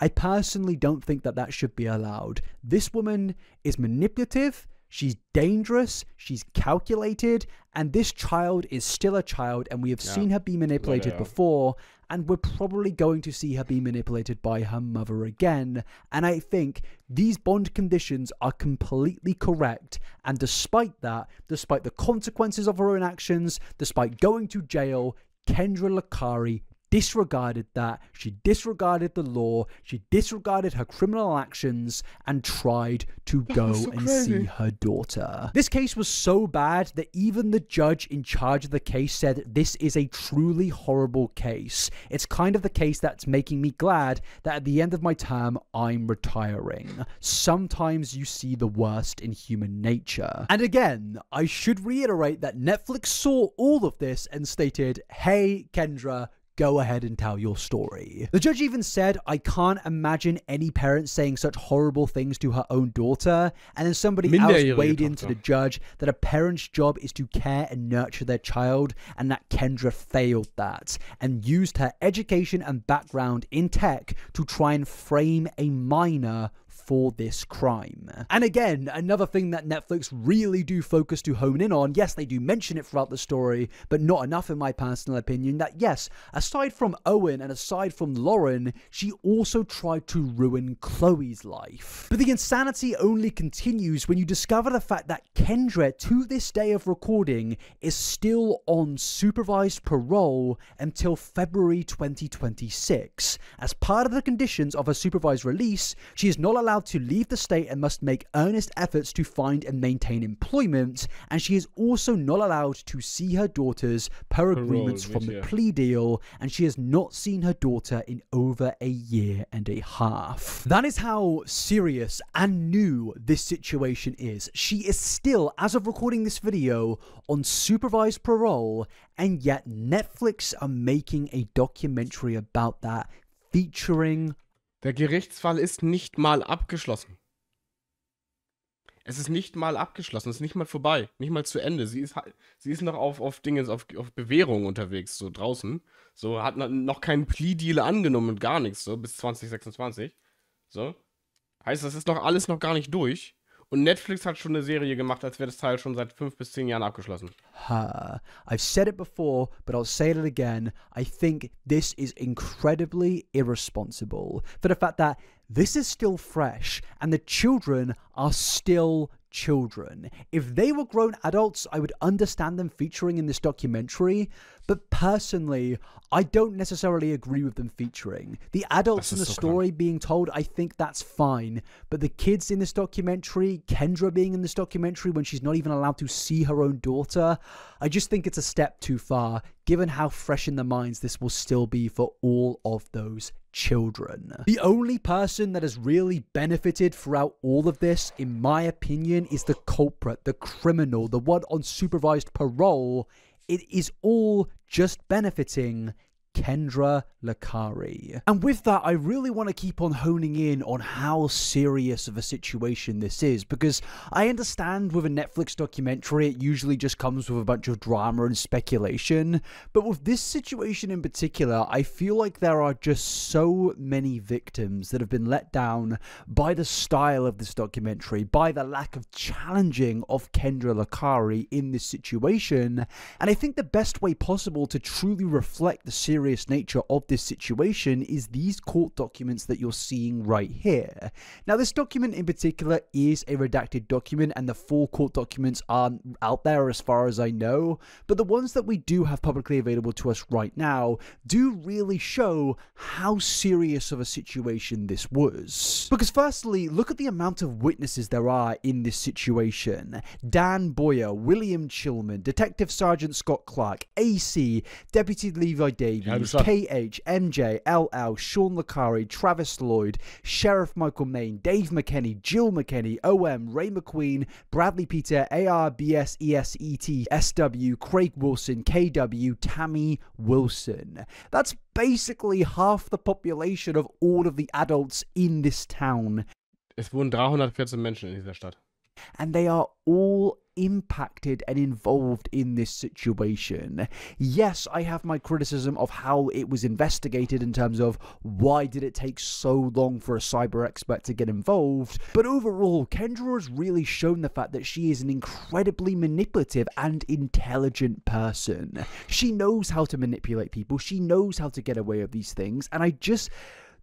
I personally don't think that that should be allowed. This woman is manipulative, she's dangerous, she's calculated, and this child is still a child, and we have seen her be manipulated before, and we're probably going to see her be manipulated by her mother again. And I think these bond conditions are completely correct, and despite that, despite the consequences of her own actions, despite going to jail, Kendra Lakari disregarded that. She disregarded the law, she disregarded her criminal actions, and tried to go and see her daughter. This case was so bad that even the judge in charge of the case said this is a truly horrible case. It's kind of the case that's making me glad that at the end of my term, I'm retiring. Sometimes you see the worst in human nature. And again, I should reiterate that Netflix saw all of this and stated, hey, Kendra, go ahead and tell your story. The judge even said, I can't imagine any parent saying such horrible things to her own daughter. And then somebody else weighed into the judge that a parent's job is to care and nurture their child, and that Kendra failed that and used her education and background in tech to try and frame a minor for this crime. And again, another thing that Netflix really do focus to hone in on, yes, they do mention it throughout the story, but not enough in my personal opinion, that yes, aside from Owen and aside from Lauren, she also tried to ruin Chloe's life. But the insanity only continues when you discover the fact that Kendra, to this day of recording, is still on supervised parole until February 2026. As part of the conditions of her supervised release, she is not allowed to leave the state and must make earnest efforts to find and maintain employment, and she is also not allowed to see her daughters per agreements from the plea deal, and she has not seen her daughter in over a year and a half. That is how serious and new this situation is. She is still, as of recording this video, on supervised parole, and yet Netflix are making a documentary about that, featuring...
Der Gerichtsfall ist nicht mal abgeschlossen. Es ist nicht mal abgeschlossen, es ist nicht mal vorbei, nicht mal zu Ende. Sie ist noch auf Bewährung unterwegs, so draußen. So, hat noch keinen Plea-Deal angenommen und gar nichts, so, bis 2026. So. Heißt, das ist doch alles noch gar nicht durch. Und Netflix hat schon eine Serie gemacht, als wäre das Teil schon seit 5 bis 10 Jahren abgeschlossen.
I've said it before, but I'll say it again. I think this is incredibly irresponsible for the fact that this is still fresh and the children are still children. If they were grown adults, I would understand them featuring in this documentary, but personally, I don't necessarily agree with them featuring. The adults in the story being told, I think that's fine, but the kids in this documentary, Kendra being in this documentary when she's not even allowed to see her own daughter, I just think it's a step too far, given how fresh in the minds this will still be for all of those children. The only person that has really benefited throughout all of this, in my opinion, is the culprit, the criminal, the one on supervised parole. It is all just benefiting Kendra Lakari. And with that, I really want to keep on honing in on how serious of a situation this is, because I understand with a Netflix documentary, it usually just comes with a bunch of drama and speculation, but with this situation in particular, I feel like there are just so many victims that have been let down by the style of this documentary, by the lack of challenging of Kendra Lakari in this situation, and I think the best way possible to truly reflect the serious nature of this situation is these court documents that you're seeing right here. Now, this document in particular is a redacted document, and the full court documents aren't out there as far as I know, but the ones that we do have publicly available to us right now do really show how serious of a situation this was. Because firstly, look at the amount of witnesses there are in this situation. Dan Boyer, William Chilman, Detective Sergeant Scott Clark, AC, Deputy Levi Davies, KH, MJ, LL, Sean Lakari, Travis Lloyd, Sheriff Michael Main, Dave McKenney, Jill McKenney, OM, Ray McQueen, Bradley Peter, AR, BS, ESET, SW, Craig Wilson, KW, Tammy Wilson. That's basically half the population of all of the adults in this town.
Es wohnen 314 Menschen in dieser Stadt.
And they are all impacted and involved in this situation. Yes, I have my criticism of how it was investigated in terms of why did it take so long for a cyber expert to get involved, but overall, Kendra has really shown the fact that she is an incredibly manipulative and intelligent person. She knows how to manipulate people, she knows how to get away with these things, and I just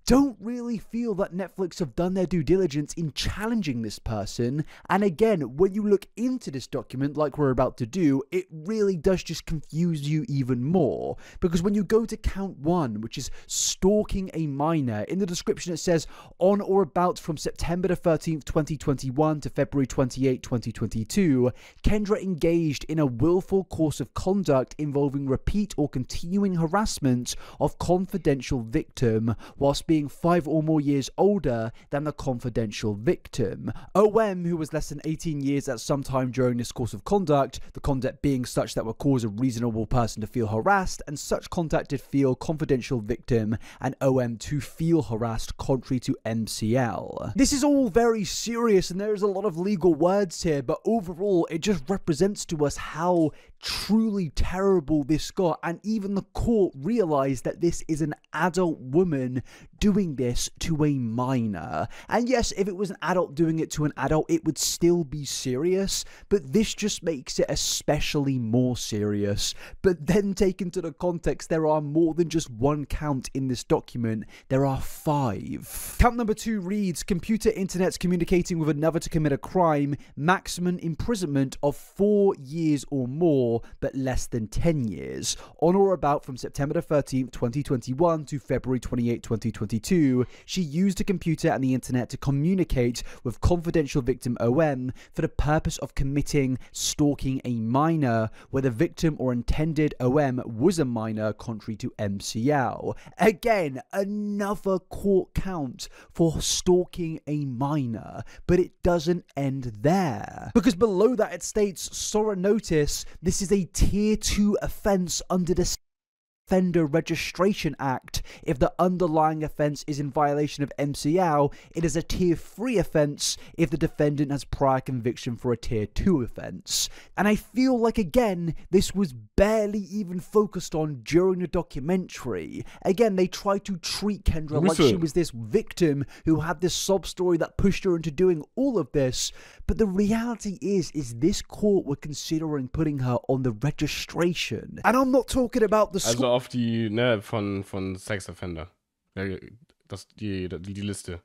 don't really feel that Netflix have done their due diligence in challenging this person. And again, when you look into this document like we're about to do, it really does just confuse you even more. Because when you go to count 1, which is stalking a minor, in the description it says, on or about from September the 13th, 2021 to February 28, 2022, Kendra engaged in a willful course of conduct involving repeat or continuing harassment of confidential victim whilst being being 5 or more years older than the confidential victim. OM, who was less than 18 years at some time during this course of conduct, the conduct being such that would cause a reasonable person to feel harassed, and such conduct did feel confidential victim and OM to feel harassed, contrary to MCL. This is all very serious and there is a lot of legal words here, but overall it just represents to us how truly terrible this got, and even the court realized that this is an adult woman doing this to a minor. And yes, if it was an adult doing it to an adult, it would still be serious, but this just makes it especially more serious. But then taken to the context, there are more than just one count in this document, there are 5. Count number 2 reads, computer internets communicating with another to commit a crime, maximum imprisonment of 4 years or more, but less than 10 years. On or about from September 13th, 2021 to February 28, 2022, she used a computer and the internet to communicate with confidential victim OM for the purpose of committing stalking a minor, where the victim or intended OM was a minor, contrary to MCL. Again, another court count for stalking a minor, but it doesn't end there. Because below that it states, saw a notice, this is a Tier 2 offence under the Offender Registration Act. If the underlying offence is in violation of MCL, it is a Tier 3 offence if the defendant has prior conviction for a Tier 2 offence. And I feel like, again, this was barely even focused on during the documentary. Again, they tried to treat Kendra like she was this victim who had this sob story that pushed her into doing all of this, but the reality is this court were considering putting her on the registration. And I'm not talking about the
auf die, ne, von Sex Offender. Die Liste.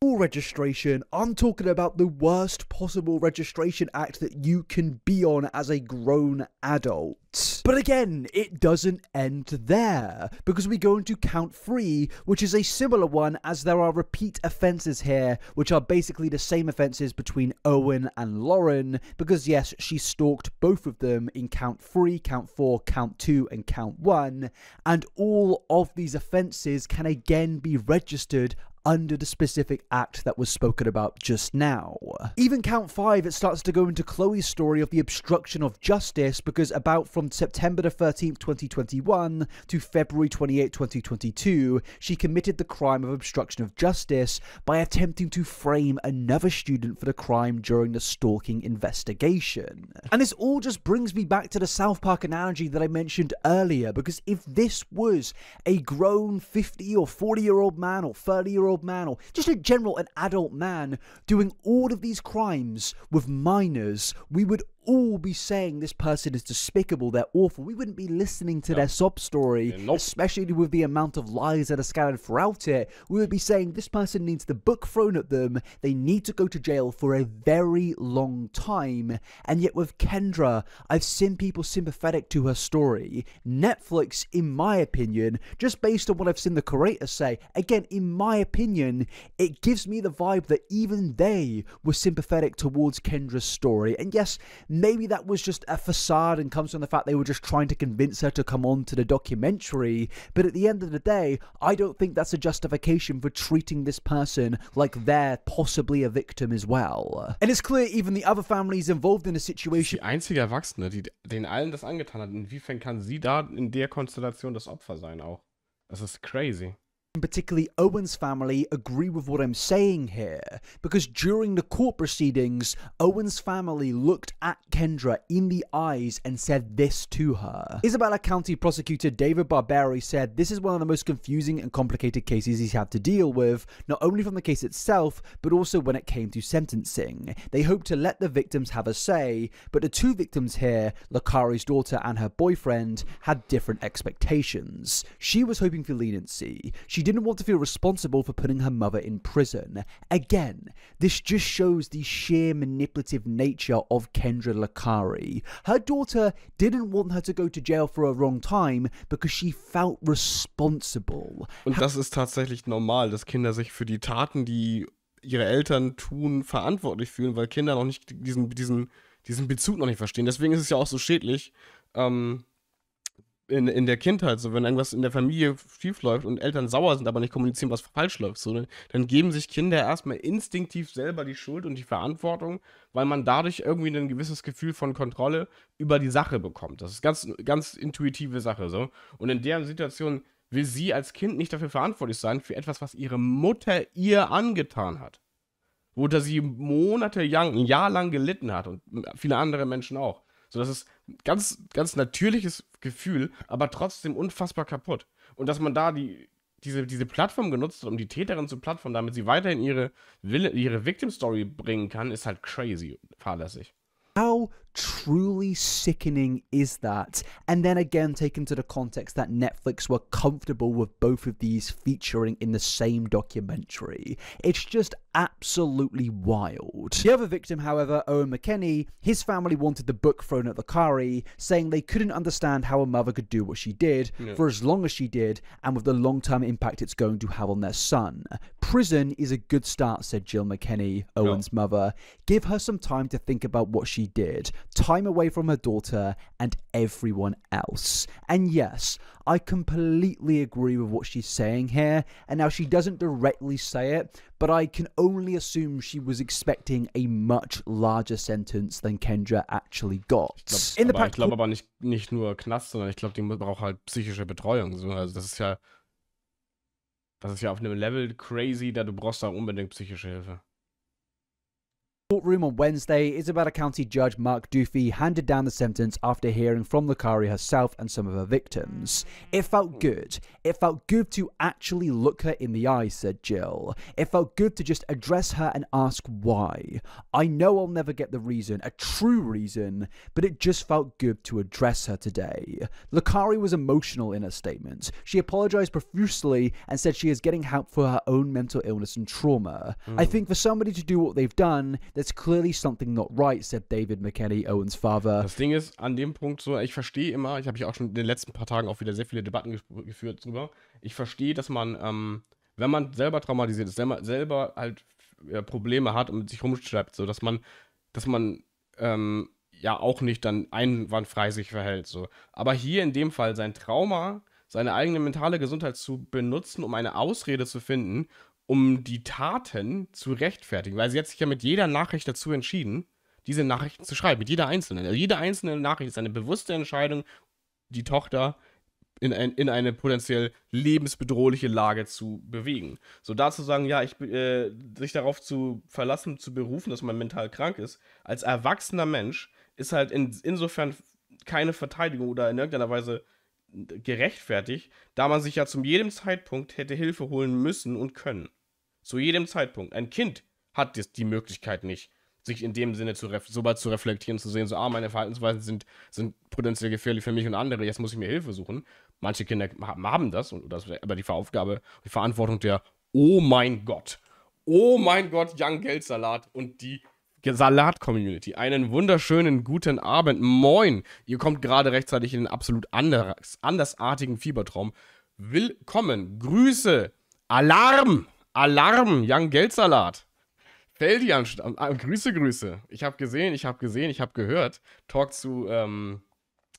Registration. I'm talking about the worst possible registration act that you can be on as a grown adult. But again, it doesn't end there, because we go into count 3, which is a similar one, as there are repeat offences here, which are basically the same offences between Owen and Lauren, because yes, she stalked both of them in count 3, count 4, count 2, and count 1, and all of these offences can again be registered under the specific act that was spoken about just now. Even count 5, it starts to go into Chloe's story of the obstruction of justice, because about from September the 13th, 2021 to February 28, 2022, she committed the crime of obstruction of justice by attempting to frame another student for the crime during the stalking investigation. And this all just brings me back to the South Park analogy that I mentioned earlier, because if this was a grown 50 or 40-year-old man or 30-year-old man, or just in general an adult man doing all of these crimes with minors, we would all be saying this person is despicable, they're awful. We wouldn't be listening to their sob story, especially with the amount of lies that are scattered throughout it. We would be saying this person needs the book thrown at them, they need to go to jail for a very long time. And yet with Kendra, I've seen people sympathetic to her story. Netflix, in my opinion, just based on what I've seen the creators say, again, in my opinion, it gives me the vibe that even they were sympathetic towards Kendra's story. And yes, maybe that was just a facade and comes from the fact they were just trying to convince her to come on to the documentary, but at the end of the day, I don't think that's a justification for treating this person like they're possibly a victim as well. And it's clear even the other families involved in the situation.
Die einzige Erwachsene, die den allen das angetan hat. Inwiefern kann sie da in der Konstellation das Opfer sein auch? Das ist crazy.
Particularly Owen's family, agree with what I'm saying here, because during the court proceedings, Owen's family looked at Kendra in the eyes and said this to her. Isabella County prosecutor David Barberi said this is one of the most confusing and complicated cases he's had to deal with, not only from the case itself, but also when it came to sentencing. They hope to let the victims have a say, but the two victims here, Lakari's daughter and her boyfriend, had different expectations. She was hoping for leniency. She didn't want to feel responsible for putting her mother in prison. Again, this just shows the sheer manipulative nature of Kendra Lakari. Her daughter didn't want her to go to jail for a wrong time because she felt responsible.
Und das ist tatsächlich normal, dass Kinder sich für die Taten, die ihre Eltern tun, verantwortlich fühlen, weil Kinder noch nicht diesen Bezug noch nicht verstehen. Deswegen ist es ja auch so schädlich, in der Kindheit, so wenn irgendwas in der Familie schief läuft und Eltern sauer sind, aber nicht kommunizieren, was falsch läuft, so, dann geben sich Kinder erstmal instinktiv selber die Schuld und die Verantwortung, weil man dadurch irgendwie ein gewisses Gefühl von Kontrolle über die Sache bekommt. Das ist ganz, ganz intuitive Sache, so. Und in der Situation will sie als Kind nicht dafür verantwortlich sein, für etwas, was ihre Mutter ihr angetan hat. Worunter sie monatelang, ein Jahr lang gelitten hat und viele andere Menschen auch. So, das ist ein ganz, ganz natürliches Gefühl, aber trotzdem unfassbar kaputt. Und dass man da diese Plattform genutzt hat, um die Täterin zu plattformen, damit sie weiterhin ihre Victim Story bringen kann, ist halt crazy fahrlässig.
How truly sickening is that? And then again, taken to the context that Netflix were comfortable with both of these featuring in the same documentary. It's just absolutely wild. The other victim, however, Owen McKenney, his family wanted the book thrown at the Kari, saying they couldn't understand how a mother could do what she did for as long as she did, and with the long-term impact it's going to have on their son. Prison is a good start, said Jill McKenney, Owen's mother. Give her some time to think about what she did. Time away from her daughter and everyone else. And yes, I completely agree with what she's saying here, and now she doesn't directly say it, but I can only assume she was expecting a much larger sentence than Kendra actually got.
Ich glaube aber nicht nur Knast, sondern ich glaube, die braucht halt psychische Betreuung. So, also das ist ja auf einem Level crazy, da du brauchst da unbedingt psychische Hilfe.
Courtroom on Wednesday, Isabella County Judge Mark Duffy handed down the sentence after hearing from Lakari herself and some of her victims. It felt good. It felt good to actually look her in the eye, said Jill. It felt good to just address her and ask why. I know I'll never get the reason, a true reason, but it just felt good to address her today. Lakari was emotional in her statement. She apologized profusely and said she is getting help for her own mental illness and trauma. I think for somebody to do what they've done, there's clearly something not right, said David McKenney, Owens' father.
Das Ding ist, an dem Punkt so, ich verstehe immer, ich habe ja auch schon in den letzten paar Tagen auch wieder sehr viele Debatten geführt drüber. Ich verstehe, dass man, wenn man selber traumatisiert ist, selber halt Probleme hat und mit sich rumschleppt, so, dass man ja auch nicht dann einwandfrei sich verhält, so. Aber hier in dem Fall sein Trauma, seine eigene mentale Gesundheit zu benutzen, um eine Ausrede zu finden, um die Taten zu rechtfertigen. Weil sie hat sich ja mit jeder Nachricht dazu entschieden, diese Nachrichten zu schreiben. Mit jeder einzelnen. Also jede einzelne Nachricht ist eine bewusste Entscheidung, die Tochter in eine potenziell lebensbedrohliche Lage zu bewegen. So dazu sagen, ja, sich darauf zu verlassen, zu berufen, dass man mental krank ist, als erwachsener Mensch, ist halt insofern keine Verteidigung oder in irgendeiner Weise gerechtfertigt, da man sich ja zu jedem Zeitpunkt hätte Hilfe holen müssen und können. Zu jedem Zeitpunkt. Ein Kind hat die Möglichkeit nicht, sich in dem Sinne so weit zu reflektieren, zu sehen, so, meine Verhaltensweisen sind potenziell gefährlich für mich und andere, jetzt muss ich mir Hilfe suchen. Manche Kinder haben das, aber die Aufgabe, die Verantwortung der oh mein Gott, Young Geldsalat und die Salat-Community. Einen wunderschönen guten Abend. Moin. Ihr kommt gerade rechtzeitig in einen absolut andersartigen Fiebertraum. Willkommen. Grüße. Alarm. Young Geldsalat. Feldi Grüße. Ich habe gehört. Talk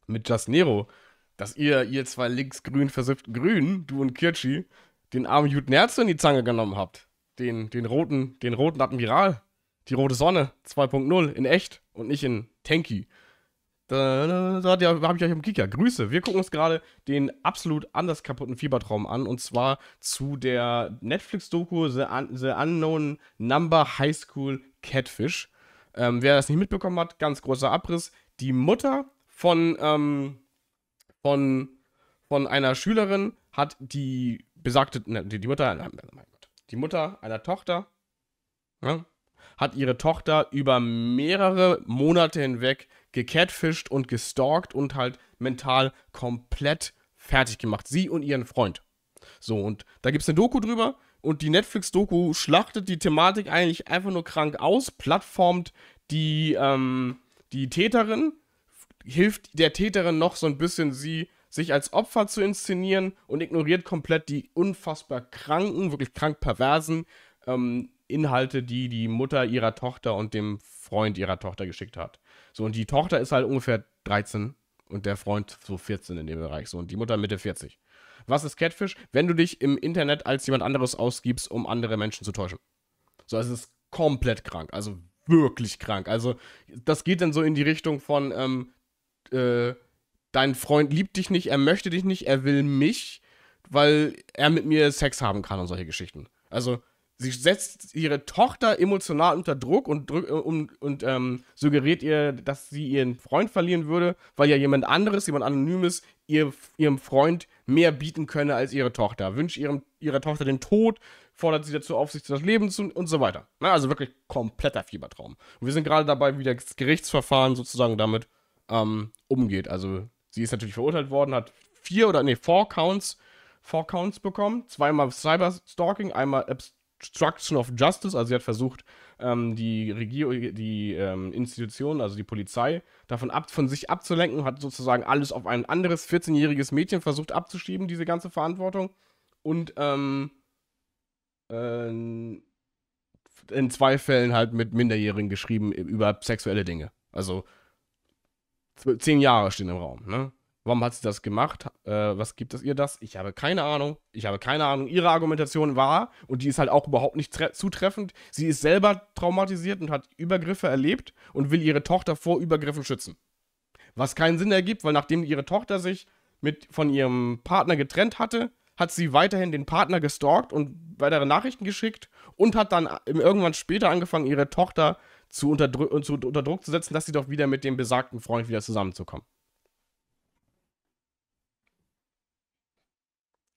mit Just Nero, dass ihr zwei linksgrün versifften Grünen, du und Kirchi, den armen Jud Nerze in die Zange genommen habt. Den roten Admiral. Die rote Sonne 2.0 in echt und nicht in Tanky. Da habe ich euch im Kicker. Grüße. Wir gucken uns gerade den absolut anders kaputten Fiebertraum an. Und zwar zu der Netflix-Doku The Unknown Number Highschool Catfish. Wer das nicht mitbekommen hat, ganz großer Abriss. Die Mutter von einer Schülerin hat die Mutter einer Tochter, ja, hat ihre Tochter über mehrere Monate hinweg gecatfisht und gestalkt und halt mental komplett fertig gemacht. Sie und ihren Freund. So, und da gibt es eine Doku drüber und die Netflix-Doku schlachtet die Thematik eigentlich einfach nur krank aus, plattformt die Täterin, hilft der Täterin noch so ein bisschen, sich als Opfer zu inszenieren und ignoriert komplett die unfassbar kranken, wirklich krank perversen Inhalte, die die Mutter ihrer Tochter und dem Freund ihrer Tochter geschickt hat. So, und die Tochter ist halt ungefähr 13 Und der Freund so 14 in dem Bereich. So, und die Mutter Mitte 40. Was ist Catfish? Wenn du dich im Internet als jemand anderes ausgibst, um andere Menschen zu täuschen. So, also es ist komplett krank. Also wirklich krank. Also das geht dann so in die Richtung von, dein Freund liebt dich nicht, er möchte dich nicht, er will mich, weil er mit mir Sex haben kann und solche Geschichten. Also sie setzt ihre Tochter emotional unter Druck und suggeriert ihr, dass sie ihren Freund verlieren würde, weil ja jemand anderes, jemand Anonymes, ihrem Freund mehr bieten könne als ihre Tochter. Wünscht ihrer Tochter den Tod, fordert sie dazu auf, sich das Leben zu und so weiter. Na, also wirklich kompletter Fiebertraum. Und wir sind gerade dabei, wie das Gerichtsverfahren sozusagen damit umgeht. Also sie ist natürlich verurteilt worden, hat 4 Counts bekommen. 2-mal Cyberstalking, einmal Obstruction of Justice, also sie hat versucht, die Institution, also die Polizei, von sich abzulenken, hat sozusagen alles auf ein anderes 14-jähriges Mädchen versucht abzuschieben, diese ganze Verantwortung. Und in 2 Fällen halt mit Minderjährigen geschrieben über sexuelle Dinge. Also 10 Jahre stehen im Raum, ne? Warum hat sie das gemacht? Was gibt es ihr das? Ich habe keine Ahnung. Ihre Argumentation war, und die ist halt auch überhaupt nicht zutreffend, sie ist selber traumatisiert und hat Übergriffe erlebt und will ihre Tochter vor Übergriffen schützen. Was keinen Sinn ergibt, weil nachdem ihre Tochter sich von ihrem Partner getrennt hatte, hat sie weiterhin den Partner gestalkt und weitere Nachrichten geschickt und hat dann irgendwann später angefangen, ihre Tochter unter Druck zu setzen, dass sie doch wieder mit dem besagten Freund wieder zusammenzukommen.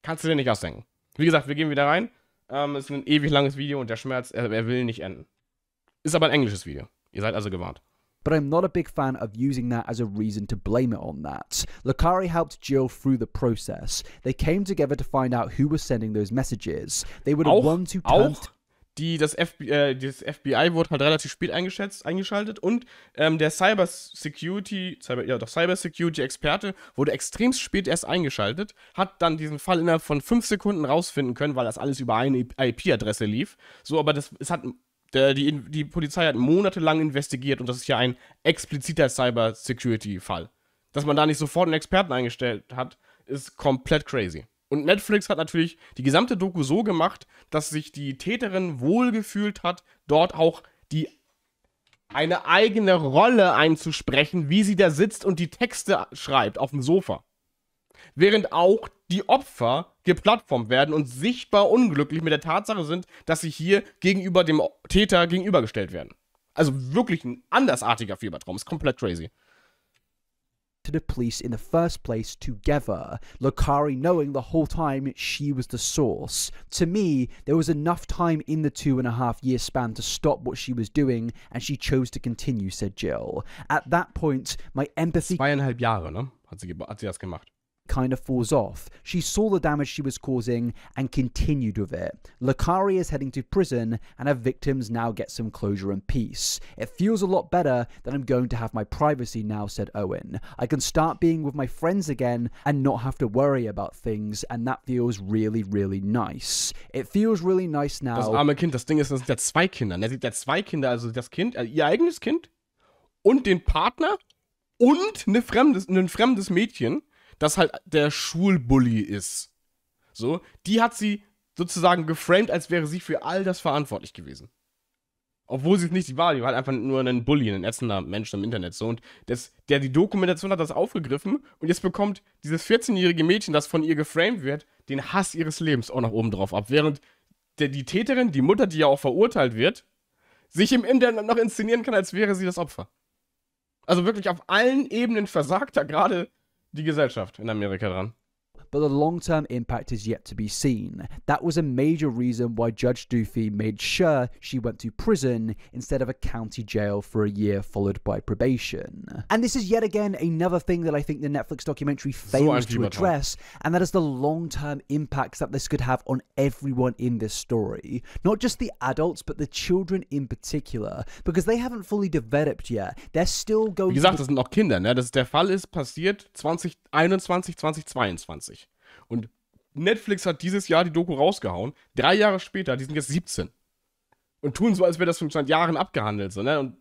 Kannst du dir nicht ausdenken. Wie gesagt, wir gehen wieder rein. Es ist ein ewig langes Video und der Schmerz, er will nicht enden. Ist aber ein englisches Video. Ihr seid also gewarnt.
But I'm not a big fan of using that as a reason to blame it on that. Lakari helped Jill through the process. They came together to find out who was sending those messages. They were the ones who turned...
Das FBI wurde halt relativ spät eingeschaltet und der Cybersecurity-Experte wurde extrem spät erst eingeschaltet, hat dann diesen Fall innerhalb von 5 Sekunden rausfinden können, weil das alles über eine IP-Adresse lief. So, aber die Polizei hat monatelang investigiert und das ist ja ein expliziter Cybersecurity-Fall. Dass man da nicht sofort einen Experten eingestellt hat, ist komplett crazy. Und Netflix hat natürlich die gesamte Doku so gemacht, dass sich die Täterin wohlgefühlt hat, dort auch eine eigene Rolle einzusprechen, wie sie da sitzt und die Texte schreibt auf dem Sofa. Während auch die Opfer geplattformt werden und sichtbar unglücklich mit der Tatsache sind, dass sie hier gegenüber dem Täter gegenübergestellt werden. Also wirklich ein andersartiger Fiebertraum. Ist komplett crazy.
To the police in the first place together, Lakari knowing the whole time she was the source. To me, there was enough time in the 2.5-year span to stop what she was doing, and she chose to continue, said Jill. At that point, my empathy...
2,5 Jahre, ne? Hat sie das gemacht.
Kind of falls off. She saw the damage she was causing and continued with it. Lakari is heading to prison and her victims now get some closure and peace. It feels a lot better that I'm going to have my privacy now, said Owen. I can start being with my friends again and not have to worry about things, and that feels really, really nice. It feels really nice now.
Das arme Kind, das Ding ist, das sind ja 2 Kinder. Er sieht ja 2 Kinder, also das Kind, ihr eigenes Kind und den Partner und ein fremdes Mädchen, das halt der Schulbully ist. So, die hat sie sozusagen geframed, als wäre sie für all das verantwortlich gewesen. Obwohl sie es nicht war, die war halt einfach nur ein Bully, ein ätzender Mensch im Internet. So, und die Dokumentation hat das aufgegriffen und jetzt bekommt dieses 14-jährige Mädchen, das von ihr geframed wird, den Hass ihres Lebens auch noch oben drauf ab. Während die Täterin, die Mutter, die ja auch verurteilt wird, sich im Internet noch inszenieren kann, als wäre sie das Opfer. Also wirklich auf allen Ebenen versagt da gerade die Gesellschaft in Amerika dran.
But the long-term impact is yet to be seen. That was a major reason why Judge Doofy made sure she went to prison instead of a county jail for a year followed by probation. And this is yet again another thing that I think the Netflix documentary fails to address, and that is the long-term impacts that this could have on everyone in this story. Not just the adults, but the children in particular, because they haven't fully developed yet. They're still going...
Wie gesagt, das sind noch Kinder, ne? Der Fall ist passiert 2021, 2022. Und Netflix hat dieses Jahr die Doku rausgehauen. 3 Jahre später, die sind jetzt 17. Und tun so, als wäre das schon seit Jahren abgehandelt. So, ne? Und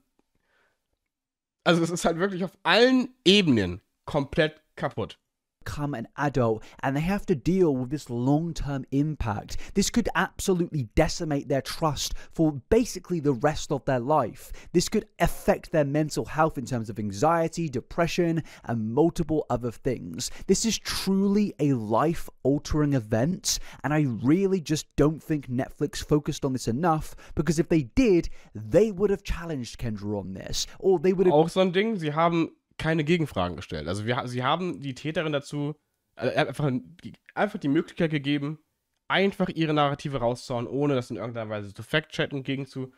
also es ist halt wirklich auf allen Ebenen komplett kaputt.
Become an adult and they have to deal with this long-term impact. This could absolutely decimate their trust for basically the rest of their life. This could affect their mental health in terms of anxiety, depression, and multiple other things. This is truly a life-altering event, and I really just don't think Netflix focused on this enough, because if they did, they would have challenged Kendra on this, or they would have...
Auch so ein Ding, sie haben keine Gegenfragen gestellt. Also sie haben die Täterin dazu einfach die Möglichkeit gegeben, einfach ihre Narrative rauszuhauen, ohne das in irgendeiner Weise zu fact-checken, gegen zu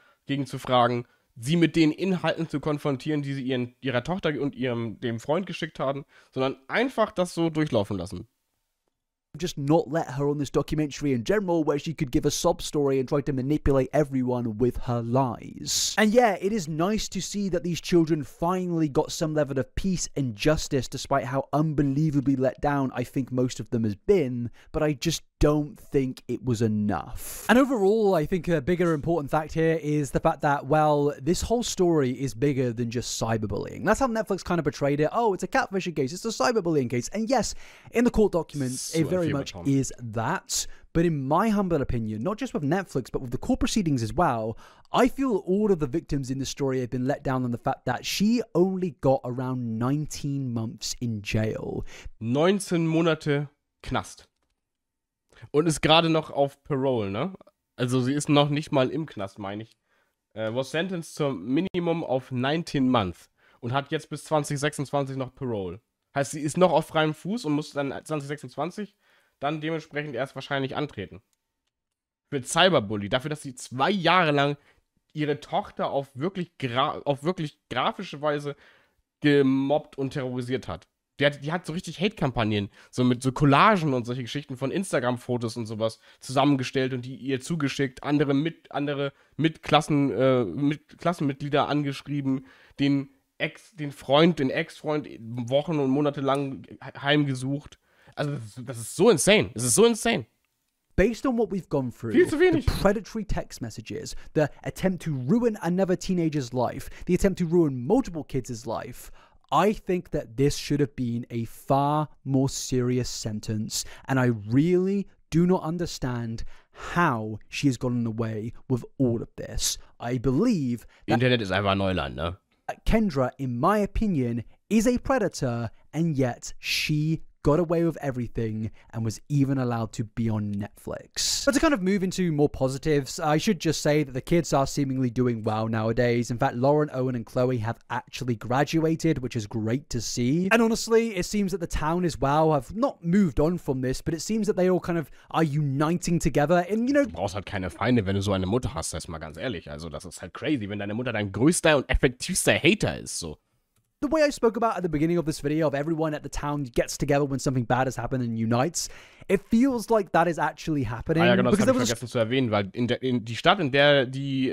fragen, sie mit den Inhalten zu konfrontieren, die sie ihrer Tochter und dem Freund geschickt haben, sondern einfach das so durchlaufen lassen.
Just not let her on this documentary in general, where she could give a sob story and try to manipulate everyone with her lies. And yeah, it is nice to see that these children finally got some level of peace and justice, despite how unbelievably let down I think most of them has been, but I just don't think it was enough. And overall, I think a bigger important fact here is the fact that, well, this whole story is bigger than just cyberbullying. That's how Netflix kind of portrayed it. Oh, it's a catfishing case, it's a cyberbullying case. And yes, in the court documents, it very much is that. But in my humble opinion, not just with Netflix, but with the court proceedings as well, I feel all of the victims in the story have been let down on the fact that she only got around 19 months in jail.
19 Monate Knast. Und ist gerade noch auf Parole, ne? Also sie ist noch nicht mal im Knast, meine ich. Was sentenced zum Minimum auf 19 months und hat jetzt bis 2026 noch Parole. Heißt, sie ist noch auf freiem Fuß und muss dann 2026 dann dementsprechend erst wahrscheinlich antreten. Für Cyberbully, dafür, dass sie 2 Jahre lang ihre Tochter auf wirklich grafische Weise gemobbt und terrorisiert hat. Die hat so richtig Hate-Kampagnen, so mit so Collagen und solche Geschichten von Instagram-Fotos und sowas zusammengestellt und die ihr zugeschickt, andere Klassenmitglieder angeschrieben, den Ex-Freund Wochen und Monate lang heimgesucht. Also das ist so insane. Es ist so insane.
Based on what we've gone through, the predatory text messages, the attempt to ruin another teenager's life, the attempt to ruin multiple kids' life, I think that this should have been a far more serious sentence, and I really do not understand how she has gotten away with all of this. I believe that
Internet ist einfach Neuland, ne?
Kendra, in my opinion, is a predator, and yet she got away with everything and was even allowed to be on Netflix. But to kind of move into more positives, I should just say that the kids are seemingly doing well nowadays. In fact, Lauren, Owen, and Chloe have actually graduated, which is great to see. And honestly, it seems that the town as well have not moved on from this, but it seems that they all kind of are uniting together. And, you know,
du brauchst halt keine Feinde, wenn du so eine Mutter hast, das ist mal ganz ehrlich. Also das ist halt crazy, wenn deine Mutter dein größter und effektivster Hater ist, so.
The way I spoke about at the beginning of this video, of everyone at the town gets together when something bad has happened and unites, it feels like that is actually happening.
Ah ja, genau, das habe ich vergessen zu erwähnen, weil in die Stadt, in der die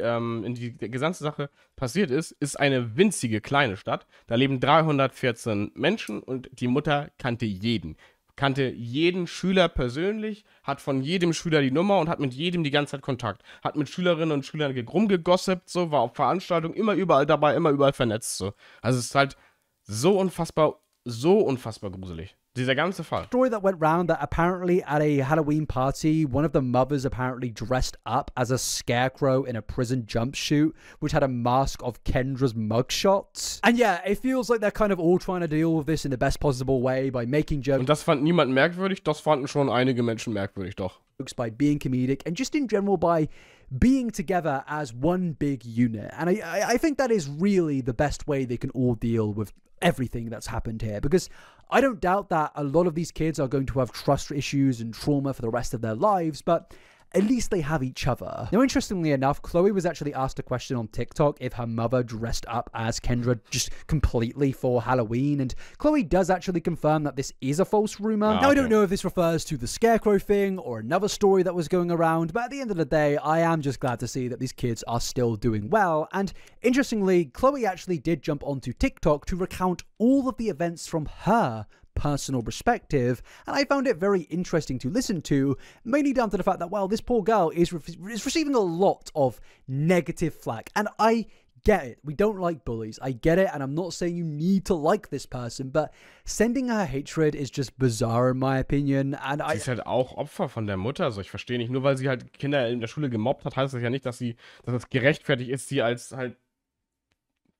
gesamte Sache passiert ist, ist eine winzige kleine Stadt. Da leben 314 Menschen und die Mutter kannte jeden. Kannte jeden Schüler persönlich, hat von jedem Schüler die Nummer und hat mit jedem die ganze Zeit Kontakt. Hat mit Schülerinnen und Schülern rumgegossipt, so, war auf Veranstaltungen immer überall dabei, immer überall vernetzt, so. Also es ist halt so unfassbar gruselig. Dieser ganze Fall.
Story that went round that apparently at a Halloween party, one of the mothers apparently dressed up as a scarecrow in a prison jumpsuit, which had a mask of Kendra's mugshot. And yeah, it feels like they're kind of all trying to deal with this in the best possible way by making jokes.
Und das fand niemand merkwürdig, das fanden schon einige Menschen merkwürdig, doch.
By being comedic and just in general by being together as one big unit. And I think that is really the best way they can all deal with everything that's happened here, because I don't doubt that a lot of these kids are going to have trust issues and trauma for the rest of their lives, but at least they have each other. Now, interestingly enough, Chloe was actually asked a question on TikTok if her mother dressed up as Kendra just completely for Halloween, and Chloe does actually confirm that this is a false rumor. Now, I don't know if this refers to the scarecrow thing or another story that was going around, but at the end of the day, I am just glad to see that these kids are still doing well. And interestingly, Chloe actually did jump onto TikTok to recount all of the events from her personal perspective, and I found it very interesting to listen to, mainly down to the fact that, well, this poor girl is receiving a lot of negative flack, and I get it. We don't like bullies. I get it, and I'm not saying you need to like this person, but sending her hatred is just bizarre in my opinion. And
Sie ist halt auch Opfer von der Mutter. Also ich verstehe nicht, nur weil sie halt Kinder in der Schule gemobbt hat, heißt das ja nicht, dass es gerechtfertigt ist, sie als halt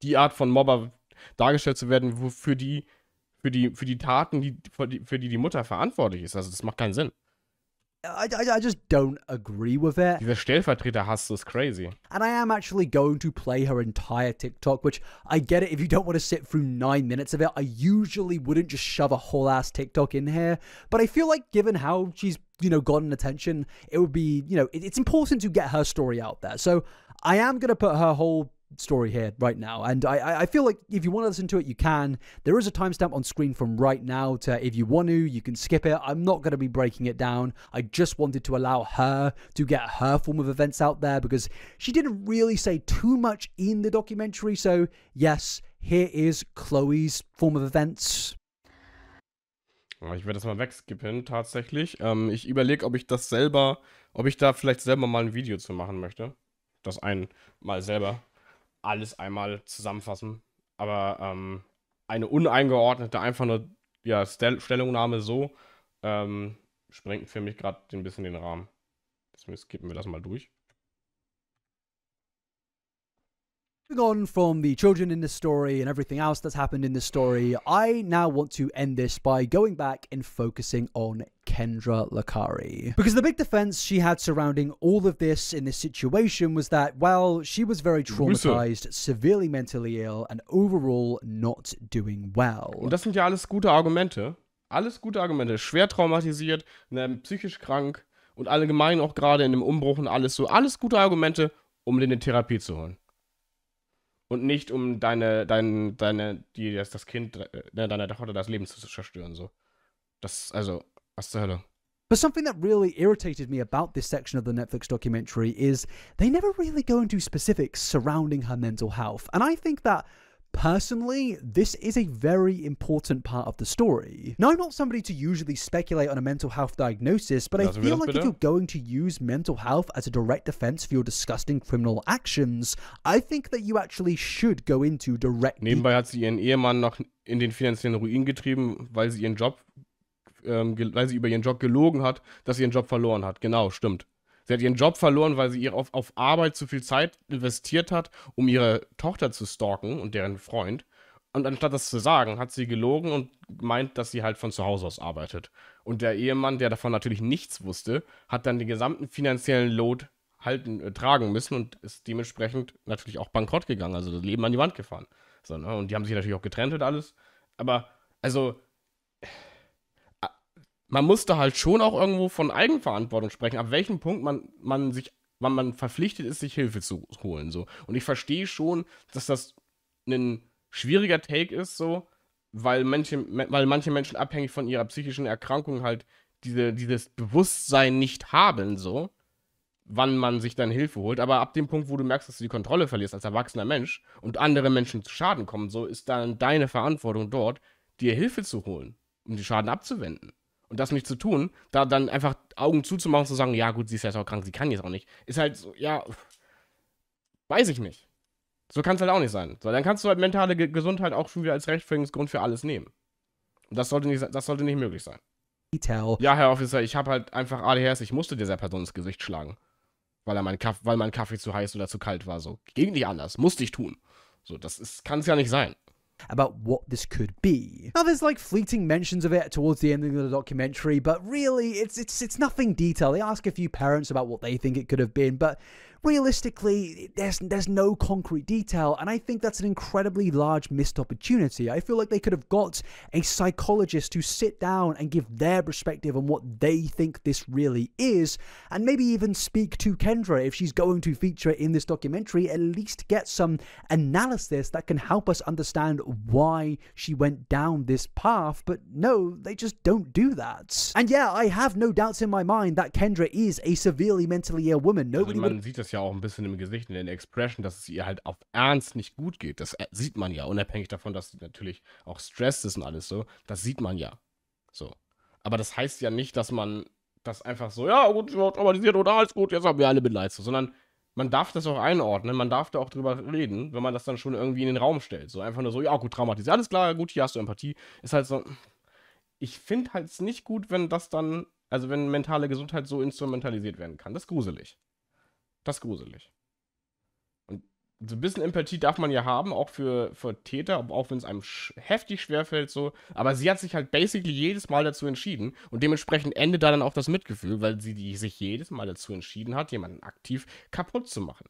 die Art von Mobber dargestellt zu werden, für die Taten, für die Mutter verantwortlich ist. Also das macht keinen Sinn.
I just don't agree with it.
Dieser Stellvertreter-Hass ist crazy.
And I am actually going to play her entire TikTok, which I get it if you don't want to sit through 9 minutes of it. I usually wouldn't just shove a whole ass TikTok in here, but I feel like given how she's, gotten attention, it would be, it's important to get her story out there. So I am going to put her whole story here right now, and I feel like if you want to listen to it, you can. There is a timestamp on screen from right now to, if you want to, you can skip it. I'm not going to be breaking it down. I just wanted to allow her to get her form of events out there because she didn't really say too much in the documentary. So yes, here is Chloe's form of events.
Ich werde das mal wegskippen, tatsächlich. Ich überlege, ob ich da vielleicht selber mal ein Video zu machen möchte. Das mal selber alles einmal zusammenfassen. Aber eine uneingeordnete, einfach nur Stellungnahme so, sprengt für mich gerade ein bisschen den Rahmen. Deswegen skippen wir das mal durch.
Moving on from the children in this story and everything else that's happened in this story, I now want to end this by going back and focusing on Kendra Lakari. Because the big defense she had surrounding all of this in this situation was that, well, she was very traumatized, severely mentally ill, and overall not doing well.
Und das sind ja alles gute Argumente. Alles gute Argumente. Schwer traumatisiert, psychisch krank und allgemein auch gerade in einem Umbruch und alles so. Alles gute Argumente, um dir eine Therapie zu holen. Und nicht, um das Kind deiner Tochter das Leben zu zerstören, so. Also, was zur Hölle.
But something that really irritated me about this section of the Netflix documentary is they never really go into specifics surrounding her mental health. And I think that, personally, this is a very important part of the story. Now, I'm not somebody to usually speculate on a mental health diagnosis, but I feel like if you're going to use mental health as a direct defense for your disgusting criminal actions, I think that you actually should go into direct...
Nebenbei hat sie ihren Ehemann noch in den finanziellen Ruin getrieben, weil sie über ihren Job gelogen hat, dass sie ihren Job verloren hat. Genau, stimmt. Sie hat ihren Job verloren, weil sie auf Arbeit zu viel Zeit investiert hat, um ihre Tochter zu stalken und deren Freund. Und anstatt das zu sagen, hat sie gelogen und meint, dass sie halt von zu Hause aus arbeitet. Und der Ehemann, der davon natürlich nichts wusste, hat dann den gesamten finanziellen Load tragen müssen und ist dementsprechend natürlich auch bankrott gegangen, also das Leben an die Wand gefahren. So, ne? Und die haben sich natürlich auch getrennt und alles. Aber, also... Man musste halt schon auch irgendwo von Eigenverantwortung sprechen, ab welchem Punkt man verpflichtet ist, sich Hilfe zu holen. So. Und ich verstehe schon, dass das ein schwieriger Take ist, so, weil manche Menschen abhängig von ihrer psychischen Erkrankung halt dieses Bewusstsein nicht haben, so, wann man sich dann Hilfe holt. Aber ab dem Punkt, wo du merkst, dass du die Kontrolle verlierst als erwachsener Mensch und andere Menschen zu Schaden kommen, so ist dann deine Verantwortung dort, dir Hilfe zu holen, um die Schaden abzuwenden. Und das nicht zu tun, da dann einfach Augen zuzumachen und zu sagen, ja gut, sie ist jetzt auch krank, sie kann jetzt auch nicht, ist halt so, ja, weiß ich nicht. So kann es halt auch nicht sein. So, dann kannst du halt mentale Gesundheit auch schon wieder als Rechtfertigungsgrund für alles nehmen. Und das sollte nicht möglich sein. Ja, Herr Officer, ich habe halt einfach ADHS, ich musste dieser Person ins Gesicht schlagen. Weil mein Kaffee zu heiß oder zu kalt war, so. Ging nicht anders, musste ich tun. So, kann es ja nicht sein.
About what this could be. Now, there's like fleeting mentions of it towards the ending of the documentary, but really, it's nothing detailed. They ask a few parents about what they think it could have been, but realistically, there's no concrete detail, and I think that's an incredibly large missed opportunity. I feel like they could have got a psychologist to sit down and give their perspective on what they think this really is, and maybe even speak to Kendra if she's going to feature in this documentary, at least get some analysis that can help us understand why she went down this path, but no, they just don't do that. And yeah, I have no doubts in my mind that Kendra is a severely mentally ill woman. Nobody
man sieht das ja auch ein bisschen im Gesicht, in den Expression, dass es ihr halt auf Ernst nicht gut geht. Das sieht man ja, unabhängig davon, dass sie natürlich auch stressed ist und alles so. Das sieht man ja. So. Aber das heißt ja nicht, dass man das einfach so, ja gut, traumatisiert oder alles gut, jetzt haben wir alle Mitleid. Sondern man darf das auch einordnen, man darf da auch drüber reden, wenn man das dann schon irgendwie in den Raum stellt. So einfach nur so, ja gut, traumatisiert, alles klar, gut, hier hast du Empathie. Ist halt so, ich finde halt es nicht gut, wenn das dann, also wenn mentale Gesundheit so instrumentalisiert werden kann. Das ist gruselig. Das ist gruselig. Und so ein bisschen Empathie darf man ja haben, auch für Täter, auch wenn es einem heftig schwerfällt, so. Aber sie hat sich halt basically jedes Mal dazu entschieden und dementsprechend endet da dann auch das Mitgefühl, weil sie sich jedes Mal dazu entschieden hat, jemanden aktiv kaputt zu machen.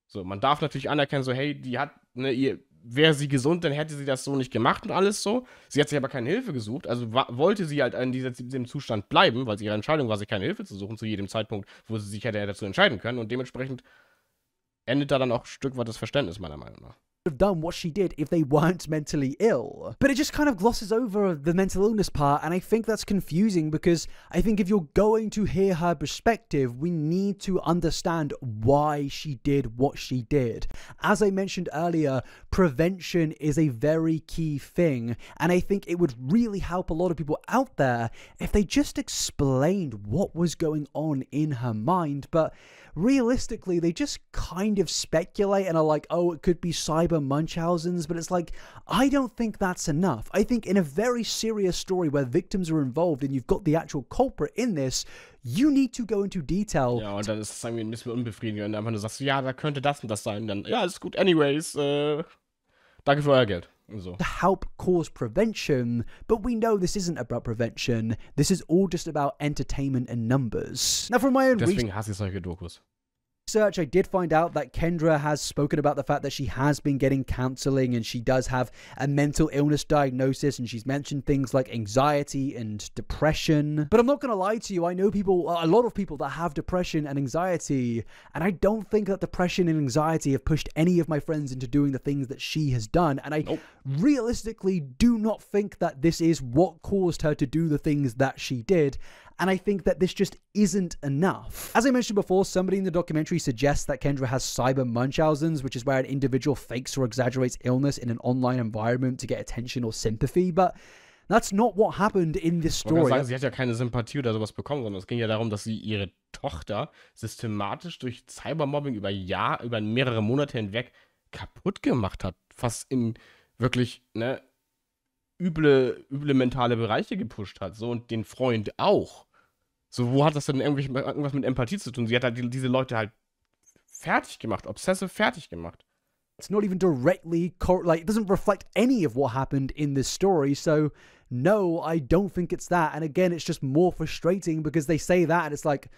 So, man darf natürlich anerkennen, so, hey, die hat, ne, wäre sie gesund, dann hätte sie das so nicht gemacht und alles so. Sie hat sich aber keine Hilfe gesucht, also wollte sie halt in diesem Zustand bleiben, weil es ihre Entscheidung war, sich keine Hilfe zu suchen, zu jedem Zeitpunkt, wo sie sich hätte dazu entscheiden können und dementsprechend endet da dann auch ein Stück weit das Verständnis, meiner Meinung nach.
Have done what she did if they weren't mentally ill. But it just kind of glosses over the mental illness part, and I think that's confusing because I think if you're going to hear her perspective, we need to understand why she did what she did. As I mentioned earlier, prevention is a very key thing, and I think it would really help a lot of people out there if they just explained what was going on in her mind, but realistically, they just kind of speculate and are like, oh, it could be cyber Munchausen's, but it's like, I don't think that's enough. I think in a very serious story where victims are involved and you've got the actual culprit in this, you need to go into detail.
Ja, und dann ist es irgendwie ein bisschen unbefriedigend, wenn du einfach nur sagst, ja, da könnte das und das sein. Dann, ja, ist gut, anyways, danke für euer Geld. So.
To help cause prevention, but we know this isn't about prevention. This is all just about entertainment and numbers. Now, from my own
Deswegen hasse ich solche Dokus.
research, I did find out that Kendra has spoken about the fact that she has been getting counseling and she does have a mental illness diagnosis, and she's mentioned things like anxiety and depression. But I'm not going to lie to you, I know a lot of people that have depression and anxiety, and I don't think that depression and anxiety have pushed any of my friends into doing the things that she has done, and I realistically do not think that this is what caused her to do the things that she did. And I think that this just isn't enough. As I mentioned before, somebody in the documentary suggests that Kendra has cyber Munchausen's, which is where an individual fakes or exaggerates illness in an online environment to get attention or sympathy, but that's not what happened in this story.
Ich kann sagen, sie hat ja keine Sympathie oder sowas bekommen, sondern es ging ja darum, dass sie ihre Tochter systematisch durch Cybermobbing über mehrere Monate hinweg kaputt gemacht hat. Fast in wirklich, ne, üble mentale Bereiche gepusht hat, so, und den Freund auch. So, wo hat das denn irgendwas mit Empathie zu tun? Sie hat halt diese Leute halt fertig gemacht, obsessive fertig gemacht.
It's not even directly, it doesn't reflect any of what happened in this story, so no, I don't think it's that. And again, it's just more frustrating because they say that and it's like,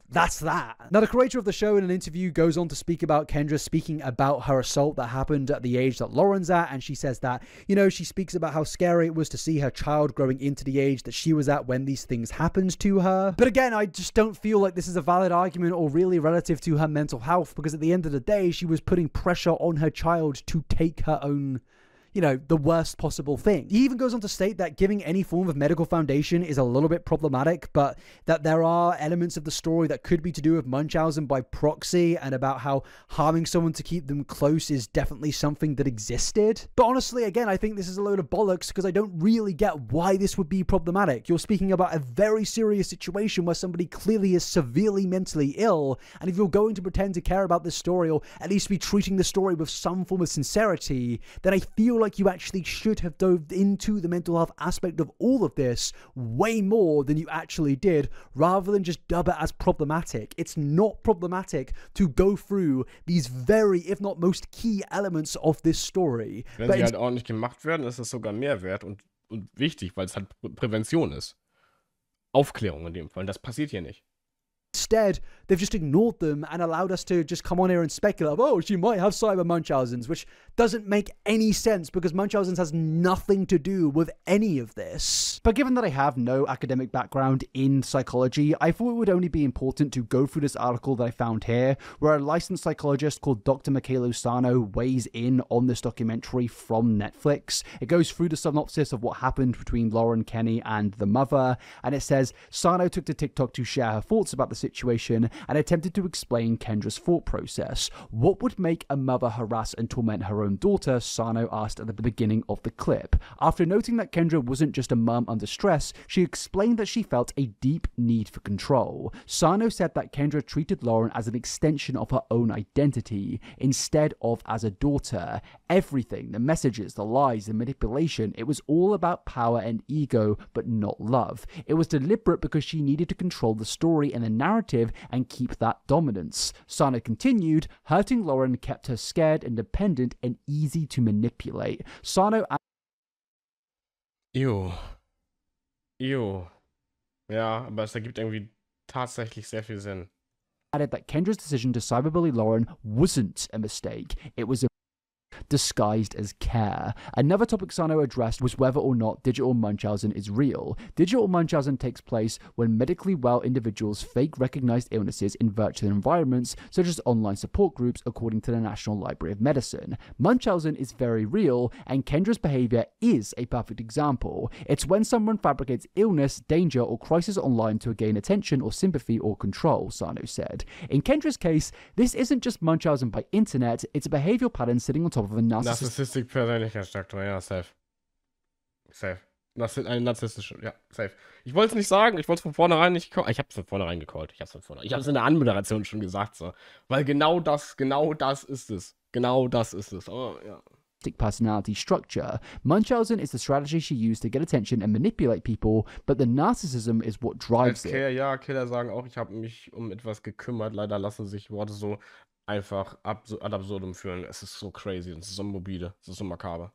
that's that. Now, the creator of the show in an interview goes on to speak about Kendra speaking about her assault that happened at the age that Lauren's at, and she says that, you know, she speaks about how scary it was to see her child growing into the age that she was at when these things happened to her. But again, I just don't feel like this is a valid argument or really relative to her mental health, because at the end of the day, she was putting pressure on her child to take her own, you know, the worst possible thing. He even goes on to state that giving any form of medical foundation is a little bit problematic, but that there are elements of the story that could be to do with Munchausen by proxy, and about how harming someone to keep them close is definitely something that existed. But honestly, again, I think this is a load of bollocks because I don't really get why this would be problematic. You're speaking about a very serious situation where somebody clearly is severely mentally ill, and if you're going to pretend to care about this story, or at least be treating the story with some form of sincerity, then I feel like you actually should have dove into the mental health aspect of all of this way more than you actually did, rather than just dub it as problematic. It's not problematic to go through these very, if not most key elements of this story.
Wenn sie halt ordentlich gemacht werden, ist das sogar Mehrwert und wichtig, weil es halt Prävention ist. Aufklärung in dem Fall. Und das passiert hier nicht.
Instead, they've just ignored them and allowed us to just come on here and speculate, oh, she might have cyber Munchausen's, which doesn't make any sense because Munchausen's has nothing to do with any of this. But given that I have no academic background in psychology, I thought it would only be important to go through this article that I found here, where a licensed psychologist called Dr. Michaelo Sano weighs in on this documentary from Netflix. It goes through the synopsis of what happened between Lauren, Kenny, and the mother, and it says, Sano took to TikTok to share her thoughts about the situation and attempted to explain Kendra's thought process. What would make a mother harass and torment her own daughter? Sano asked at the beginning of the clip. After noting that Kendra wasn't just a mum under stress, she explained that she felt a deep need for control. Sano said that Kendra treated Lauren as an extension of her own identity, instead of as a daughter. Everything, the messages, the lies, the manipulation, it was all about power and ego, but not love. It was deliberate because she needed to control the story and the narrative and keep that dominance. Sano continued, hurting Lauren kept her scared and dependent and easy to manipulate. Sano...
Jo. Ja, aber es ergibt irgendwie tatsächlich sehr viel Sinn.
Added that Kendra's decision to cyberbully Lauren wasn't a mistake. It was a disguised as care. Another topic Sano addressed was whether or not digital Munchausen is real. Digital Munchausen takes place when medically well individuals fake recognized illnesses in virtual environments, such as online support groups, according to the National Library of Medicine. Munchausen is very real, and Kendra's behavior is a perfect example. It's when someone fabricates illness, danger, or crisis online to gain attention or sympathy or control, Sano said. In Kendra's case, this isn't just Munchausen by internet, it's a behavioral pattern sitting on top of a
Narzisstische Persönlichkeitsstörung, ja, safe. Eine narzisstische, ja, safe. Ich wollte es nicht sagen, ich wollte es von vornherein nicht callen. Ich habe es von vornherein gecallt. Ich habe es in der Anmoderation schon gesagt, so. Weil genau das ist es. Genau das ist es. Oh, ja.
Personality structure. Munchausen is the strategy she used to get attention and manipulate people, but the narcissism is what drives it.
Ja, Killer sagen auch, ich habe mich um etwas gekümmert. Leider lassen sich Worte so einfach ad absurdum führen. Es ist so crazy, es ist so morbide, es ist so makaber.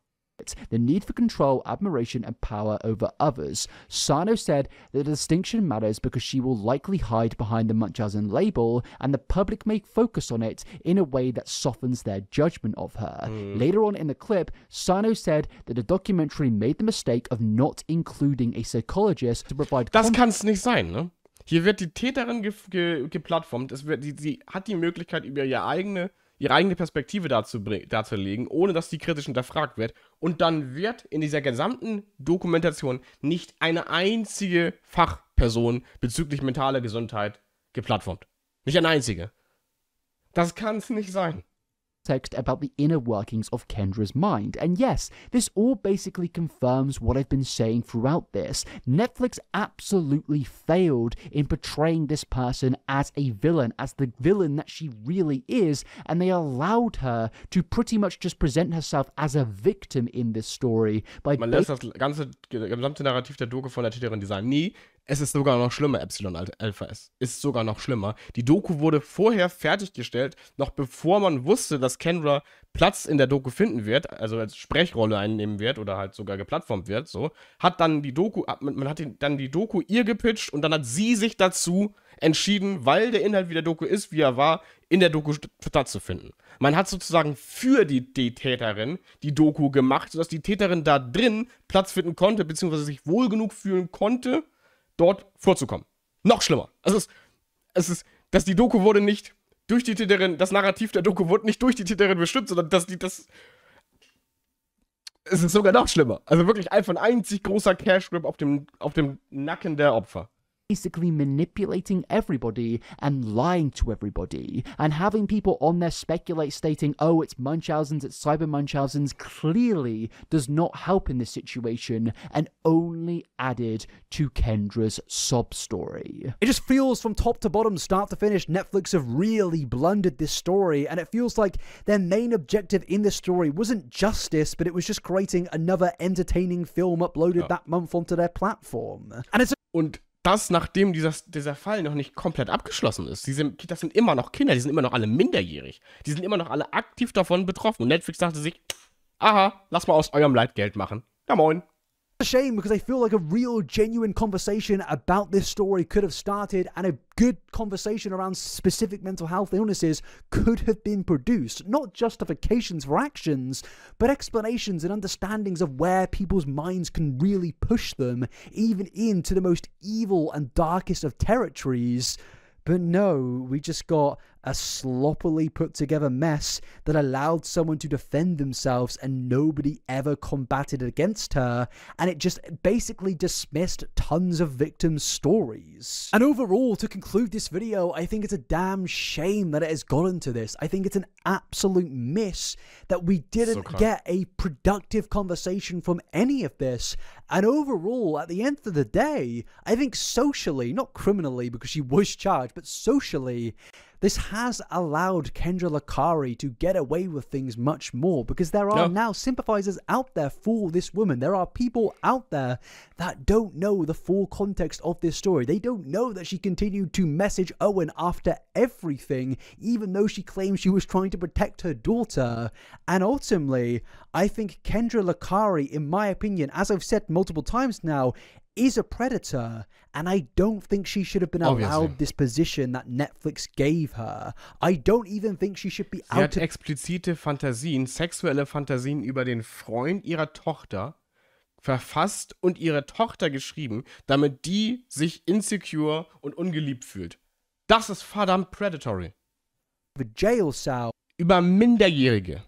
The need for control, admiration, and power over others. Sano said that the distinction matters because she will likely hide behind the Munchausen label, and the public may focus on it in a way that softens their judgment of her. Later on in the clip, Sano said that the documentary made the mistake of not including a psychologist to provide...
Das kann es nicht sein, ne? Hier wird die Täterin geplattformt. Sie hat die Möglichkeit, über ihre eigene Perspektive darzulegen, ohne dass die kritisch hinterfragt wird. Und dann wird in dieser gesamten Dokumentation nicht eine einzige Fachperson bezüglich mentaler Gesundheit geplattformt. Nicht eine einzige. Das kann es nicht sein.
Text about the inner workings of Kendra's mind. And yes, this all basically confirms what I've been saying throughout this. Netflix absolutely failed in portraying this person as a villain, as the villain that she really is, and they allowed her to pretty much just present herself as a victim in this story.
Man lässt das gesamte Narrativ der Doku von der Täterin designen. Nee, es ist sogar noch schlimmer, Epsilon Alpha S. Ist sogar noch schlimmer. Die Doku wurde vorher fertiggestellt, noch bevor man wusste, dass Kendra Platz in der Doku finden wird, also als Sprechrolle einnehmen wird oder halt sogar geplattformt wird, so, man hat dann die Doku ihr gepitcht und dann hat sie sich dazu entschieden, weil der Inhalt wie der Doku ist, wie er war, in der Doku stattzufinden. Man hat sozusagen für die Täterin die Doku gemacht, sodass die Täterin da drin Platz finden konnte, beziehungsweise sich wohl genug fühlen konnte, dort vorzukommen. Noch schlimmer. Es ist, dass die Doku wurde nicht durch die Täterin, das Narrativ der Doku wurde nicht durch die Täterin bestimmt, sondern es ist sogar noch schlimmer. Also wirklich einfach ein einzig großer Cash Grab auf dem Nacken der Opfer.
Basically manipulating everybody and lying to everybody and having people on there speculate stating, oh, it's Munchausen's, it's cyber Munchausen's, clearly does not help in this situation and only added to Kendra's sob story. It just feels from top to bottom, start to finish, Netflix have really blundered this story, and it feels like their main objective in this story wasn't justice, but it was just creating another entertaining film uploaded that month onto their platform. And it's
das, nachdem dieser Fall noch nicht komplett abgeschlossen ist. Das sind immer noch Kinder, die sind immer noch alle minderjährig. Die sind immer noch alle aktiv davon betroffen. Und Netflix dachte sich, aha, lass mal aus eurem Leid Geld machen. Ja, moin.
a shame because I feel like a real genuine conversation about this story could have started and a good conversation around specific mental health illnesses could have been produced. Not justifications for actions, but explanations and understandings of where people's minds can really push them, even into the most evil and darkest of territories. But no, we just got a sloppily put together mess that allowed someone to defend themselves and nobody ever combated against her, and it just basically dismissed tons of victims' stories. And overall, to conclude this video, I think it's a damn shame that it has gotten to this. I think it's an absolute miss that we didn't get a productive conversation from any of this. And overall, at the end of the day, I think socially, not criminally because she was charged, but socially, this has allowed Kendra Lakari to get away with things much more, because there are now sympathizers out there for this woman. There are people out there that don't know the full context of this story. They don't know that she continued to message Owen after everything, even though she claimed she was trying to protect her daughter. And ultimately, I think Kendra Lakari, in my opinion, as I've said multiple times now, is a predator, and I don't think she should have been allowed this position that Netflix gave her. I don't even think she should be
Sie hat explizite Fantasien, sexuelle Fantasien über den Freund ihrer Tochter verfasst und ihre Tochter geschrieben, damit die sich insecure und ungeliebt fühlt. Das ist verdammt predatory.
The jail cell.
Über Minderjährige.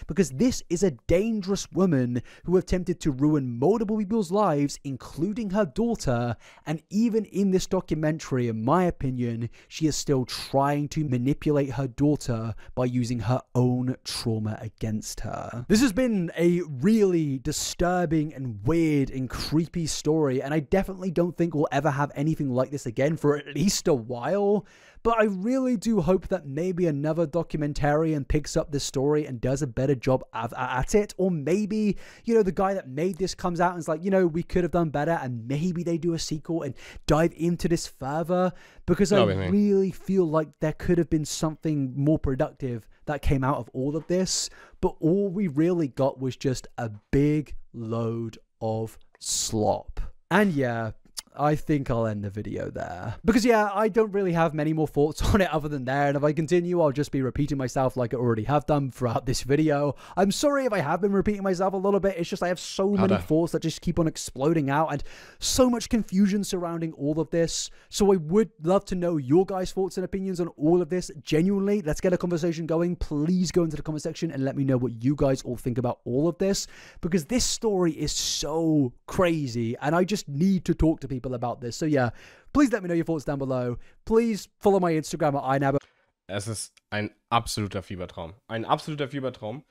Because this is a dangerous woman who attempted to ruin multiple people's lives, including her daughter, and even in this documentary, in my opinion, she is still trying to manipulate her daughter by using her own trauma against her. This has been a really disturbing and weird and creepy story, and I definitely don't think we'll ever have anything like this again for at least a while. But I really do hope that maybe another documentarian picks up this story and does a better job at it. Or maybe, you know, the guy that made this comes out and is like, you know, we could have done better, and maybe they do a sequel and dive into this further. Because I really feel like there could have been something more productive that came out of all of this. But all we really got was just a big load of slop. And yeah, I think I'll end the video there. Because yeah, I don't really have many more thoughts on it other than there, and if I continue, I'll just be repeating myself like I already have done throughout this video. I'm sorry if I have been repeating myself a little bit. It's just I have so many thoughts that just keep on exploding out, and so much confusion surrounding all of this. So I would love to know your guys' thoughts and opinions on all of this. Genuinely, let's get a conversation going. Please go into the comment section and let me know what you guys all think about all of this, because this story is so crazy, and I just need to talk to people about this. So yeah, please let me know your thoughts down below. Please follow my Instagram at inabo.
Es ist ein absoluter Fiebertraum. Ein absoluter Fiebertraum.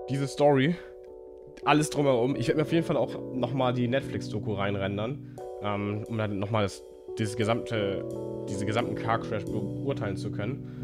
Diese Story, alles drumherum. Ich werde mir auf jeden Fall auch nochmal die Netflix-Doku reinrendern, um dann nochmal diese gesamten Car Crash beurteilen zu können.